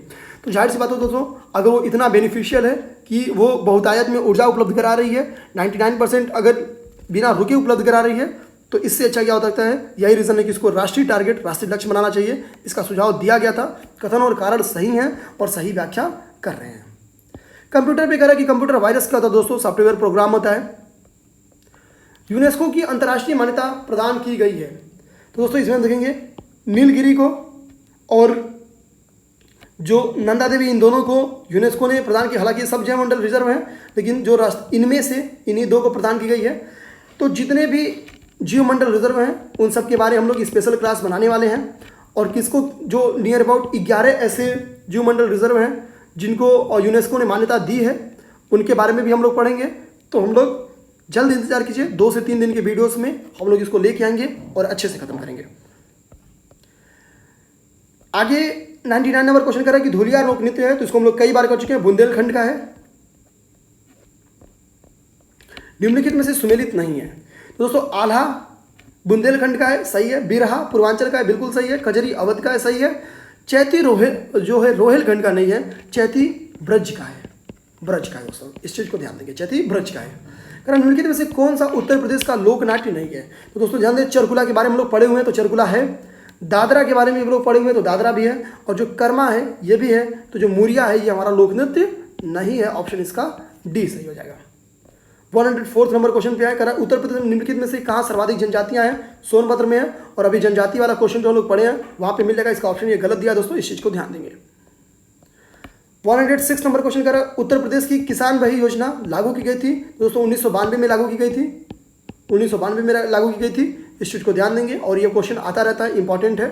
तो जाहिर सी बात हो दोस्तों, अगर वो इतना बेनिफिशियल है कि वो बहुतायत में ऊर्जा उपलब्ध करा रही है, 99% अगर बिना रुके उपलब्ध करा रही है, तो इससे अच्छा क्या हो सकता है? यही रीज़न है कि इसको राष्ट्रीय टारगेट, राष्ट्रीय लक्ष्य बनाना चाहिए। इसका सुझाव दिया गया था। कथन और कारण सही हैं और सही व्याख्या कर रहे हैं। कंप्यूटर पे कह रहा है कि कंप्यूटर वायरस क्या होता है दोस्तों? सॉफ्टवेयर प्रोग्राम होता है। यूनेस्को की अंतर्राष्ट्रीय मान्यता प्रदान की गई है। तो दोस्तों इसमें देखेंगे नीलगिरी को और जो नंदा देवी, इन दोनों को यूनेस्को ने प्रदान की। हालांकि सब जैवमंडल रिजर्व हैं, लेकिन जो राष्ट्र इनमें से इन्हीं दो को प्रदान की गई है। तो जितने भी जीवमंडल रिजर्व हैं उन सब के बारे में हम लोग स्पेशल क्लास बनाने वाले हैं और किसको, जो नियर अबाउट 11 ऐसे जीवमंडल रिजर्व हैं जिनको यूनेस्को ने मान्यता दी है, उनके बारे में भी हम लोग पढ़ेंगे। तो हम लोग जल्द इंतजार कीजिए, 2 से 3 दिन के वीडियोस में हम लोग इसको लेके आएंगे और अच्छे से खत्म करेंगे। आगे 99 नंबर क्वेश्चन कर रहा है कि धुलिया लोक नृत्य है, तो इसको हम लोग कई बार कर चुके हैं, बुंदेलखंड का है। निम्नलिखित में से सुमेलित नहीं है। तो दोस्तों आल्हा बुंदेलखंड का है, सही है। बिरहा पूर्वांचल का है, बिल्कुल सही है। कजरी अवध का है, सही है। चैती जो है रोहेलखंड का नहीं है, चैती ब्रज का है, ब्रज का है दोस्तों, इस चीज को ध्यान देंगे, चैती ब्रज का है। कारण निम्नलिखित में से कौन सा उत्तर प्रदेश का लोक नाट्य नहीं है? तो दोस्तों ध्यान दें, चरकुला के बारे में हम लोग पढ़े हुए हैं, तो चरकुला है। दादरा के बारे में हम लोग पढ़े हुए हैं, तो दादरा भी है। और जो कर्मा है ये भी है। तो जो मुरिया है ये हमारा लोक नृत्य नहीं है, ऑप्शन इसका डी सही हो जाएगा। 104 नंबर क्वेश्चन पे है, करा उत्तर प्रदेश में निम्नलिखित में से कहाँ सर्वाधिक जनजातियां हैं? सोनभद्र में है। और अभी जनजाति वाला क्वेश्चन जो हम लोग पढ़े हैं वहां पे मिल जाएगा, इसका ऑप्शन ये गलत दिया दोस्तों, इस चीज को ध्यान देंगे। 106 नंबर क्वेश्चन करा उत्तर प्रदेश की किसान भाई योजना लागू की गई थी? दोस्तों 1992 में लागू की गई थी, 1992 में लागू की गई थी, इस चीज को ध्यान देंगे। और ये क्वेश्चन आता रहता है, इंपॉर्टेंट है।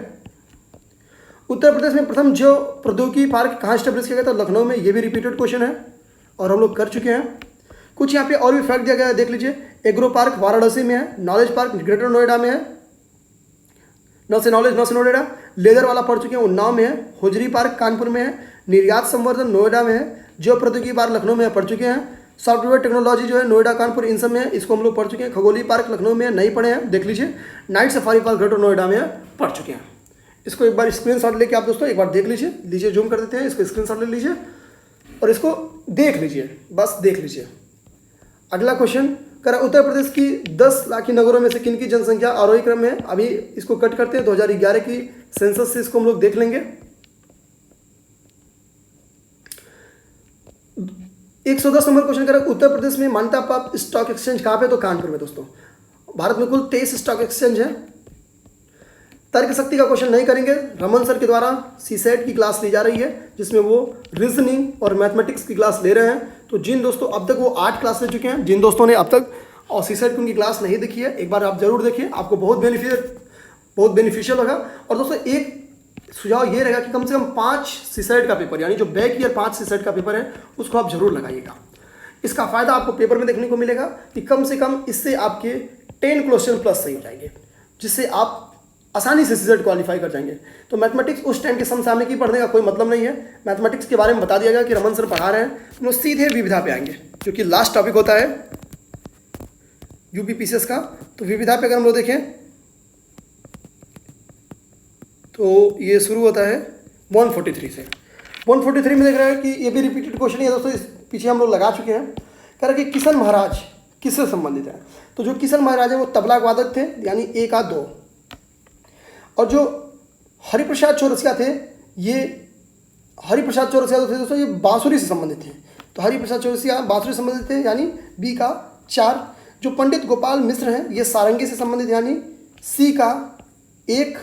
उत्तर प्रदेश में प्रथम जो प्रौद्योगिकी पार्क कहाँ स्टेब्लिश किया गया था? लखनऊ में। ये भी रिपीटेड क्वेश्चन है और हम लोग कर चुके हैं। कुछ यहाँ पे और भी फैक्ट दिया गया है, देख लीजिए। एग्रो पार्क वाराणसी में है, नॉलेज पार्क ग्रेटर नोएडा में है, नौ से नोएडा। लेदर वाला पढ़ चुके हैं, उन्नाव में है। होजरी पार्क कानपुर में है। निर्यात संवर्धन नोएडा में है। जो प्रौद्योगिकी पार्क लखनऊ में पढ़ चुके हैं। सॉफ्टवेयर टेक्नोलॉजी जो है नोएडा कानपुर इन सब में है, इसको हम लोग पढ़ चुके हैं। खगोली पार्क लखनऊ में नहीं पढ़े हैं, देख लीजिए। Night safari park greater Noida में पढ़ चुके हैं। इसको एक बार स्क्रीनशॉट लेके आप दोस्तों एक बार देख लीजिए, जूम कर देते हैं, इसको स्क्रीनशॉट ले लीजिए और इसको देख लीजिए, बस देख लीजिए। अगला क्वेश्चन करा उत्तर प्रदेश की 10 लाख की नगरों में से किन की जनसंख्या आरोही क्रम में है? अभी इसको कट करते हैं, 2011 की सेंसस से इसको हम लोग देख लेंगे। 110 नंबर क्वेश्चन करा उत्तर प्रदेश में मान्यता प्राप्त स्टॉक एक्सचेंज कहाँ पे? तो कानपुर में दोस्तों। भारत में कुल 23 स्टॉक एक्सचेंज है। तर्क शक्ति का क्वेश्चन नहीं करेंगे, रमन सर के द्वारा सीसेट की क्लास ली जा रही है जिसमें वो रीजनिंग और मैथमेटिक्स की क्लास ले रहे हैं। तो जिन दोस्तों अब तक वो 8 क्लास ले चुके हैं, जिन दोस्तों ने अब तक और सीसेट की उनकी क्लास नहीं देखी है, एक बार आप जरूर देखिए, आपको बहुत बेनिफिशियल होगा। और दोस्तों एक सुझाव ये रहेगा कि कम से कम 5 सीसेट का पेपर, यानी जो बैक ईयर 5 सीसेट का पेपर है उसको आप जरूर लगाइएगा। इसका फायदा आपको पेपर में देखने को मिलेगा कि कम से कम इससे आपके 10 क्वेश्चन प्लस सही हो जाएंगे, जिससे आप आसानी से सीसेट क्वालिफाई कर जाएंगे। तो मैथमेटिक्स उस टाइम के समसामयिकी पढ़ने का कोई मतलब नहीं है। मैथमेटिक्स के बारे में बता दिया गया कि रमन सर पढ़ा रहे हैं, हम लोग सीधे विविधा पे आएंगे, जो कि लास्ट टॉपिक होता है यूपीपीसीएस का। तो विविधा पे अगर हम लोग देखें तो ये शुरू होता है 143 से। 143 में देख रहे हैं कि ये भी रिपीटेड क्वेश्चन है दोस्तों, इस पीछे हम लोग लगा चुके हैं। कह रहे कि किशन महाराज किससे संबंधित है? तो जो किशन महाराज है वो तबला वादक थे, यानी 1 आ 2। और जो हरिप्रसाद चौरसिया थे, ये हरिप्रसाद चौरसिया थे दोस्तों, ये बांसुरी से संबंधित थे। तो हरिप्रसाद चौरसिया बांसुरी से संबंधित थे, यानी बी का 4। जो पंडित गोपाल मिश्र हैं ये सारंगी से संबंधित, यानी सी का 1।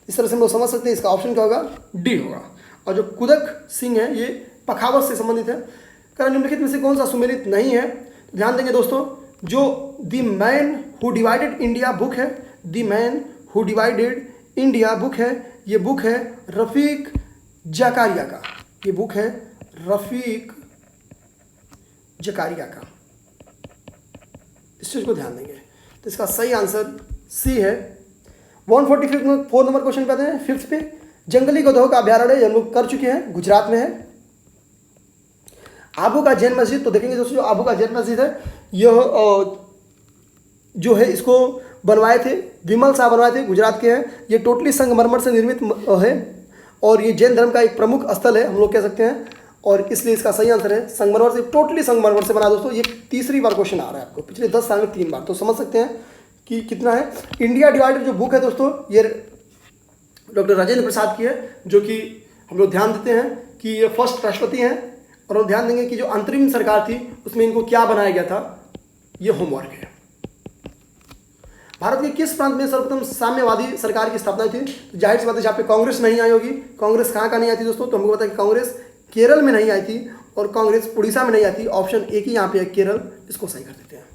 इस तरह से हम लोग समझ सकते हैं, इसका ऑप्शन क्या होगा? डी होगा। और जो कुदक सिंह है ये पखावत से संबंधित है। कारण निम्नलिखित में से कौन सा सुमेलित नहीं है? तो ध्यान देंगे दोस्तों, जो the man who divided India book है, the man who divided India book है, ये बुक है रफीक जकारिया का, ये बुक है रफीक जकारिया का। इस चीज को ध्यान देंगे। तो इसका सही आंसर सी है। 144 नंबर क्वेश्चन पे आते हैं, 5th पे। जंगली गधों का अभ्यारण्य हम लोग कर चुके हैं, गुजरात में है। आबू का जैन मस्जिद, तो देखेंगे दोस्तों जो आबू का जैन मस्जिद है, यह जो है इसको बनवाए थे विमल शाह, बनवाए थे, गुजरात के हैं। ये टोटली संगमरमर से निर्मित है और ये जैन धर्म का एक प्रमुख स्थल है, हम लोग कह सकते हैं। और इसलिए इसका सही आंसर है संगमरमर से, टोटली संगमरमर से बना दोस्तों। ये तीसरी बार क्वेश्चन आ रहा है आपको, पिछले 10 साल में 3 बार, तो समझ सकते हैं कि कितना है। इंडिया डिवाइडेड जो बुक है दोस्तों, ये डॉक्टर राजेंद्र प्रसाद की है, जो कि हम लोग ध्यान देते हैं कि ये फर्स्ट राष्ट्रपति हैं। और हम ध्यान देंगे कि जो अंतरिम सरकार थी उसमें इनको क्या बनाया गया था, ये होमवर्क है। भारत के किस प्रांत में सर्वप्रथम साम्यवादी सरकार की स्थापना थी? तो जाहिर सी बात है जहाँ पे कांग्रेस नहीं आई होगी। कांग्रेस कहाँ नहीं आई थी दोस्तों? तो हमको पता है कि कांग्रेस केरल में नहीं आई थी और कांग्रेस उड़ीसा में नहीं आई थी। ऑप्शन एक ही यहाँ पे है, केरल, इसको सही कर देते हैं।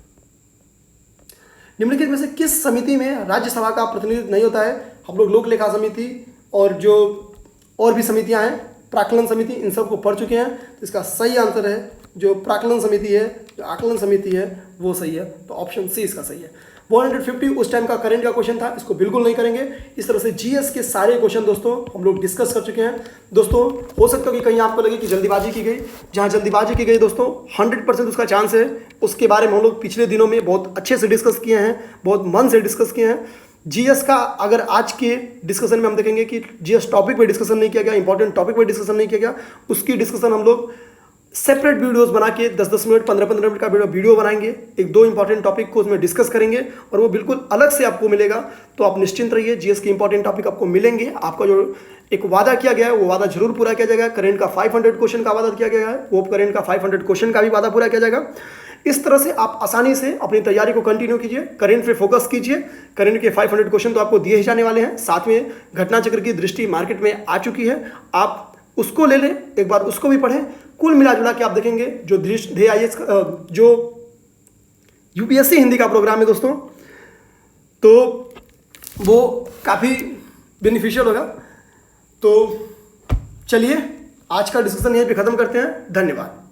निम्नलिखित में से किस समिति में राज्यसभा का प्रतिनिधित्व नहीं होता है? हम लोग लोक लेखा समिति, और जो और भी समितियां हैं, प्राक्कलन समिति, इन सबको पढ़ चुके हैं। तो इसका सही आंसर है जो प्राक्कलन समिति है, जो आकलन समिति है, वो सही है। तो ऑप्शन सी इसका सही है। 150 उस टाइम का करंट का क्वेश्चन था, इसको बिल्कुल नहीं करेंगे। इस तरह से जीएस के सारे क्वेश्चन दोस्तों हम लोग डिस्कस कर चुके हैं। दोस्तों हो सकता है कि कहीं आपको लगे कि जल्दीबाजी की गई, जहां जल्दीबाजी की गई दोस्तों 100% उसका चांस है। उसके बारे में हम लोग पिछले दिनों में बहुत अच्छे से डिस्कस किए हैं, बहुत मन से डिस्कस किए हैं। जीएस का अगर आज के डिस्कशन में हम देखेंगे कि जीएस टॉपिक पे डिस्कशन नहीं किया गया, इंपॉर्टेंट टॉपिक पे डिस्कसन नहीं किया गया, उसकी डिस्कशन हम लोग सेपरेट वीडियोस बना के 10-10 मिनट 15-15 मिनट का वीडियो बनाएंगे, एक दो इंपॉर्टेंट टॉपिक को उसमें डिस्कस करेंगे और वो बिल्कुल अलग से आपको मिलेगा। तो आप निश्चिंत रहिए, जीएस के इंपॉर्टेंट टॉपिक आपको मिलेंगे। आपका जो एक वादा किया गया है वो वादा जरूर पूरा किया जाएगा। करंट का 500 क्वेश्चन का वादा किया गया है, वो करंट का 500 क्वेश्चन का भी वादा पूरा किया जाएगा। इस तरह से आप आसानी से अपनी तैयारी को कंटिन्यू कीजिए, करंट पे फोकस कीजिए। करंट के 500 क्वेश्चन तो आपको दिए ही जाने वाले हैं, साथ में घटना चक्र की दृष्टि मार्केट में आ चुकी है, आप उसको ले लें, एक बार उसको भी पढ़ें। कुल मिला जुला के आप देखेंगे जो IAS जो यूपीएससी हिंदी का प्रोग्राम है दोस्तों, तो वो काफ़ी बेनिफिशियल होगा। तो चलिए आज का डिस्कशन यहीं पे ख़त्म करते हैं। धन्यवाद।